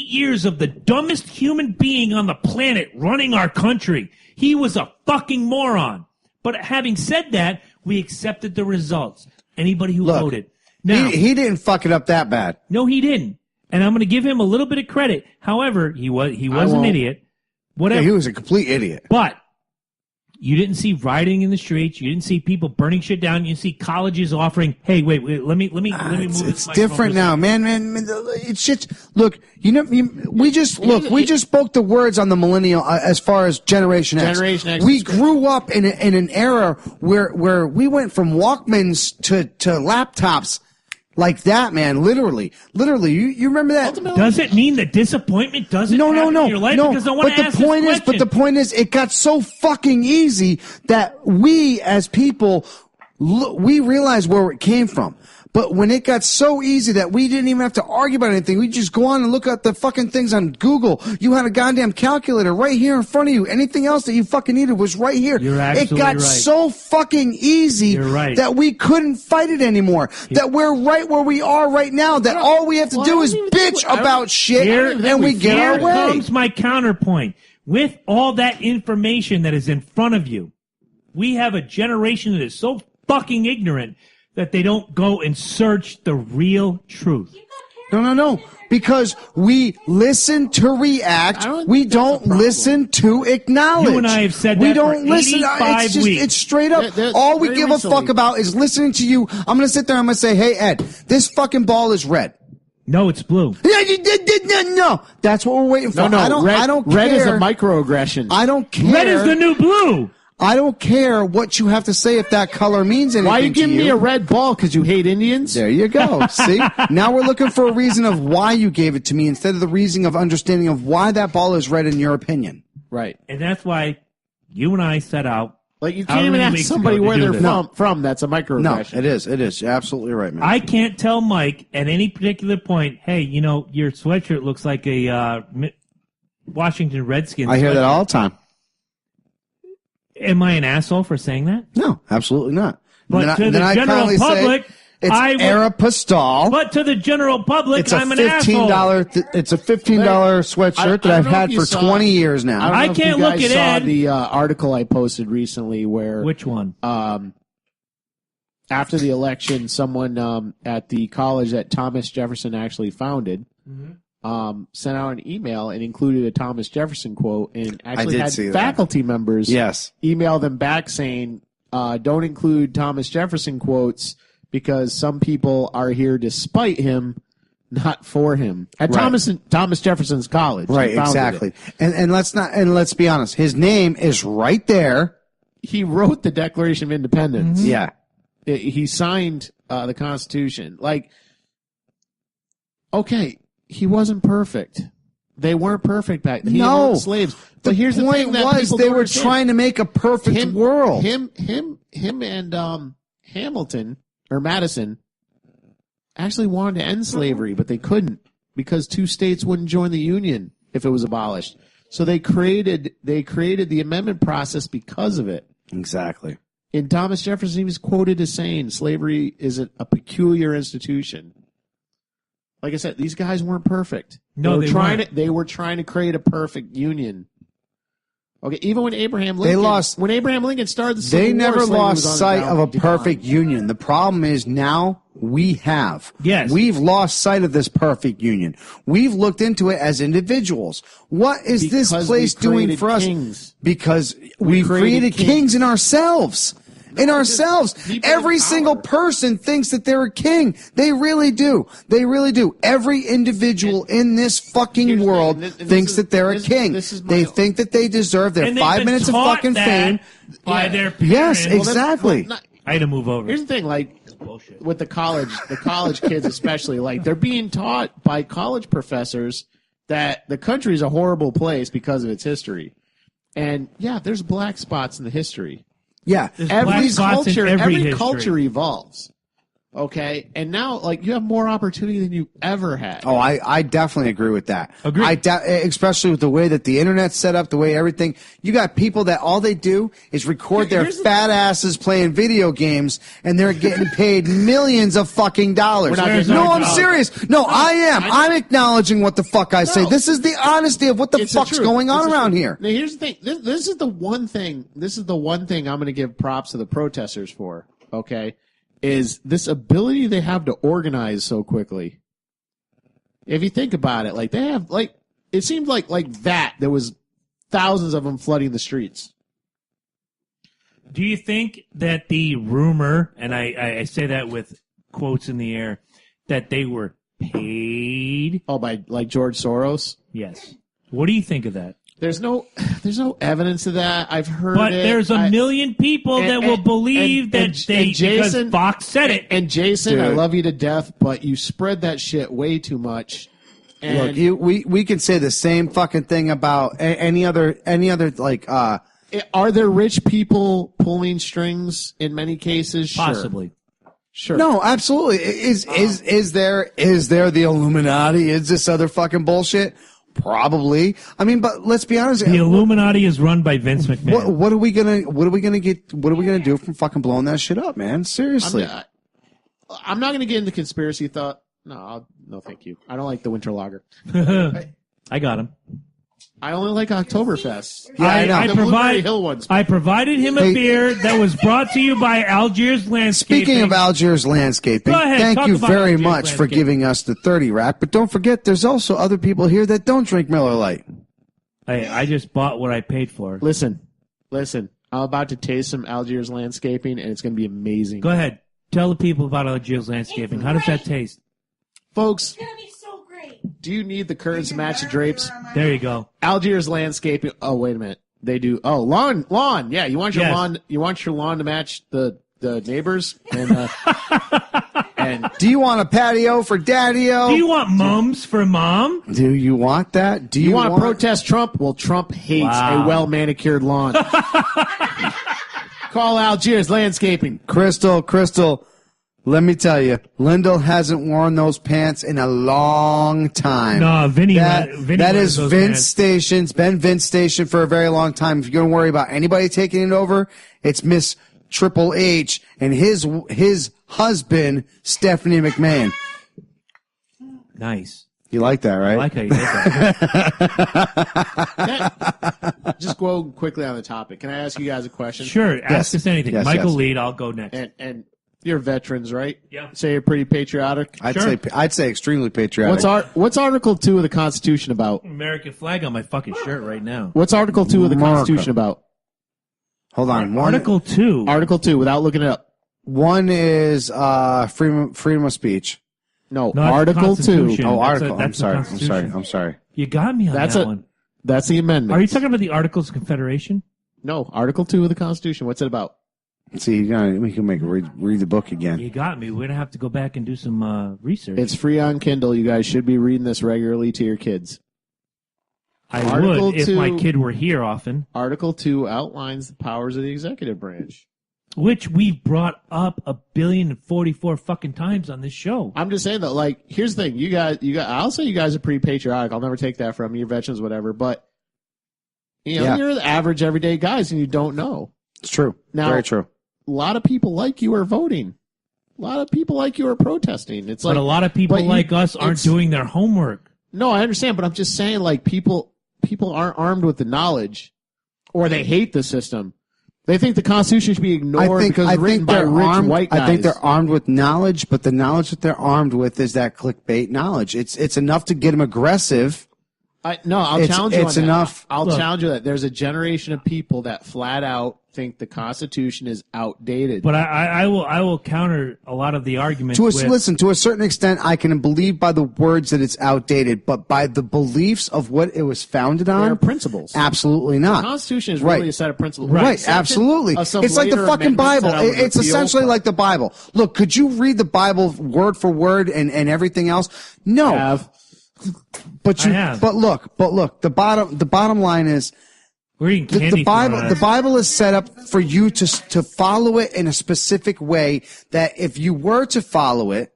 years of the dumbest human being on the planet running our country. He was a fucking moron. But having said that, we accepted the results. Anybody who Look, voted. Now, he didn't fuck it up that bad. no, he didn't. And I'm going to give him a little bit of credit. However, he was an won't. idiot. Whatever. Yeah, he was a complete idiot. But you didn't see rioting in the streets. You didn't see people burning shit down. You didn't see colleges offering, hey, wait, let me move It's, this it's microphone different for a now, second. man. It's just look. We just spoke the words on the millennial as far as Generation X. Generation X We is great. grew up in an era where we went from Walkmans to laptops like that, man. Literally. You remember that? Does it mean that disappointment doesn't happen in your life? Because I want to ask this question. But the point is, it got so fucking easy that we as people, we realized where it came from. But when it got so easy that we didn't even have to argue about anything, we just go on and look at the fucking things on Google. You had a goddamn calculator right here in front of you. Anything else that you fucking needed was right here. You're absolutely it got right. so fucking easy You're right. that we couldn't fight it anymore. That we're right where we are right now. That all we have to do is bitch about shit and we get our Here way. comes my counterpoint. With all that information that is in front of you, we have a generation that is so fucking ignorant that they don't go and search the real truth. No. Because we listen to react. We don't listen to acknowledge. You and I have said we that don't for listen. 85 weeks. It's straight up. There- All we very give a recently- fuck about is listening to you. I'm going to sit there and I'm going to say, hey, Ed, this fucking ball is red. No, it's blue. Yeah, you did. No. That's what we're waiting for. No, I don't care. red is a microaggression. I don't care. Red is the new blue. I don't care what you have to say if that color means anything Why are you giving to me a red ball? Because you hate Indians? There you go. See? Now we're looking for a reason of why you gave it to me instead of the reason of understanding of why that ball is red in your opinion. Right. And that's why you and I set out. Like, you How can't even many ask weeks somebody ago to where do they're this? from. That's a No, microaggression. it is. It is. You're absolutely right, man. I can't tell Mike at any particular point, hey, your sweatshirt looks like a Washington Redskins. I hear that sweatshirt. all the time. Am I an asshole for saying that? No, absolutely not. But to the I general kindly say, public, it's I would- Aeropostale. But to the general public, It's a I'm an asshole. It's a $15 sweatshirt that I I've don't know had if you for saw- 20 years now. I don't know I if can't you look guys at saw Ed. the article I posted recently where Which one? after the election, someone at the college that Thomas Jefferson actually founded sent out an email and included a Thomas Jefferson quote and actually did had see that. faculty members Yes. email them back saying, don't include Thomas Jefferson quotes because some people are here despite him, not for him. At Right. Thomas Jefferson's college. Right, He founded exactly. it. And let's be honest. His name is right there. He wrote the Declaration of Independence. Yeah. He signed the Constitution. Like, okay, he wasn't perfect. They weren't perfect back then. He No. weren't slaves. But here's the point thing that was people they don't were understand. trying to make a perfect world. Him and Hamilton or Madison actually wanted to end slavery, but they couldn't because 2 states wouldn't join the Union if it was abolished. So they created the amendment process because of it. Exactly. And Thomas Jefferson, he was quoted as saying, slavery is a peculiar institution. Like I said, these guys weren't perfect. No, they weren't. They were trying to create a perfect union. Okay, even when Abraham Lincoln started the Civil War, They never slavery lost was on sight the of a decline. perfect union. The problem is now we have. Yes. We've lost sight of this perfect union. We've looked into it as individuals. What is Because this place we doing created for us? kings. Because we've created kings in ourselves. In ourselves. people in Every power. single person thinks that they're a king. They really do. They really do. Every individual in this fucking Here's the world thing, and this thinks is- that they're a this- king. this is my- They think that they deserve their And they've 5 been minutes of taught fucking that fame. by their parents. Yes, Well, that's- exactly. well, not- I had to move over. Here's the thing, like Bullshit. with the college kids especially, like they're being taught by college professors that the country is a horrible place because of its history. And yeah, there's black spots in the history. Yeah. There's black spots in every history. Culture evolves. Okay, and now like you have more opportunity than you ever had. Oh, I definitely agree with that. Agree. Especially with the way that the internet's set up, the way everything. You got people that all they do is record their Here's the- fat asses playing video games, and they're getting paid millions of fucking dollars. We're not getting No, no I'm dollars. serious. No, I am. I'm acknowledging what the fuck I say. No. This is the honesty of what the It's the fuck's truth. going on It's the around truth. here. Now, here's the thing. This is the one thing. This is the one thing I'm going to give props to the protesters for. Okay, is this ability they have to organize so quickly. If you think about it, like they have, like it seemed like there was thousands of them flooding the streets. Do you think that the rumor, and I say that with quotes in the air, that they were paid? Oh, by like George Soros. Yes. What do you think of that? There's no evidence of that. I've heard But it. there's a million people that will believe that they because Fox said it. And Jason, I Dude. love you to death, but you spread that shit way too much. And Look, we can say the same fucking thing about any other like are there rich people pulling strings in many cases? Sure. Possibly. Sure. No, absolutely. Is there the Illuminati? Is this other fucking bullshit? Probably. I mean, but let's be honest. The Illuminati is run by Vince McMahon. What are we gonna do from fucking blowing that shit up, man? Seriously. I'm not going to get into conspiracy thought. No, no, thank you. I don't like the winter lager. I got him. I only like Oktoberfest. Yeah, I know. I The Blueberry provide. Hill ones. I provided him a Hey. beer that was brought to you by Algiers Landscaping. Speaking of Algiers Landscaping, Go ahead, thank talk you about very Algiers much for Landscaping. giving us the 30 rack. But don't forget, there's also other people here that don't drink Miller Lite. I just bought what I paid for. Listen. I'm about to taste some Algiers Landscaping, and it's going to be amazing. Go ahead. Tell the people about Algiers Landscaping. How does that taste? Folks, It's gonna be so great. do you need the curtains to match the drapes? There you go. Algiers Landscaping. Oh, wait a minute. They do. Oh, lawn. Yeah, you want your Yes. lawn. You want your lawn to match the neighbors. And and Do you want a patio for daddy-o? Do you want mums for mom? Do you want that? Do you want to protest Trump? Well, Trump hates Wow. a well manicured lawn. Call Algiers Landscaping. Crystal, let me tell you, Lyndall hasn't worn those pants in a long time. No, Vinny That wears is those Vince pants. Station's been Vince Station for a very long time. If you're going to worry about anybody taking it over, it's Miss Triple H and his husband, Stephanie McMahon. Nice. You like that, right? I like how you did that. Just go quickly on the topic. Can I ask you guys a question? Sure. Ask us anything. Yes, Michael yes. lead. I'll go next. And you're veterans, right? Yeah. Say you're pretty patriotic. I'd say extremely patriotic. What's Article 2 of the Constitution about? American flag on my fucking shirt right now. What's Article 2 of the America. Constitution about? Hold on. Article 2. Article 2, without looking it up. One is freedom of speech. No, No, that's Article the 2. Constitution. Oh, That's article. that's the Constitution. I'm sorry. You got me on That's that a- one. That's the amendment. Are you talking about the Articles of Confederation? No, Article 2 of the Constitution. What's it about? See, we can read the book again. You got me. We're going to have to go back and do some research. It's free on Kindle. You guys should be reading this regularly to your kids. I Article would if 2 my kid were here often, Article 2 outlines the powers of the executive branch. which we've brought up 1,044,000,000 fucking times on this show. I'm just saying that, like, here's the thing. You guys, I'll say you guys are pretty patriotic. I'll never take that from you. You're veterans, whatever. But, you know, Yeah. you're the average everyday guys and you don't know. It's true. Now- Very true. a lot of people like you are voting. A lot of people like you are protesting. It's like, but a lot of people like us aren't doing their homework. No, I understand, but I'm just saying, like, people aren't armed with the knowledge, or they hate the system. They think the Constitution should be ignored because it's written by rich white guys. I think they're armed with knowledge, but the knowledge that they're armed with is that clickbait knowledge. It's enough to get them aggressive. I'll challenge you on that. Enough. I'll challenge you that there's a generation of people that flat out think the Constitution is outdated. But I will counter a lot of the arguments. Listen, to a certain extent, I can believe by the words that it's outdated, but by the beliefs of what it was founded on, they're principles. Absolutely not. The Constitution is really a set of principles. Right, absolutely. It's like the fucking Bible. It's essentially like the Bible. Look, could you read the Bible word for word and everything else? No. I have. But look, the bottom line is we're eating candy. The Bible is set up for you to follow it in a specific way that if you were to follow it,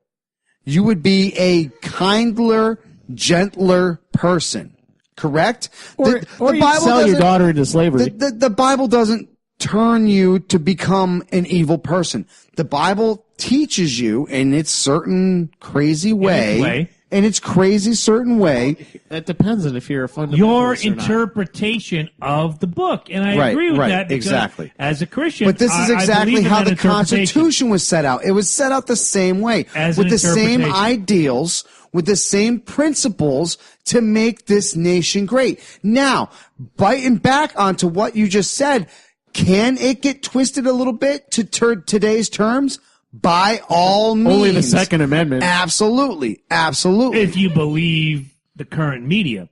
you would be a kindler, gentler person. Correct? Or you sell your daughter into slavery. The Bible doesn't turn you to become an evil person. The Bible teaches you in its certain crazy way. In its crazy certain way. That depends on if you're a fundamentalist your or not. interpretation of the book. And I agree with that because exactly. As a Christian, but this is exactly how the Constitution was set out. It was set out the same way. With the same ideals, with the same principles to make this nation great. Now, biting back onto what you just said, can it get twisted a little bit to today's terms? By all means. Only the Second Amendment. Absolutely. If you believe the current media.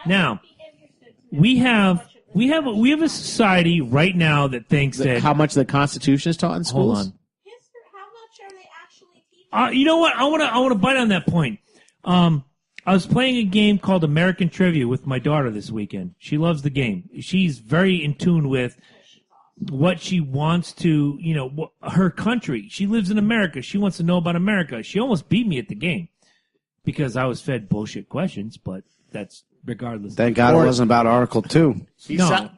Now, we have a society right now that thinks that how much the Constitution is taught in schools. Hold on. How much are they actually teaching? You know what? I want to bite on that point. I was playing a game called American Trivia with my daughter this weekend. She loves the game. She's very in tune with what she wants to, her country. She lives in America. She wants to know about America. She almost beat me at the game because I was fed bullshit questions, but that's regardless. Thank God it wasn't about Article 2.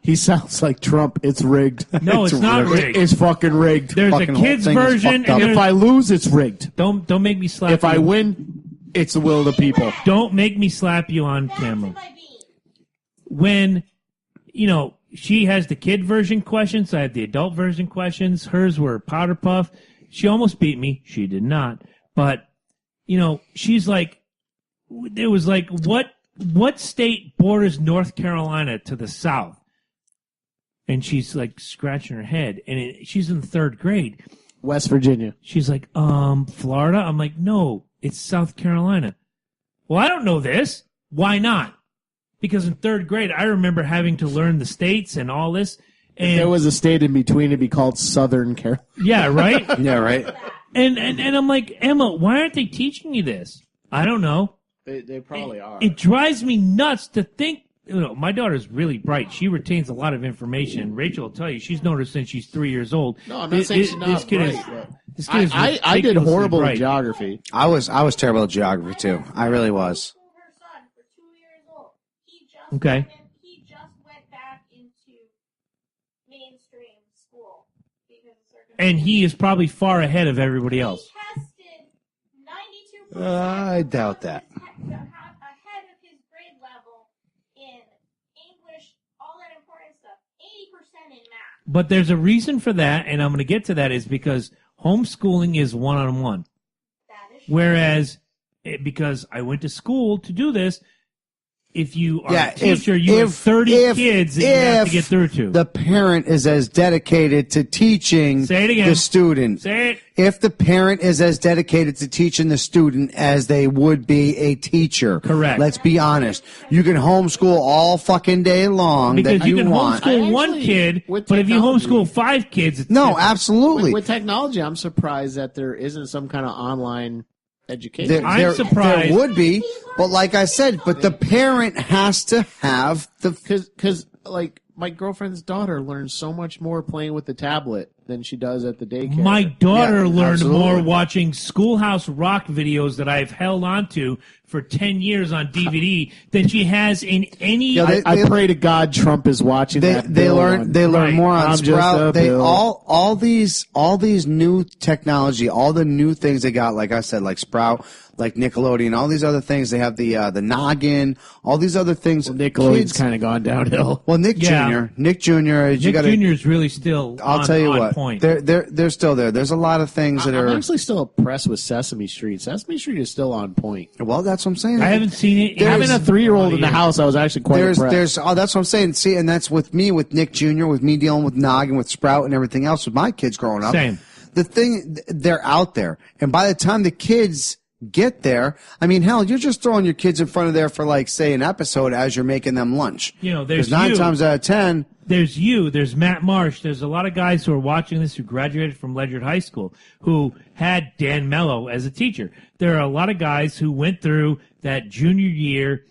He sounds like Trump. It's rigged. No, it's not rigged. It's fucking rigged. There's a kid's version. And if I lose, it's rigged. Don't make me slap you. If I win, it's the will of the people. Don't make me slap you on camera. When, she has the kid version questions. I have the adult version questions. Hers were powder puff. She almost beat me. She did not. But, she's like, it was like, what state borders North Carolina to the south? And she's like scratching her head. And she's in third grade. West Virginia. She's like, Florida? I'm like, no, it's South Carolina. Well, I don't know this. Why not? Because in third grade, I remember having to learn the states and all this. And if there was a state in between, it'd be called Southern Carolina. Yeah, right? Yeah, right. And I'm like, Emma, why aren't they teaching you this? I don't know. They probably are. It drives me nuts to think. My daughter's really bright. She retains a lot of information. Rachel will tell you she's known her since she's 3 years old. No, I'm not saying she's not this kid bright. This kid is I did horrible bright. in geography. I was terrible at geography too. I really was. Okay. He just went back into mainstream school and he is probably far ahead of everybody else. He tested 92%. I doubt that. Ahead of his grade level in English, all that important stuff. 80% in math. But there's a reason for that, and I'm going to get to that, is because homeschooling is one-on-one. That is Whereas, because I went to school to do this, if you are a teacher, you have 30 kids that you have to get through to. The parent is as dedicated to teaching Say it again. the student. Say it. If the parent is as dedicated to teaching the student as they would be a teacher. Correct. Let's be honest. You can homeschool all fucking day long Because that you can want. homeschool one kid, but if you homeschool 5 kids, it's No, different. absolutely. With technology, I'm surprised that there isn't some kind of online education. I'm surprised. There would be, but like I said, but the parent has to have the. Because like my girlfriend's daughter learns so much more playing with the tablet than she does at the daycare. My daughter learned absolutely. more watching Schoolhouse Rock videos that I've held onto for 10 years on DVD than she has in any. Yeah, I pray to God Trump is watching that. They Bill learn one. they learn Right. more on I'm just a Sprout. They Bill. all these new technology, all the new things they got, like I said, like Sprout, like Nickelodeon, all these other things. They have the noggin, all these other things. Nickelodeon's Kids- kind of gone downhill. Well, Nick Yeah. Jr. Nick Jr. is you Nick got to. Jr. is really still I'll on, tell you on what, point. they're still there. There's a lot of things that I'm are. actually still impressed with Sesame Street. Sesame Street is still on point. Well, that's what I'm saying. I haven't seen it. in Having a 3-year-old in the years. house, I was actually quite impressed. There's that's what I'm saying. See, and that's with me, with Nick Jr., with me dealing with Noggin, with Sprout, and everything else with my kids growing up. Same. The thing, they're out there, and by the time the kids get there, I mean, hell, you're just throwing your kids in front of there for, like, say, an episode as you're making them lunch. You know, there's 9 you. times out of 10. There's you, there's Matt Marsh, there's a lot of guys who are watching this who graduated from Ledyard High School who had Dan Mello as a teacher. There are a lot of guys who went through that junior year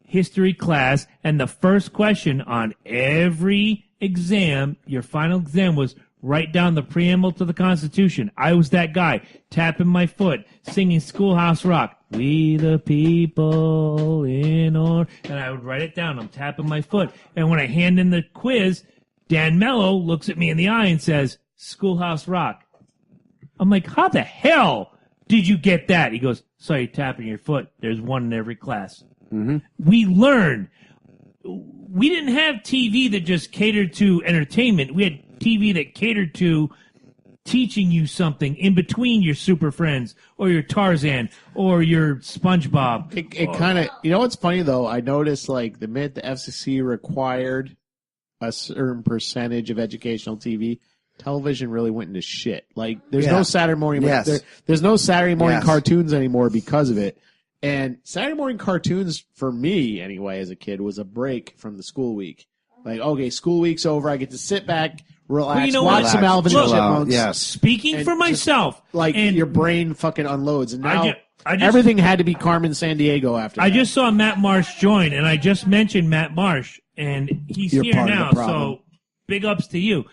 history class, and the first question on every exam, your final exam, was write down the preamble to the Constitution. I was that guy, tapping my foot, singing Schoolhouse Rock. We the people in or... And I would write it down. I'm tapping my foot. And when I hand in the quiz, Dan Mello looks at me in the eye and says, Schoolhouse Rock. I'm like, how the hell did you get that? He goes, saw you tapping your foot. There's one in every class. Mm-hmm. We learned. We didn't have TV that just catered to entertainment. We had TV that catered to teaching you something in between your Super Friends or your Tarzan or your SpongeBob. It kind of, you know what's funny though? I noticed like the minute the FCC required a certain percentage of educational TV, television really went into shit. Like there's no Saturday morning, Yes. there's no Saturday morning Yes. cartoons anymore because of it. And Saturday morning cartoons for me anyway as a kid was a break from the school week. Like, okay, school week's over. I get to sit back, relax, Well, you know watch what? some Alvin Chill and out. Chipmunks. Yes. Speaking And for just, myself, Like and your brain fucking unloads. And now I just- everything had to be Carmen San Diego after I that. just saw Matt Marsh join, and I just mentioned Matt Marsh, and he's You're here part of the now. problem. So big ups to you.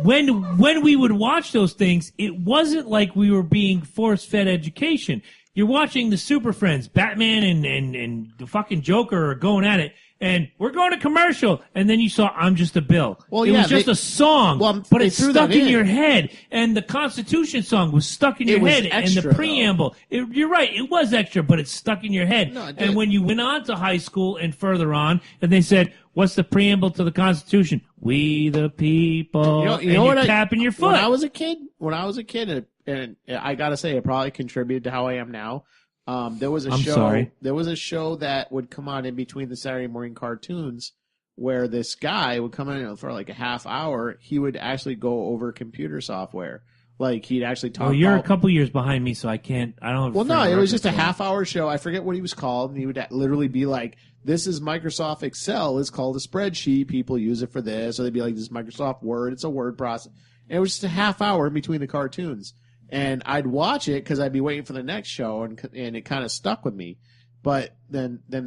When we would watch those things, it wasn't like we were being force fed education. You're watching the Super Friends, Batman and the fucking Joker are going at it, and we're going to commercial, and then you saw I'm Just a Bill. Well, it yeah, was just they- a song, well, but they it's threw stuck that in in. your head, and the Constitution song was stuck in It your was head, extra, and the preamble. You're right, it was extra, but it's stuck in your head. No, it and did. when you went on to high school and further on, and they said, what's the preamble to the Constitution? We the people. You know and you're what tapping your foot. When I was a kid, and I gotta say, it probably contributed to how I am now. There was a I'm show. sorry. There was a show that would come on in between the Saturday morning cartoons, where this guy would come in for like a half hour. He would actually go over computer software. Like he'd actually talk. Oh, you're a about, couple years behind me, so I can't. I don't. have Well, no, frame of it was just a reference for half-hour show. I forget what he was called, and he would literally be like, "This is Microsoft Excel. It's called a spreadsheet. People use it for this." Or they'd be like, "This is Microsoft Word. It's a word process." And it was just a half hour in between the cartoons, and I'd watch it because I'd be waiting for the next show, and it kind of stuck with me. But then the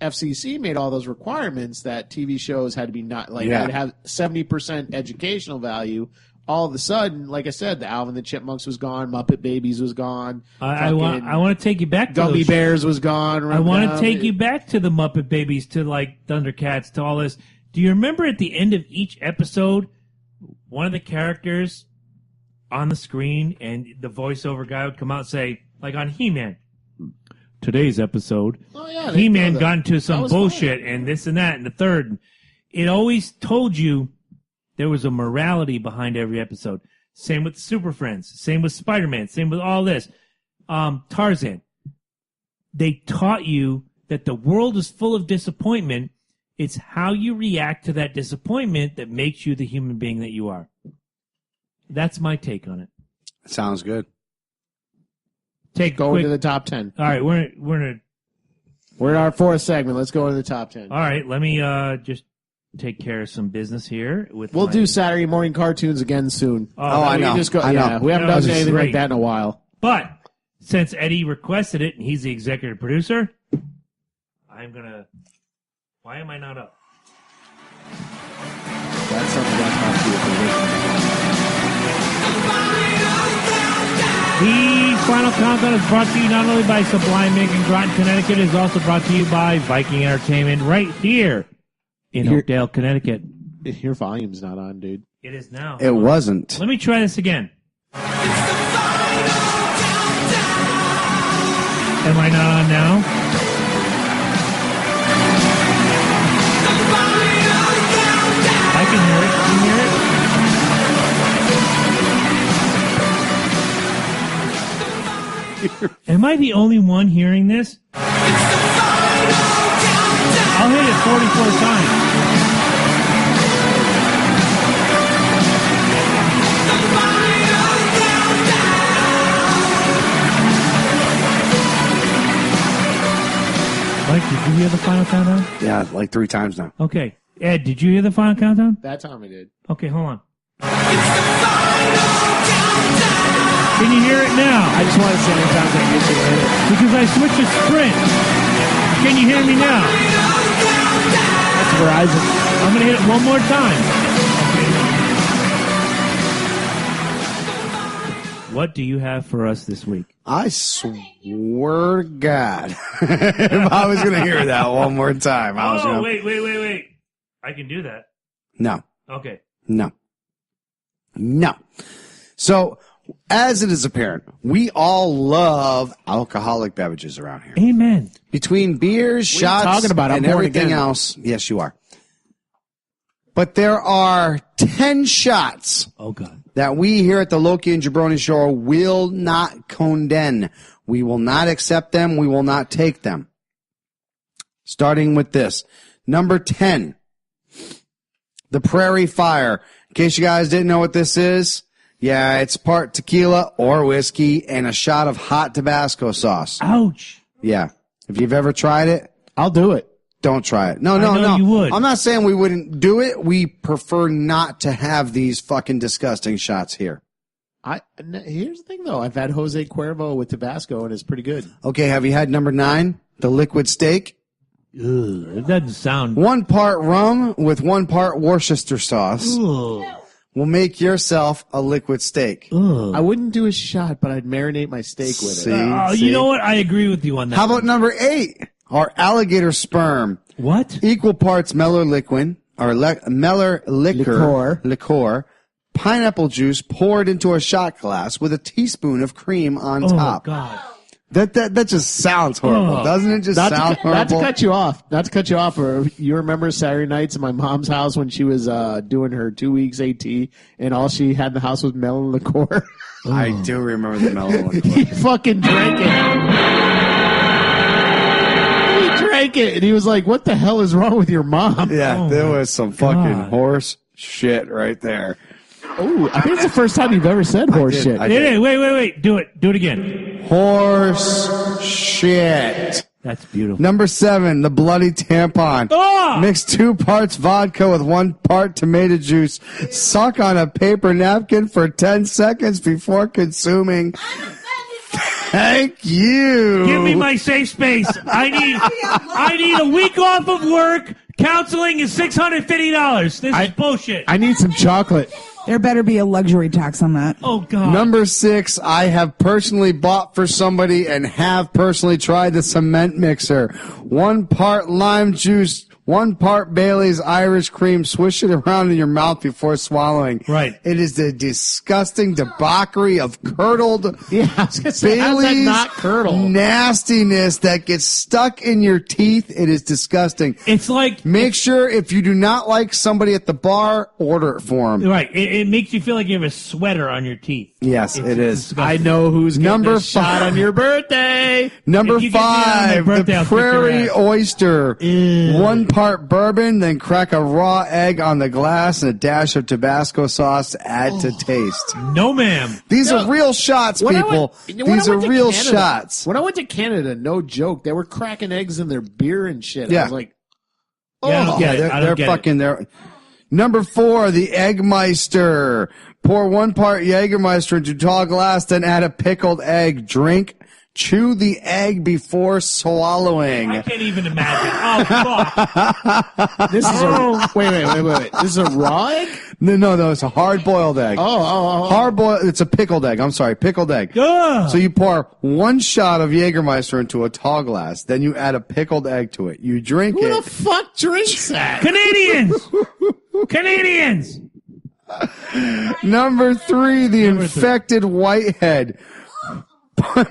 FCC made all those requirements that TV shows had to be not like Yeah. had to have 70% educational value. All of a sudden, like I said, the Alvin the Chipmunks was gone, Muppet Babies was gone. I want to take you back to Gummy those- Bears was gone. I want to take you back to the Muppet Babies, to like Thundercats, to all this. Do you remember at the end of each episode, one of the characters on the screen and the voiceover guy would come out and say, like on He-Man, today's episode, Oh, yeah, they He-Man throw that. got into That some was bullshit and this and that and the third. It always told you there was a morality behind every episode. Same with Super Friends. Same with Spider-Man. Same with all this. Tarzan. They taught you that the world is full of disappointment. It's how you react to that disappointment that makes you the human being that you are. That's my take on it. Sounds good. Take Go quick. into the top 10. All right, we're in We're in our fourth segment. Let's go into the top 10. all right. Let me just take care of some business here. With We'll my- do Saturday morning cartoons again soon. Oh, I We know. just go, I know. Yeah, we haven't No, done this is anything great. like that in a while. But since Eddie requested it and he's the executive producer, I'm gonna. Why am I not up? That's something that's not to do with the original. The Final Countdown is brought to you not only by Sublime Inc. in Groton, Connecticut, it is also brought to you by Viking Entertainment right here in Oakdale, Connecticut. Your volume's not on, dude. It is now. It wasn't. Let me try this again. Am I not on now? I can hear it. Can you hear it? Am I the only one hearing this? I'll hit it 44 times. Mike, did you hear the Final Countdown? Yeah, like 3 times now. Okay. Ed, did you hear the Final Countdown? That time I did. Okay, hold on. Can you hear it now? I just want to say it sounds like you should hit it. Because I switched to Sprint. Can you hear me now? That's Verizon. I'm going to hit it one more time. Okay. What do you have for us this week? I swear to God, if I was going to hear that one more time, I was going to... Wait. I can do that. No. Okay. No. So, as it is apparent, we all love alcoholic beverages around here. Amen. Between beers, What are you shots, talking about? I'm and born everything again. else. Yes, you are. But there are 10 shots Oh, God. that we here at the Loki and Jabroni Show will not condemn. We will not accept them. We will not take them. Starting with this. Number 10. The Prairie Fire. In case you guys didn't know what this is, yeah, it's part tequila or whiskey and a shot of hot Tabasco sauce. Ouch. Yeah. If you've ever tried it, I'll do it. don't try it. No. I know you would. I'm not saying we wouldn't do it. We prefer not to have these fucking disgusting shots here. Here's the thing, though. I've had Jose Cuervo with Tabasco, and it's pretty good. Okay, have you had number 9, the liquid steak? Ugh, it doesn't sound... 1 part rum with 1 part Worcester sauce Ugh. will make yourself a liquid steak. Ugh. I wouldn't do a shot, but I'd marinate my steak with See? it. Oh, See? you know what? I agree with you on that. How about number 8? Our alligator sperm. What? Equal parts Mellor liquid, or Mellor liquor, pineapple juice poured into a shot glass with a teaspoon of cream on Oh, top. God. That just sounds horrible, Oh. doesn't it? Just sound horrible. Not to cut you off. Or you remember Saturday nights at my mom's house when she was doing her 2 weeks AT, and all she had in the house was melon liqueur. I do remember the melon liquor. He fucking drank it. He drank it, and he was like, "What the hell is wrong with your mom?" Yeah, Oh there my was some fucking God. horse shit right there. Oh, I think it's the first time you've ever said horse did. shit. I Hey, wait. Do it again. Horse shit. That's beautiful. Number 7, the bloody tampon. Oh! Mix 2 parts vodka with 1 part tomato juice. Suck on a paper napkin for 10 seconds before consuming. Thank you. Give me my safe space. I need a week off of work. Counseling is $650. This is bullshit. I need some chocolate. There better be a luxury tax on that. Oh, God. Number 6, I have personally bought for somebody and have personally tried the cement mixer. 1 part lime juice, 1 part Bailey's Irish cream. Swish it around in your mouth before swallowing. Right. It is the disgusting debauchery of curdled Yeah, I was gonna say, how's that Bailey's not curdle? nastiness that gets stuck in your teeth. It is disgusting. It's like... Make sure if you do not like somebody at the bar, order it for them. Right. It makes you feel like you have a sweater on your teeth. Yes, it is. disgusting. I know who's getting Number a shot on your birthday. Number If you get me on my 5, birthday, the I'll kick your prairie ass. oyster. Ew. 1 part bourbon, then crack a raw egg on the glass and a dash of Tabasco sauce to add to taste. No, ma'am. These are real shots, When I people. went- when These I are went to real Canada- shots. When I went to Canada, no joke, they were cracking eggs in their beer and shit. Yeah. I was like, Yeah, I don't get it. I don't they're get fucking there. Number 4, the Eggmeister. Pour 1 part Jägermeister into tall glass, then add a pickled egg. Drink Chew the egg before swallowing. I can't even imagine. Oh, fuck. This is a wait. This is a raw egg? No, it's a hard-boiled egg. Oh. Hard-boiled, it's a pickled egg. I'm sorry, pickled egg. Ugh. So you pour 1 shot of Jägermeister into a tall glass, then you add a pickled egg to it. You drink Who it. the fuck drinks that? Canadians! Number 3, the Number infected whitehead.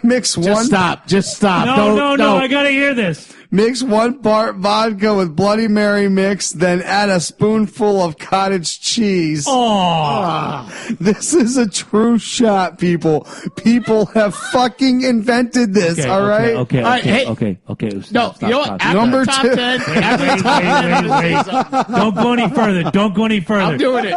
Mix one. Just stop. No, I gotta hear this. Mix 1 part vodka with Bloody Mary mix, then add a spoonful of cottage cheese. Oh. This is a true shot, people. People have fucking invented this, all right? Okay. All right, hey. Okay. No, Stop, you know what? stop. After Number the top 2. 10, after the top 10, Wait. Don't go any further. I'm doing it.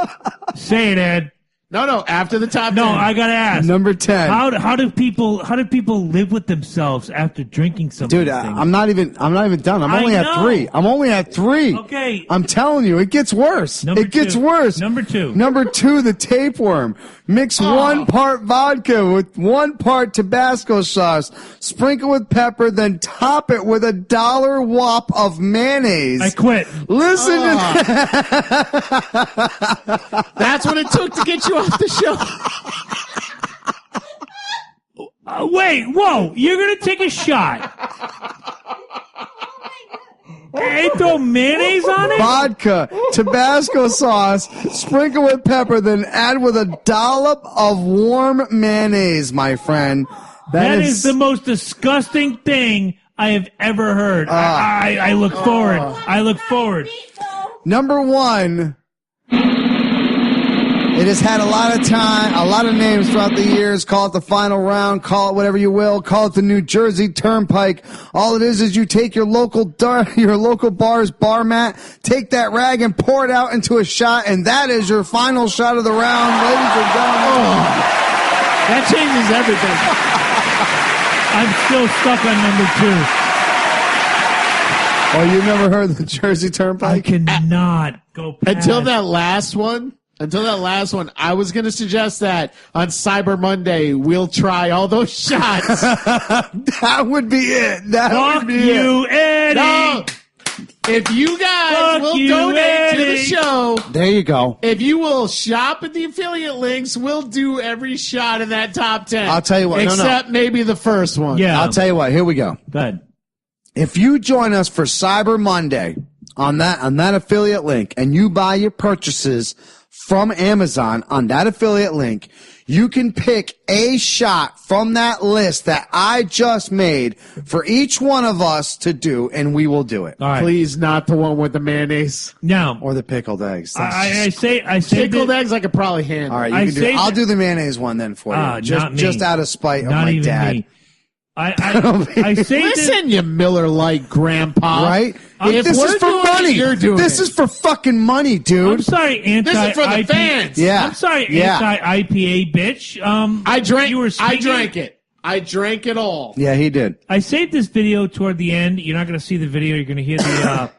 Say it, Ed. No, after the top 10. No, I gotta ask. Number 10. How do people live with themselves after drinking some Dude, of these things? I'm not even done. I'm I only at know. 3. I'm only at 3. Okay. I'm telling you, it gets worse. Number It gets 2. worse. Number 2. Number 2, the tapeworm. Mix 1 part vodka with 1 part Tabasco sauce. Sprinkle with pepper, then top it with a $1 whop of mayonnaise. I quit. Listen to That's what it took to get you off the show. Wait, whoa! You're gonna take a shot? Hey, throw mayonnaise on it? vodka, Tabasco sauce, sprinkle with pepper, then add with a dollop of warm mayonnaise, my friend. That is the most disgusting thing I have ever heard. I look forward. I look forward. Number 1. It has had a lot of names throughout the years. Call it the final round. Call it whatever you will. Call it the New Jersey Turnpike. All it is you take your local bar's bar mat, take that rag and pour it out into a shot, and that is your final shot of the round, ladies and gentlemen. That changes everything. I'm still stuck on number 2. Oh, you've never heard the Jersey I Turnpike? cannot go past. Until that last one, I was going to suggest that on Cyber Monday, we'll try all those shots. That would be it. That Fuck would be you, it. Eddie. No. If you guys Fuck will you, donate to the Eddie. show, There you go. if you will shop at the affiliate links, we'll do every shot in that top 10. I'll tell you what, no. Except maybe the first one. Yeah. I'll tell you what. Here we go. Good. If you join us for Cyber Monday on that affiliate link and you buy your purchases from Amazon on that affiliate link, you can pick a shot from that list that I just made for each one of us to do, and we will do it. All right. Please, not the one with the mayonnaise. Now, Or the pickled eggs. I say Pickled eggs I could probably handle. All right, I you can do it. saved I'll it. do the mayonnaise one then for you. not me. Just out of spite of not my even dad. me. I saved it. Listen, you Miller-like grandpa. Right? If this we're is for doing it, money. you're doing This it. is for fucking money, dude. I'm sorry, This is for the fans. Yeah. I'm sorry, Yeah. anti-IPA bitch. I drank. You were I speaking? drank it. I drank it all. Yeah, he did. I saved this video toward the end. You're not going to see the video. You're going to hear the.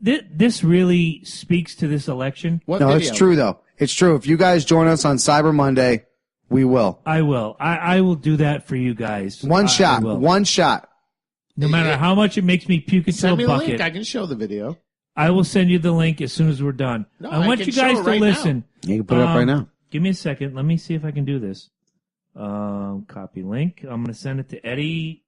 This really speaks to this election. What No, video? it's true, though. It's true. If you guys join us on Cyber Monday, we will. I will. I will do that for you guys. One I shot. will. One shot. No matter how much it makes me puke into Send me a a bucket. link. I can show the video. I will send you the link as soon as we're done. No, I I want can you guys show it to right listen. You can put it up right now. Give me a second. Let me see if I can do this. Copy link. I'm going to send it to Eddie.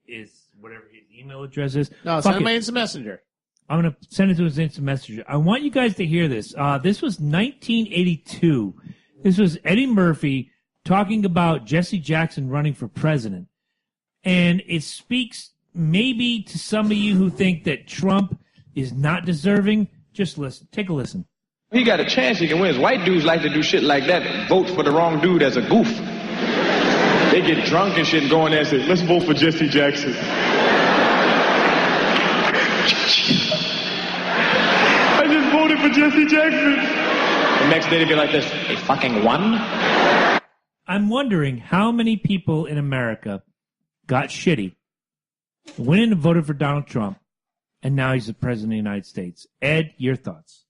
Is whatever his email address is. No, Fuck send it. me instant messenger. I'm going to send it to his instant messenger. I want you guys to hear this. This was 1982. This was Eddie Murphy talking about Jesse Jackson running for president. And it speaks maybe to some of you who think that Trump is not deserving. Just listen. Take a listen. He got a chance he can win. White dudes like to do shit like that and vote for the wrong dude as a goof. They get drunk and shit and go in there and say, let's vote for Jesse Jackson. I just voted for Jesse Jackson. The next day they'd be like this, they fucking won? I'm wondering how many people in America got shitty, went in and voted for Donald Trump, and now he's the president of the United States. Ed, your thoughts?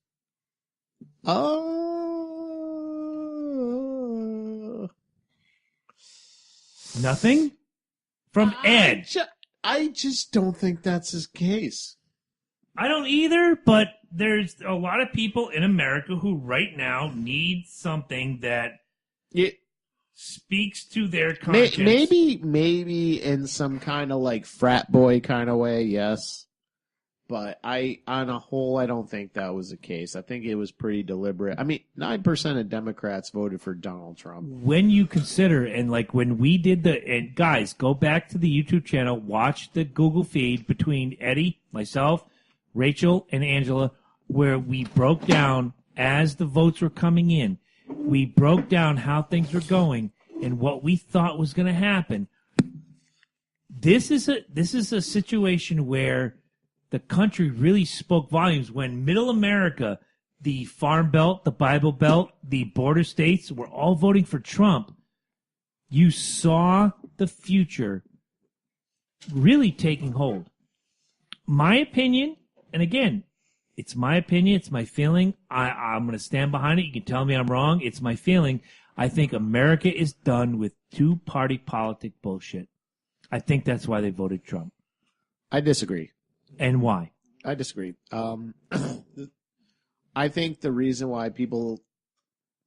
Nothing? from Ed. I just don't think that's his case. I don't either, but there's a lot of people in America who right now need something that speaks to their conscience. Maybe in some kind of like frat boy kind of way, yes. But on a whole, I don't think that was the case. I think it was pretty deliberate. I mean, 9% of Democrats voted for Donald Trump. When you consider, and like when we did and guys, go back to the YouTube channel, watch the Google feed between Eddie, myself, Rachel, and Angela, where we broke down as the votes were coming in. We broke down how things were going and what we thought was going to happen. This is a situation where the country really spoke volumes when Middle America, the Farm Belt, the Bible Belt, the border states were all voting for Trump. You saw the future really taking hold. My opinion, and again, it's my opinion, it's my feeling. I'm going to stand behind it. You can tell me I'm wrong. It's my feeling. I think America is done with two-party politic bullshit. I think that's why they voted Trump. I disagree. And why? I disagree. I think the reason why people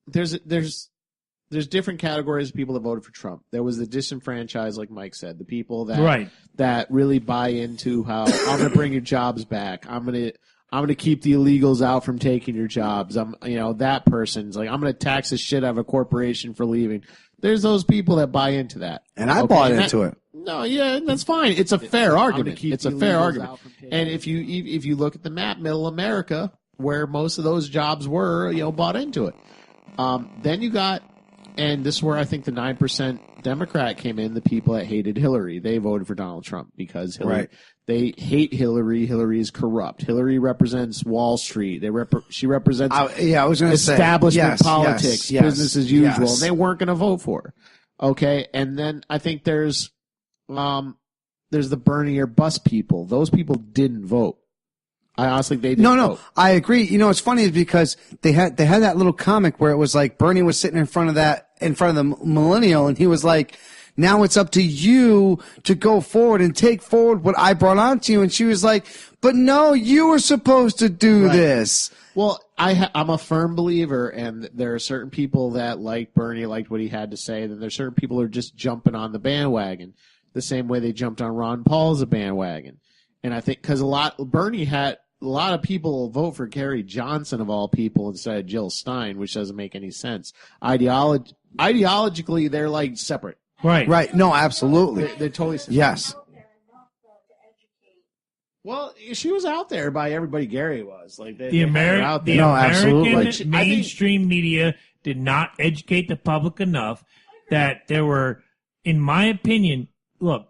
there's different categories of people that voted for Trump. There was the disenfranchised, like Mike said, the people that really buy into how I'm going to bring your jobs back. I'm going to keep the illegals out from taking your jobs. That person's like, I'm going to tax the shit out of a corporation for leaving. There's those people that buy into that. And I bought into it. No, yeah, that's fine. It's a fair argument. It's a fair argument. And if you look at the map, Middle America, where most of those jobs were, bought into it. Then you got, and this is where I think the 9% Democrat came in, the people that hated Hillary. They voted for Donald Trump because Hillary, they hate Hillary. Hillary is corrupt. Hillary represents Wall Street. She represents I was going to say establishment politics, business as usual. Yes. And they weren't going to vote for her. Okay, and then I think there's the Bernie or bust people. Those people didn't vote. I honestly, they didn't vote. I agree. What's funny is because they had that little comic where it was like Bernie was sitting in front of the millennial, and he was like, now it's up to you to go forward and take forward what I brought onto you. And she was like, but no, you were supposed to do this. Well, I'm a firm believer, and there are certain people that like Bernie, liked what he had to say, and there's certain people who are just jumping on the bandwagon the same way they jumped on Ron Paul's bandwagon. And I think because Bernie had a lot of people vote for Gary Johnson of all people instead of Jill Stein, which doesn't make any sense. Ideologically, they're like separate. Right. No, absolutely. They're totally separate. Yes. Well, she was out there by everybody. Gary was like the American mainstream media did not educate the public enough that there were, in my opinion,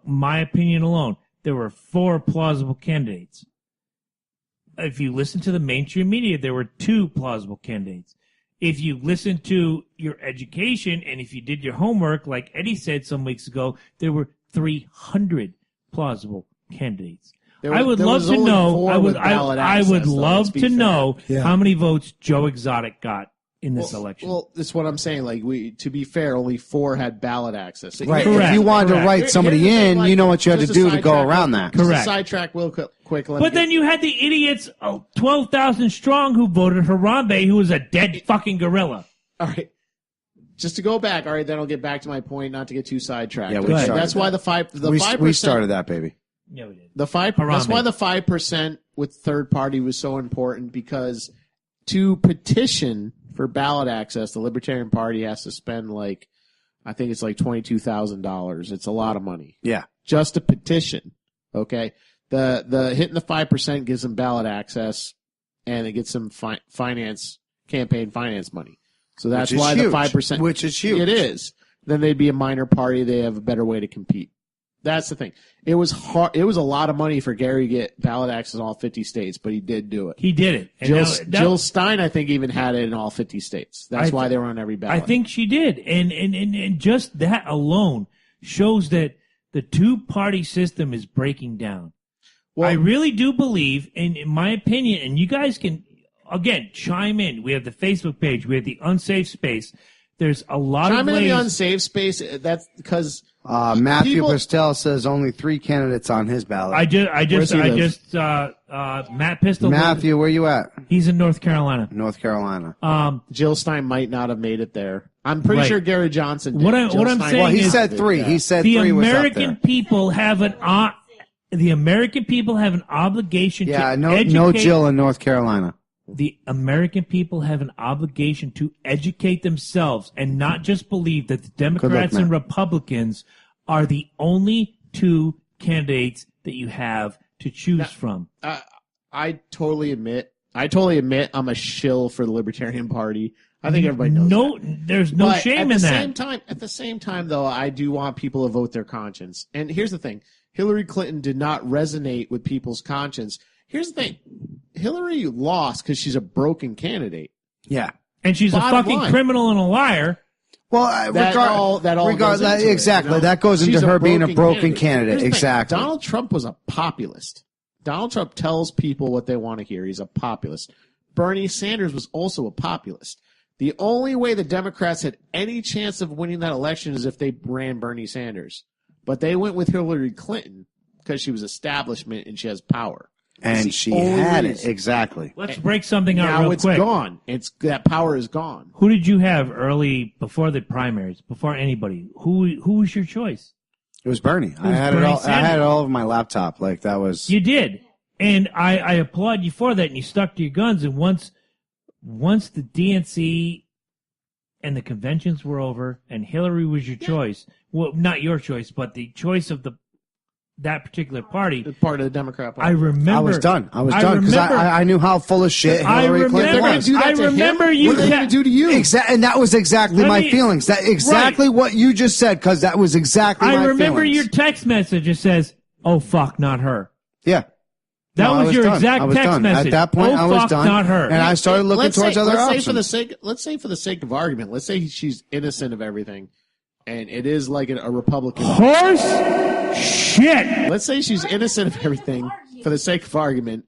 my opinion alone, there were 4 plausible candidates. If you listen to the mainstream media, there were 2 plausible candidates. If you listen to your education and if you did your homework, like Eddie said some weeks ago, there were 300 plausible candidates. I would love to know how many votes Joe Exotic got in this election. Well, that's what I'm saying. Like, to be fair, only 4 had ballot access. Right. Correct. If you wanted to write somebody in, you know what you had to do to go around that. Correct. Sidetrack real quick. But then you had the idiots, 12,000 strong, who voted Harambe, who was a dead fucking gorilla. All right. Just to go back, all right, then I'll get back to my point, not to get too sidetracked. Yeah, that's why the 5%. We started that, baby. Yeah, we did. That's why the 5% with third party was so important, because to petition for ballot access, the Libertarian Party has to spend I think it's like $22,000. It's a lot of money. Yeah. Just a petition. Okay. The hitting the 5% gives them ballot access, and it gets them campaign finance money. So that's why huge, the 5%, which is huge. It is. Then they'd be a minor party. They have a better way to compete. That's the thing. It was hard. It was a lot of money for Gary to get ballot access in all 50 states, but he did do it. He did it. And Jill Stein, I think, even had it in all 50 states. That's why they were on every ballot. I think she did. And just that alone shows that the two-party system is breaking down. Well, I really do believe, in my opinion, and you guys can, again, chime in. We have the Facebook page. We have the Unsafe Space. There's a lot Chime of in the ways. unsafe space. That's because Matthew people- Pastel says only 3 candidates on his ballot. Matt Pistol. Matthew, where you at? He's in North Carolina. North Carolina. Jill Stein might not have made it there. I'm pretty Right. sure Gary Johnson did. What I'm Jill saying Stein Well, he is- said 3. He said The 3 was up American there. people have an obligation Yeah, to no educate. Jill in North Carolina. The American people have an obligation to educate themselves and not just believe that the Democrats Matt. and Republicans are the only 2 candidates that you have to choose from. I totally admit I'm a shill for the Libertarian Party. I think everybody knows that. There's no But shame in that. At the same time, though, I do want people to vote their conscience. And here's the thing. Hillary Clinton did not resonate with people's conscience. Here's the thing. Hillary lost because she's a broken candidate. Yeah. And she's a Bottom fucking line. criminal and a liar. Well, That all goes into it, exactly. you know? That goes She's into her being a broken Here's candidate. the thing. Exactly. Donald Trump was a populist. Donald Trump tells people what they want to hear. He's a populist. Bernie Sanders was also a populist. The only way the Democrats had any chance of winning that election is if they ran Bernie Sanders. But they went with Hillary Clinton because she was establishment and she has power. And It's the she only had reason. it. Exactly. Let's break something out Now real it's quick. gone. That power is gone. Who did you have early before the primaries? Before anybody? Who was your choice? It was Bernie. I was had Bernie it all. I had Sanders. it all over my laptop. Like that was. You did, and I applaud you for that. And you stuck to your guns. And once the DNC and the conventions were over, and Hillary was your choice. Well, not your choice, but the choice of that particular party. Part of the Democrat Party. I remember. I was done. I was done because remember- I knew how full of shit Hillary Clinton was. I remember you. What are they going to do to you? And that was exactly Let my me- feelings. That exactly what you just said, because that was exactly my I remember feelings. your text message. It says, "Oh fuck, not her." Yeah. That No, I was your done. exact I was text done. message. At that point, oh, I was fuck, done. not her. And I started looking towards other options. Let's say for the sake of argument, let's say she's innocent of everything, and it is like a Republican. Horse shit. Let's say she's innocent of everything for the sake of argument,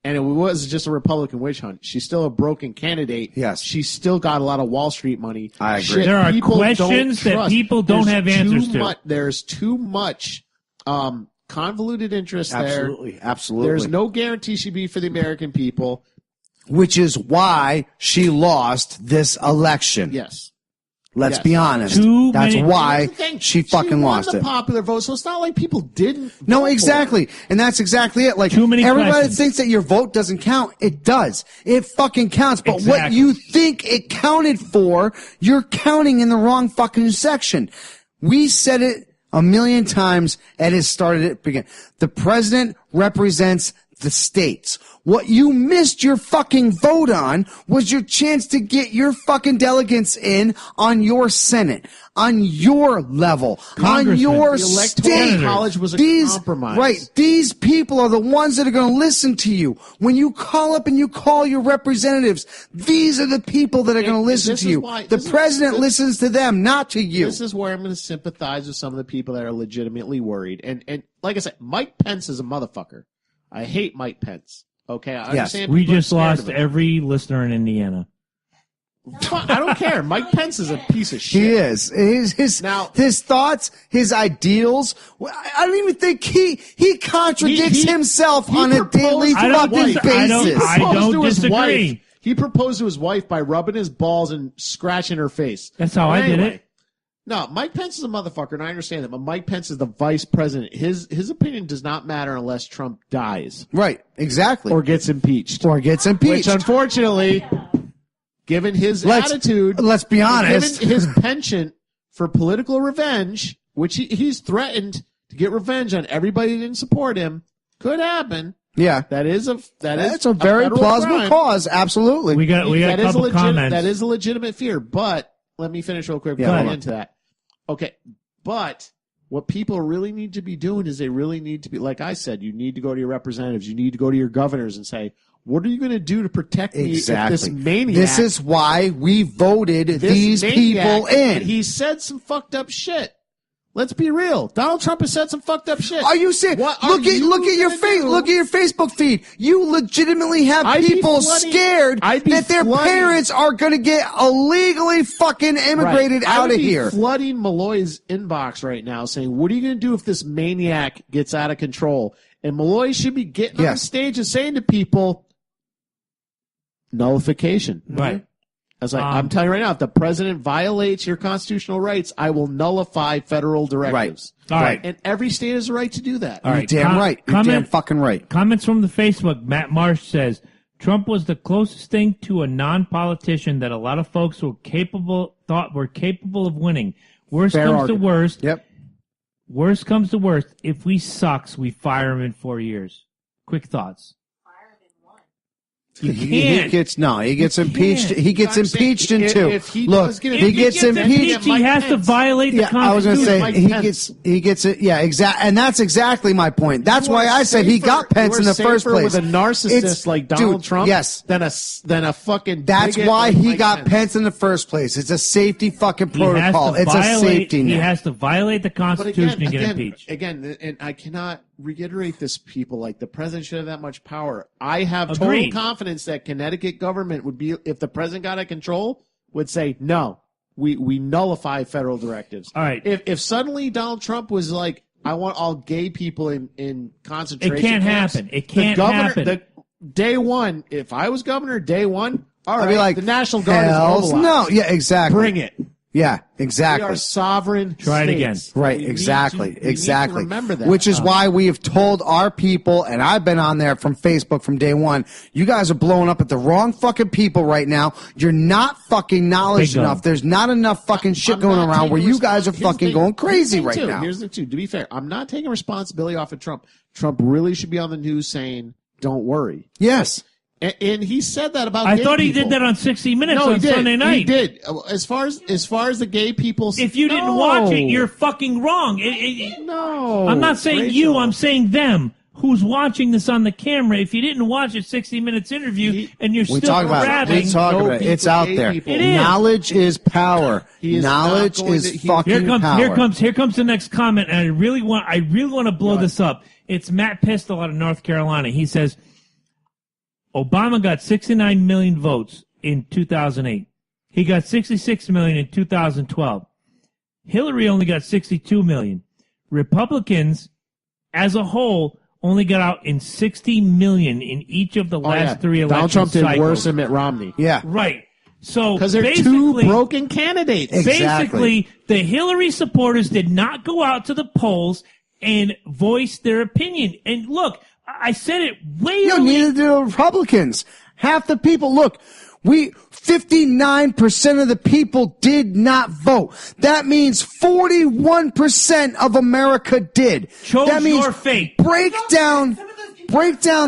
and it was just a Republican witch hunt. She's still a broken candidate. Yes. She's still got a lot of Wall Street money. I agree. Shit There are people questions don't that trust. people don't have answers to. There's too much convoluted interest there. Absolutely. There's no guarantee she'd be for the American people. Which is why she lost this election. Yes. Let's Yes. be honest. That's many- why Here's the thing. she fucking won lost the it. popular vote, so it's not like people didn't. No, vote for exactly. And that's exactly it. Like, Too many everybody questions. thinks that your vote doesn't count. It does. It fucking counts. But what Exactly. you think it counted for, you're counting in the wrong fucking section. We said it a million times and it started at the beginning. The president represents the states. What you missed your fucking vote on was your chance to get your fucking delegates in on your Senate, on your level, on Congressman. your The Electoral state. College was a compromise. Right. These people are the ones that are going to listen to you. When you call up and you call your representatives, these are the people that are going to listen this to is you. why- The this is- president this- listens to them, not to you. This is where I'm going to sympathize with some of the people that are legitimately worried. And like I said, Mike Pence is a motherfucker. I hate Mike Pence. Okay, I understand. We people are just scared lost of him. every listener in Indiana. Fine, I don't care. Mike Pence is a piece of shit. He is. His thoughts, his ideals. I don't even think he contradicts himself he on a proposed daily to his fucking wife. basis. I Proposed don't to his disagree. wife. He proposed to his wife by rubbing his balls and scratching her face. That's how I did it. No, Mike Pence is a motherfucker, and I understand that. But Mike Pence is the vice president. His opinion does not matter unless Trump dies Right. Exactly. or gets impeached. Or gets impeached. Which, unfortunately, given his attitude, let's be honest. given his penchant for political revenge, which he's threatened to get revenge on everybody that didn't support him, could happen. Yeah. That's a very federal plausible crime. cause. Absolutely. We got a That is couple comments. That is a legitimate fear, but let me finish real quick Yeah, before I hold get on. into that. Okay, but what people really need to be doing is they really need to be, like I said, you need to go to your representatives, you need to go to your governors and say, what are you going to do to protect me Exactly. if this maniac... This is why we voted this these maniac, people in. And he said some fucked up shit. Let's be real. Donald Trump has said some fucked up shit. Are you serious? What Look are at you look at your gonna face. do? Look at your Facebook feed. You legitimately have I'd be people flooding- scared I'd be that their flooding- parents are going to get illegally fucking immigrated I out would of be here. flooding Malloy's inbox right now saying, what are you going to do if this maniac gets out of control? And Malloy should be getting on Yes. stage and saying to people, nullification. Right. I was like, I'm telling you right now, if the president violates your constitutional rights, I will nullify federal directives. All right. And every state has a right to do that. All You're right. damn right. You're damn fucking right. Comments from the Facebook. Matt Marsh says, Trump was the closest thing to a non-politician that a lot of folks thought were capable of winning. Worst Fair comes argument. to worst. Yep. Worst comes to worst. If we sucks, we fire him in 4 years. Quick thoughts. You He can't. gets impeached. can't. He gets I'm saying, impeached in if- two. if he Look, does get he gets impeached. He has to violate the Yeah, I was going to Constitution. say Mike Pence. he gets it. Yeah, exactly, and that's exactly my point. That's You why are I said he safer- got Pence you in are the first safer place. with a narcissist It's- like Donald dude, Trump. Yes, than a fucking. that's bigot why like he Mike got Pence in the first place. It's a safety fucking He has protocol. to It's a violate- safety net. He has to violate the But Constitution to get again, impeached. again, and I cannot reiterate this, people. Like, the president should have that much power. I have Agreed. total confidence that Connecticut government would be, if the president got out of control, would say, no, we nullify federal directives. All right. If suddenly Donald Trump was like, I want all gay people in concentration It can't camps, happen. It can't the governor, happen. The, day one, if I was governor, day one, all I'd right, be like, the National Guard is hells mobilized. no. Yeah, exactly. Bring it. Yeah, We exactly. are sovereign Try it states. again. Right, We need exactly, to- we need exactly. to remember that. Which is why we have told our people, and I've been on there from Facebook from day one, you guys are blowing up at the wrong fucking people right now. You're not fucking knowledge Bingo. enough. There's not enough fucking shit I'm going not around taking where you guys are Here's the fucking thing. going crazy Here's the right thing, too. now. Here's the two. To be fair, I'm not taking responsibility off of Trump. Trump really should be on the news saying, "Don't worry," Yes. and he said that about. I gay thought he people. did that on 60 Minutes No, on he did. Sunday night. He did. As far as the gay people, If you didn't No. watch it, you're fucking wrong. no. I'm not saying Rachel. you, I'm saying them. Who's watching this on the camera? If you didn't watch a 60 Minutes interview and you're We still talk about it. grabbing, We talk No about it. It's people, out gay there. people. It is. Knowledge is power. He is Knowledge not going is to- he- fucking power. here comes the next comment, and I really want to blow this up. It's Matt Pistol out of North Carolina. He says Obama got 69 million votes in 2008. He got 66 million in 2012. Hillary only got 62 million. Republicans, as a whole, only got out in 60 million in each of the last three election Donald Trump did cycles. worse than Mitt Romney Yeah. Right. So because they're two basically- broken candidates. Exactly. Basically, the Hillary supporters did not go out to the polls and voice their opinion. And look, I said it way Yo, early. neither do the Republicans. Half the people, look, 59% of the people did not vote. That means 41% of America did. Chose that means your fate. break down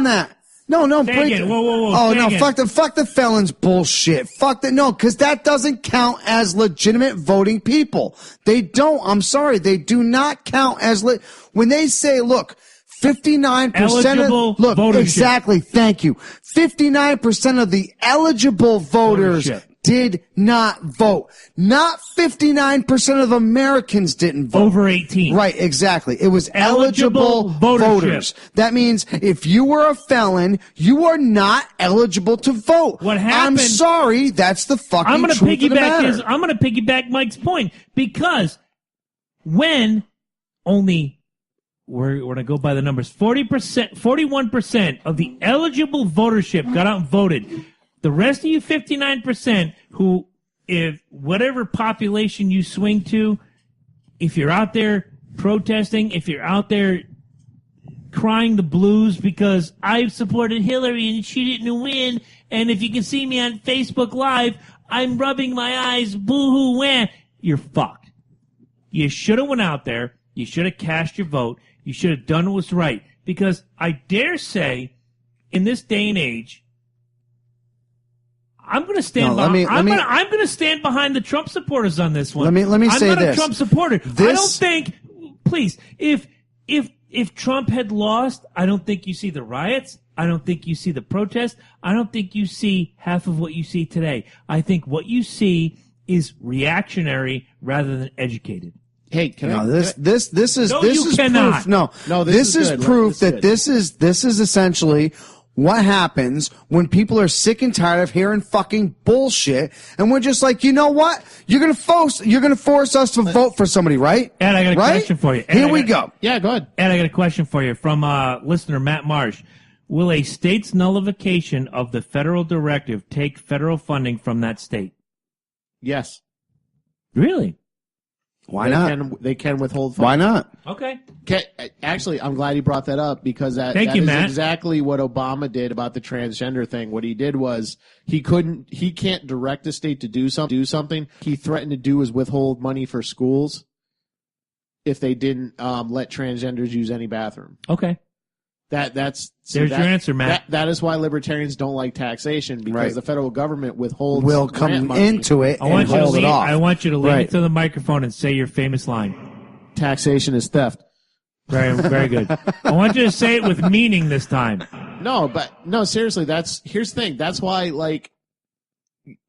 that. No, Say break again. Whoa, whoa, whoa. Oh Say no, again. fuck the felons bullshit. Fuck that. No, because that doesn't count as legitimate voting people. They don't. I'm sorry, they do not count as when they say, look, 59% Eligible of look votership. exactly. Thank you. 59% of the eligible voters Votership. did not vote. Not 59% of Americans didn't vote. Over 18. Right, exactly. It was Eligible eligible votership. voters. That means if you were a felon, you are not eligible to vote. What happened- I'm sorry, that's the fucking I'm going to truth of the matter. I'm going to piggyback Mike's point because when only we're going to go by the numbers, 41% of the eligible votership got out and voted. The rest of you 59% who, if whatever population you swing to, if you're out there protesting, if you're out there crying the blues because I supported Hillary and she didn't win, and if you can see me on Facebook Live, I'm rubbing my eyes, boo-hoo, wah, you're fucked. You should have went out there. You should have cast your vote. You should have done what was right. Because I dare say, in this day and age, I'm going to stand. No, let me- I'm going to stand behind the Trump supporters on this one. Let me I'm say not this. a Trump supporter. I This- don't think. Please, if Trump had lost, I don't think you see the riots. I don't think you see the protests. I don't think you see half of what you see today. I think what you see is reactionary rather than educated. Hey, can I? This is No, this you is cannot. proof. No, this is is good. proof This is that good. this is essentially what happens when people are sick and tired of hearing fucking bullshit, and we're just like, you know what? You're gonna force us to vote for somebody, right? Ed, I got a right? question for you. Ed, Here I we got- go. Yeah, go ahead. And I got a question for you from listener Matt Marsh. Will a state's nullification of the federal directive take federal funding from that state? Yes. Really? Why not? They can withhold funds. Why not? Okay. Actually, I'm glad he brought that up because that Thank you, is Matt. exactly what Obama did about the transgender thing. What he did was he can't direct the state to do something. He threatened to do is withhold money for schools if they didn't let transgenders use any bathroom. Okay. There's your answer, Matt. That is why libertarians don't like taxation because Right. the federal government withholds Will grant come money. into it I and want you to hold it lean, off. I want you to lean Right. into the microphone and say your famous line. Taxation is theft. Very, very good. I want you to say it with meaning this time. No, seriously, here's the thing. That's why, like,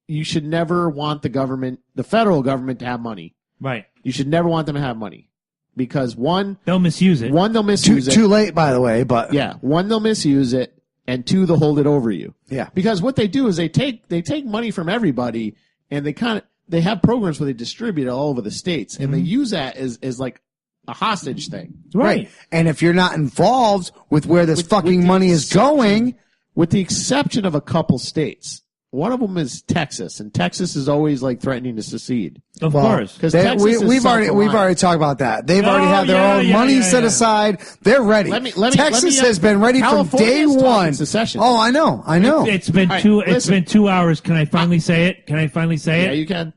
you should never want the federal government to have money. Right. You should never want them to have money. Because They'll misuse it. they'll misuse it. Too late, by the way, but Yeah. One, they'll misuse it, and two, they'll hold it over you. yeah. Because what they do is they take money from everybody and they have programs where they distribute it all over the states and they use that as like a hostage thing. Right. And if you're not involved with where this fucking the money is going, With the exception of a couple states. One of them is Texas, and Texas is always like threatening to secede. Of well, course. Because we've already talked about that. They've already had their own money set aside. They're ready. Texas has been ready from day one. Secession. Oh, I know. It's been All right, It's listen. been 2 hours. Can I finally say it? Can I finally say Yeah, it? you can.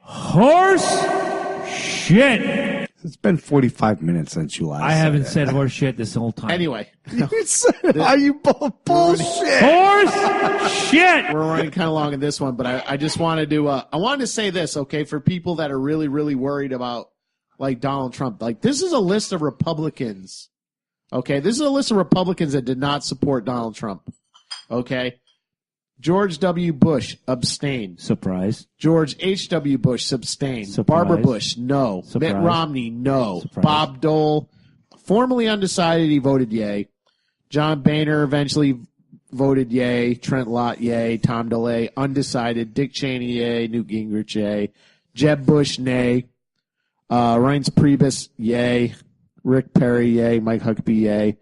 Horse shit. It's been 45 minutes since you last. I haven't said said horse shit this whole time. Anyway, it. Are you bullshit? Horse shit. we're running kind of long in this one, but I just wanted to I wanted to say this, okay, for people that are really, really worried about like Donald Trump. Like, this is a list of Republicans. Okay, this is a list of Republicans that did not support Donald Trump. Okay. George W. Bush abstained. Surprise. George H.W. Bush abstained. Surprise. Barbara Bush, no. Surprise. Mitt Romney, no. Surprise. Bob Dole, formerly undecided, he voted yay. John Boehner eventually voted yay. Trent Lott, yay. Tom DeLay, undecided. Dick Cheney, yay. Newt Gingrich, yay. Jeb Bush, nay. Reince Priebus, yay. Rick Perry, yay. Mike Huckabee, yay.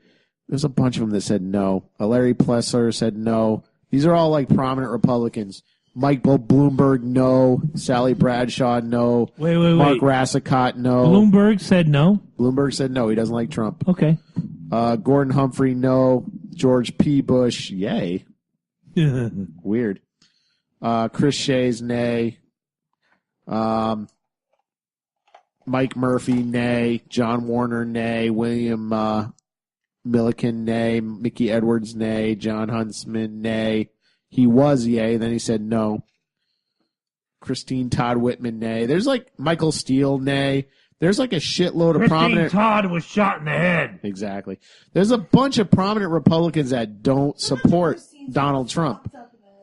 There's a bunch of them that said no. Larry Plessler said no. These are all like prominent Republicans. Mike Bloomberg, no. Sally Bradshaw, no. Wait. Mark Rassicot, no. Bloomberg said no. Bloomberg said no. He doesn't like Trump. Okay. Gordon Humphrey, no. George P. Bush, yay. Weird. Chris Shays, nay. Mike Murphy, nay. John Warner, nay. William Milliken, nay. Mickey Edwards, nay. John Huntsman, nay. He was yay, then he said no. Christine Todd Whitman, nay. There's like Michael Steele, nay. There's like a shitload of prominent. Todd was shot in the head. Exactly. There's a bunch of prominent Republicans that don't support Donald Trump.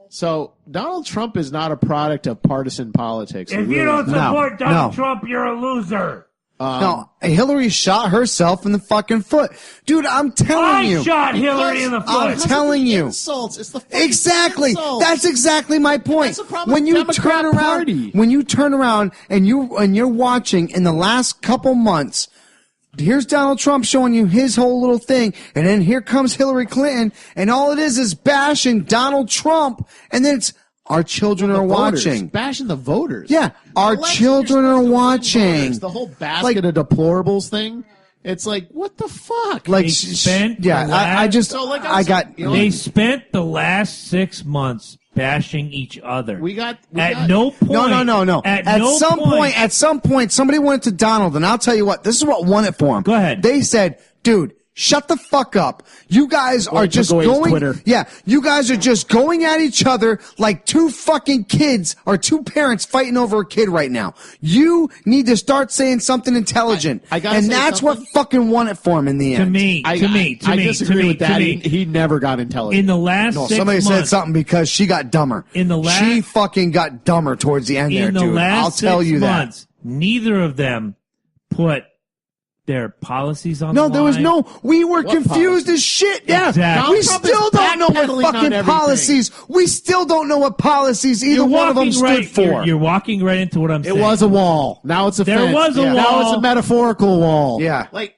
So Donald Trump is not a product of partisan politics. If you don't support No, Donald no. Trump, you're a loser. No, Hillary shot herself in the fucking foot. Dude, I'm telling you. I shot Hillary in the I'm foot. telling you. Insults. It's the fucking Exactly. insults. That's exactly my point. That's the problem When with you the Democrat turn around, Party. when you turn around and you're watching in the last couple months, here's Donald Trump showing you his whole little thing, and then here comes Hillary Clinton, and all it is bashing Donald Trump, and then it's our children are Voters. watching. Bashing the voters. Yeah, our Election, children you're are supposed to win watching. voters. The whole basket Like- of deplorables thing. It's like, what the fuck? Like, They spent yeah, the I just, So, like I got, you know, They spent the last 6 months bashing each other. we got At no point. No. At some point, somebody went to Donald, and I'll tell you what, this is what won it for him. Go ahead. They said, dude, shut the fuck up. You guys are just took away his going, Twitter. yeah, you guys are just going at each other like two fucking kids or two parents fighting over a kid right now. You need to start saying something intelligent. I gotta and say that's something. what fucking won it for him in the To end. me, I disagree with that. to me. He never got intelligent. In the last No, 6 somebody months, said something because she got dumber. In the she fucking got dumber towards the end there, in the dude. last I'll tell 6 you months, neither of them put their policies on the line. No, there was no. We were confused policies? as shit. Yeah, Exactly. we Trump still is don't know what backpedaling on fucking everything. policies. We still don't know what policies either You're one of them walking stood right, for. You're walking right into what I'm It saying. was a wall. Now it's a There fence. was a Now wall. it's a metaphorical wall. Yeah. Like,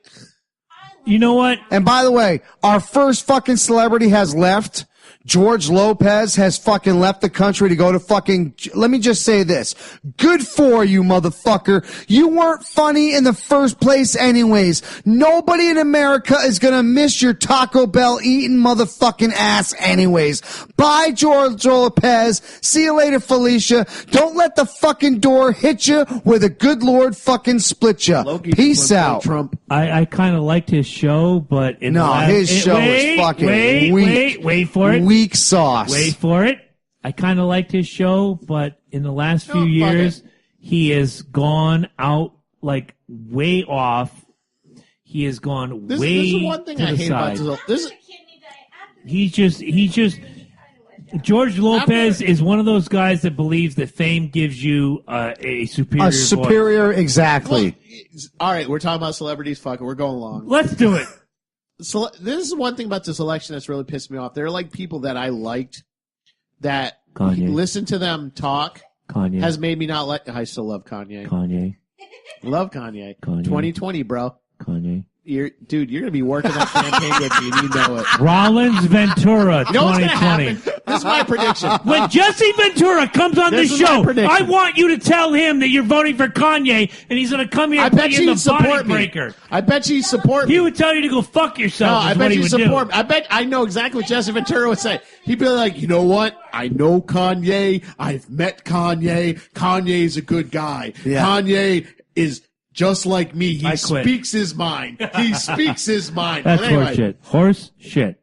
You know what? And by the way, our first fucking celebrity has left. George Lopez has fucking left the country to go to fucking, let me just say this. Good for you, motherfucker. You weren't funny in the first place anyways. Nobody in America is gonna miss your Taco Bell eating motherfucking ass anyways. Bye, George Lopez. See you later, Felicia. Don't let the fucking door hit you where the good Lord fucking split you. Loki Peace just went out. full Trump. I kind of liked his show, but in the No, last, his show is fucking weak. Wait for it. Weak sauce. Wait for it. I kind of liked his show, but in the last few fuck years, it. he has gone out like way off. He has gone This way is one thing to I the hate side. about this. He's just. George Lopez is one of those guys that believes that fame gives you a superior. A superior, exactly. All right, we're talking about celebrities. Fuck it, we're going along. Let's do it. So this is one thing about this election that's really pissed me off. There are like people that I liked that Kanye. listen to them talk Kanye. has made me not like. I still love Kanye. Kanye. Love Kanye. Kanye. 2020, bro. Kanye. You're gonna be working that campaign with me, and you know it. Rollins Ventura, You know what's gonna 2020. happen? This is my prediction. When Jesse Ventura comes on This this is my show, prediction. I want you to tell him that you're voting for Kanye, and he's going to come here I and put bet you in you the would support body me. breaker. I bet you support me. He would tell you to go fuck yourself. No, is I what bet he you would support do. me. I bet I know exactly what Jesse Ventura would say. He'd be like, you know what? I know Kanye. I've met Kanye. Kanye's a good guy. Yeah. Kanye is just like me. He I quit. speaks his mind. He speaks his mind. That's But anyway, horse shit. Horse shit.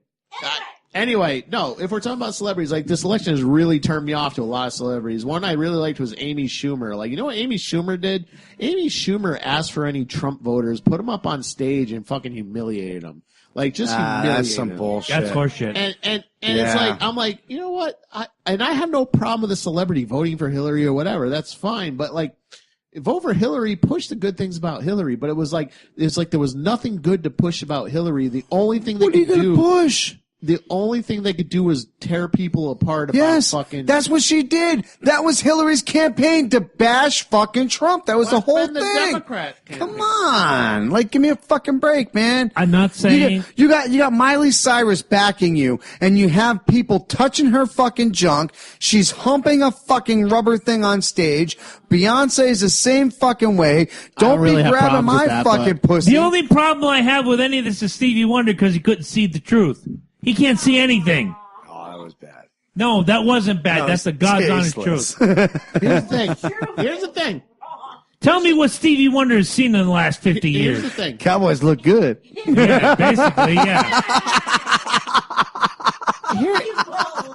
Anyway, no, if we're talking about celebrities, like this election has really turned me off to a lot of celebrities. One I really liked was Amy Schumer. Like, you know what Amy Schumer did? Amy Schumer asked for any Trump voters, put them up on stage and fucking humiliated them. Like, just humiliated That's some them. bullshit. That's horse shit. And it's Yeah. like, I'm like, you know what? I have no problem with a celebrity voting for Hillary or whatever. That's fine. But like, vote for Hillary, push the good things about Hillary. But it's like there was nothing good to push about Hillary. The only thing they What are you could gonna do, push? the only thing they could do was tear people apart about Yes, fucking. that's what she did. That was Hillary's campaign to bash fucking Trump. That was the whole been the thing. Democrat campaign. Come on, like, give me a fucking break, man. I'm not saying. You got Miley Cyrus backing you, and you have people touching her fucking junk. She's humping a fucking rubber thing on stage. Beyonce is the same fucking way. Don't really be have grabbing problems with my that, fucking but- pussy. The only problem I have with any of this is Stevie Wonder because he couldn't see the truth. He can't see anything. Oh, that was bad. No, that wasn't bad. That That's the was God's honest tasteless. truth. Here's the thing. Here's the thing. Tell me what Stevie Wonder has seen in the last 50 Here's years. the thing. Cowboys look good. Yeah, basically, yeah.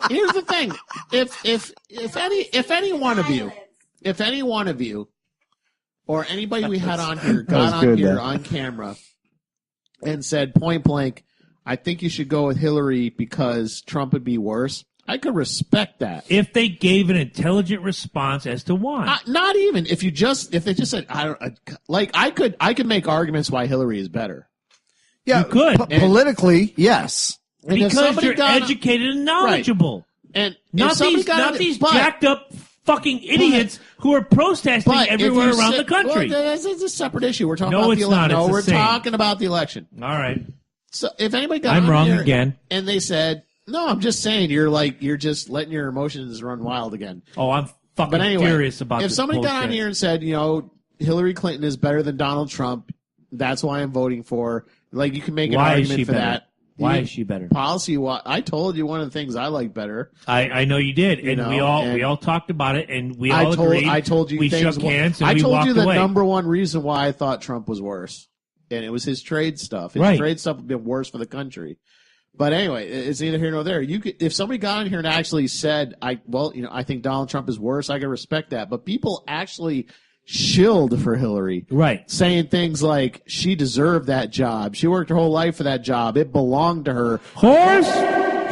Here's the thing. If any one of you, or anybody we had on here got was on good, here though. on camera and said point blank, I think you should go with Hillary because Trump would be worse, I could respect that. If they gave an intelligent response as to why. Not even if they just said I could make arguments why Hillary is better. Yeah, You could. politically, yes. And if Because somebody you're got- educated and knowledgeable. and if Not somebody these, got not on- these but- jacked up fucking idiots who are protesting but if everywhere you around said- the country. Well, that's a separate issue. We're talking No, about it's the election. not. It's No, the we're same. talking about the election. All right. So if anybody got I'm on wrong here again. and they said, no, I'm just saying you're just letting your emotions run wild again. Oh, I'm fucking But anyway, furious about if this somebody got on bullshit. here and said, Hillary Clinton is better than Donald Trump, that's why I'm voting for. Like, you can make an Why is argument she for better? that. Why is she better? Policy, I told you one of the things I like better. I know you did, and know, we all and talked about it, and we I all told agreed. I told you we things. shook hands and I we told walked you the away. number one reason why I thought Trump was worse, and it was his trade stuff. His Right. trade stuff would be worse for the country. But anyway, it's neither here nor there. You could, if somebody got in here and actually said, I think Donald Trump is worse, I can respect that. But people actually shilled for Hillary. Right. Saying things like, she deserved that job. She worked her whole life for that job. It belonged to her. Horse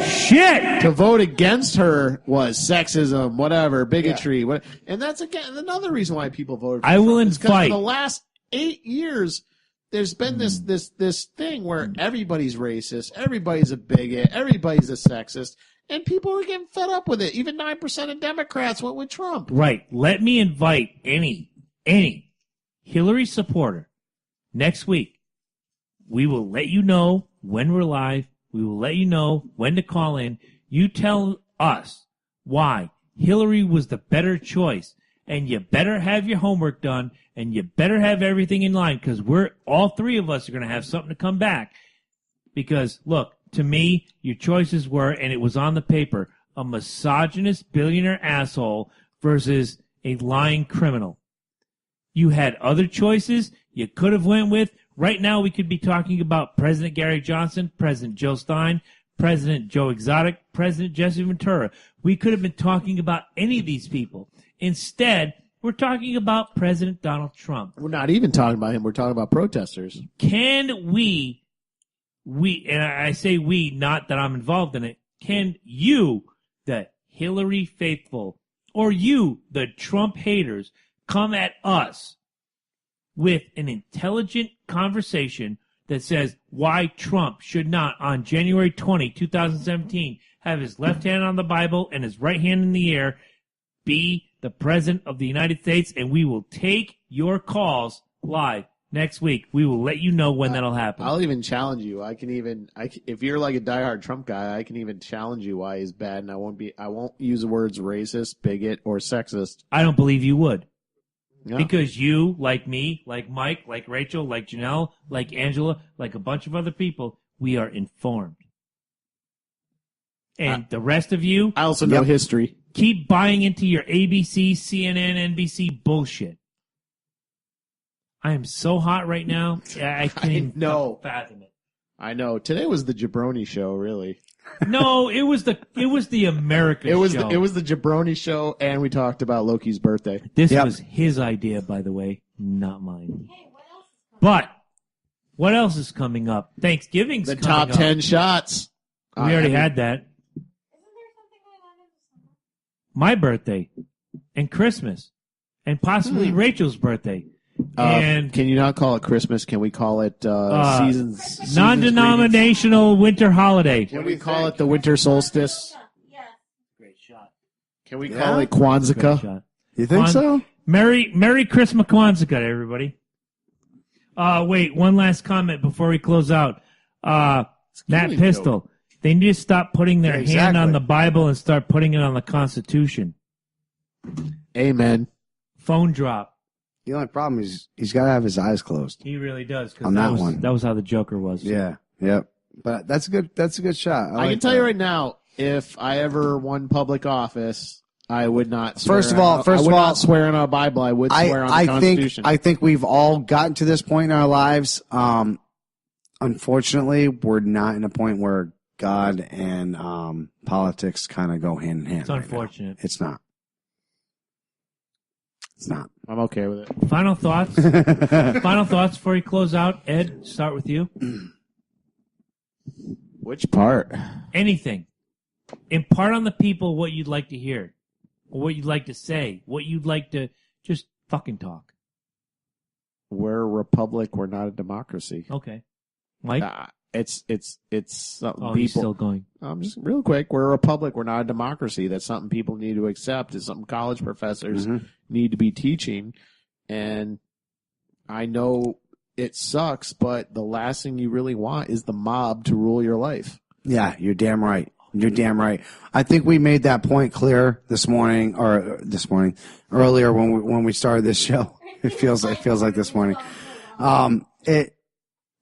shit. To vote against her was sexism, whatever, bigotry. And that's, again, another reason why people voted for I will Trump. It's 'cause invite- for the last 8 years, there's been this thing where everybody's racist, everybody's a bigot, everybody's a sexist, and people are getting fed up with it. Even 9% of Democrats went with Trump. Right. Let me invite any Hillary supporter next week. We will let you know when we're live. We will let you know when to call in. You tell us why Hillary was the better choice. And you better have your homework done, and you better have everything in line, because all three of us are going to have something to come back. Because, look, to me, your choices were, and it was on the paper, a misogynist billionaire asshole versus a lying criminal. You had other choices you could have went with. Right now, we could be talking about President Gary Johnson, President Jill Stein, President Joe Exotic, President Jesse Ventura. We could have been talking about any of these people. Instead, we're talking about President Donald Trump. We're not even talking about him. We're talking about protesters. Can we, and I say we, not that I'm involved in it, can you, the Hillary faithful, or you, the Trump haters, come at us with an intelligent conversation that says why Trump should not, on January 20, 2017, have his left hand on the Bible and his right hand in the air, be the President of the United States, and we will take your calls live next week. We will let you know when that'll happen. I'll even challenge you. If you're like a diehard Trump guy, I can even challenge you why he's bad, and I won't use the words racist, bigot, or sexist. I don't believe you would. Yeah. Because you, like me, like Mike, like Rachel, like Janelle, like Angela, like a bunch of other people, we are informed. And the rest of you, I also know history. Keep buying into your ABC, CNN, NBC bullshit. I am so hot right now. I can't even fathom it. I know. Today was the Jabroni show, really. No, it was the America show. It was the Jabroni show, and we talked about Loki's birthday. This was his idea, by the way, not mine. But what else is coming up? Thanksgiving's The coming top up. 10 shots. We already had that. My birthday and Christmas and possibly Rachel's birthday. And can you not call it Christmas? Can we call it seasons? Non-denominational winter holiday. Can we call it the winter solstice? Great shot. Can we call it Kwanzaa? You think so? Merry Christmas Kwanzaa, everybody. Wait, one last comment before we close out. Matt Pistol. They need to stop putting their hand on the Bible and start putting it on the Constitution. Amen. Phone drop. The only problem is he's got to have his eyes closed. He really does. On that one. That was how the Joker was. Yeah. Yep. But that's a good shot. I can tell you right now, if I ever won public office, I would not swear. First of all, not swear on a Bible. I would swear on the Constitution. I think we've all gotten to this point in our lives. Unfortunately, we're not in a point where God and politics kind of go hand in hand. It's unfortunate. It's not. It's not. I'm okay with it. Final thoughts? Final thoughts before you close out. Ed, start with you. Which part? Anything. Impart on the people what you'd like to hear, or what you'd like to say, what you'd like to just fucking talk. We're a republic. We're not a democracy. Okay. Mike? It's something Oh, people. he's still going. Just real quick. We're a republic. We're not a democracy. That's something people need to accept. It's something college professors need to be teaching. And I know it sucks, but the last thing you really want is the mob to rule your life. Yeah, you're damn right. You're damn right. I think we made that point clear earlier when we started this show. It feels like this morning.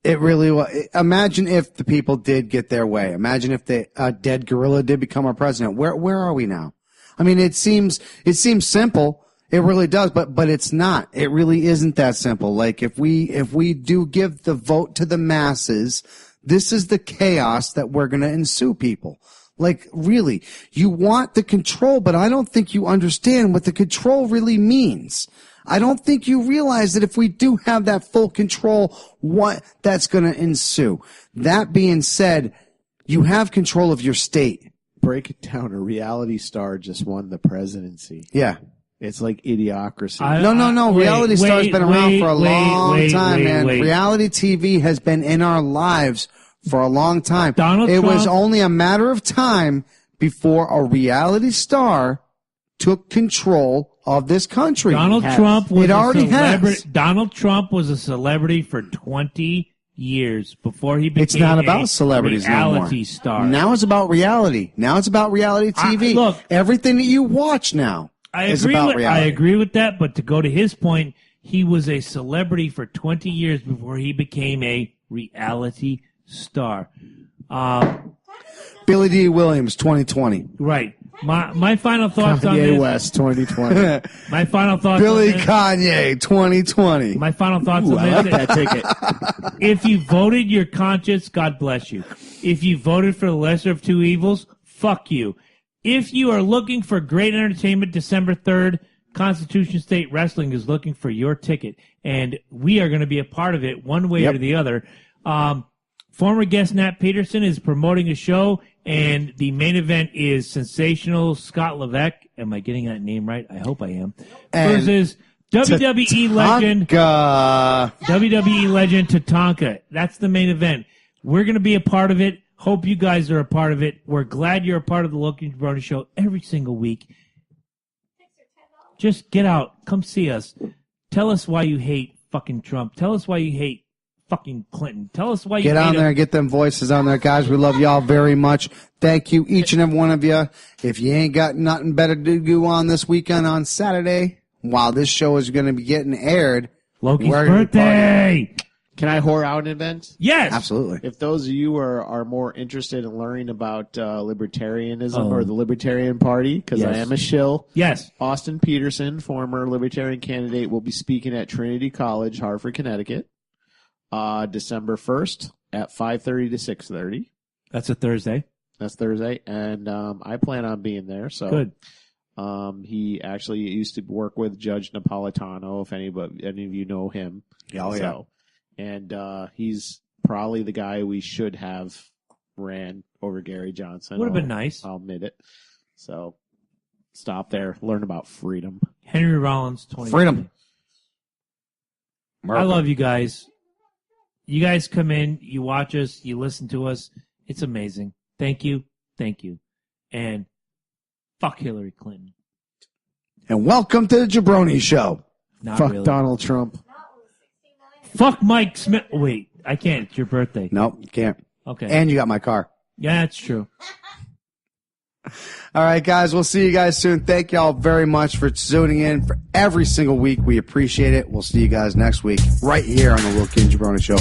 It really was. Imagine if the people did get their way. Imagine if a dead gorilla did become our president. Where are we now? I mean, it seems simple. It really does, but it's not. It really isn't that simple. Like if we do give the vote to the masses, this is the chaos that we're going to ensue, people. Like really, you want the control, but I don't think you understand what the control really means. I don't think you realize that if we do have that full control, what that's going to ensue. That being said, you have control of your state. Break it down. A reality star just won the presidency. Yeah. It's like Idiocracy. No. Reality Star's been around for a long time, man. Reality TV has been in our lives for a long time. It was only a matter of time before a reality star took control of this country. Donald Trump was Donald Trump was a celebrity for 20 years before he became It's not about celebrities reality star. Now it's about reality. Now it's about reality TV. Look, everything that you watch now is about reality. I agree with that, but to go to his point, he was a celebrity for 20 years before he became a reality star. Billy Dee Williams, 2020. Right. My final thoughts on Kanye this. West, 2020. My final thoughts Billy on this. Kanye, 2020. My final thoughts on I this. like that ticket. If you voted your conscience, God bless you. If you voted for the lesser of two evils, fuck you. If you are looking for great entertainment December 3rd, Constitution State Wrestling is looking for your ticket, and we are going to be a part of it one way or the other. Former guest Nat Peterson is promoting a show, and the main event is sensational Scott Levesque. Am I getting that name right? I hope I am. And versus WWE legend Tatanka. That's the main event. We're going to be a part of it. Hope you guys are a part of it. We're glad you're a part of the Loki Jabroni Show every single week. Just get out. Come see us. Tell us why you hate fucking Trump. Tell us why you hate fucking Clinton. Tell us why you get on there and get them voices on there, guys. We love y'all very much. Thank you, each and every one of you. If you ain't got nothing better to do on this weekend on Saturday, while this show is going to be getting aired, Loki's birthday. Can I whore out an event? Yes. Absolutely. If those of you are more interested in learning about libertarianism or the Libertarian Party, because I am a shill. Yes. Austin Peterson, former Libertarian candidate, will be speaking at Trinity College, Hartford, Connecticut, December 1st at 5:30 to 6:30. That's a Thursday. That's Thursday, and I plan on being there. So good. He actually used to work with Judge Napolitano, if any of you know him. Oh, yeah. And he's probably the guy we should have ran over Gary Johnson. Would have been nice. I'll admit it. So stop there. Learn about freedom. Henry Rollins, 20. Freedom. I love you guys. You guys come in, you watch us, you listen to us. It's amazing. Thank you. Thank you. And fuck Hillary Clinton. And welcome to the Jabroni Show. Not Fuck really. Donald Trump. Fuck Mike Smith. Wait, I can't. It's your birthday. Nope, you can't. Okay. And you got my car. Yeah, that's true. All right, guys. We'll see you guys soon. Thank y'all very much for tuning in for every single week. We appreciate it. We'll see you guys next week right here on the Will King Jabroni Show.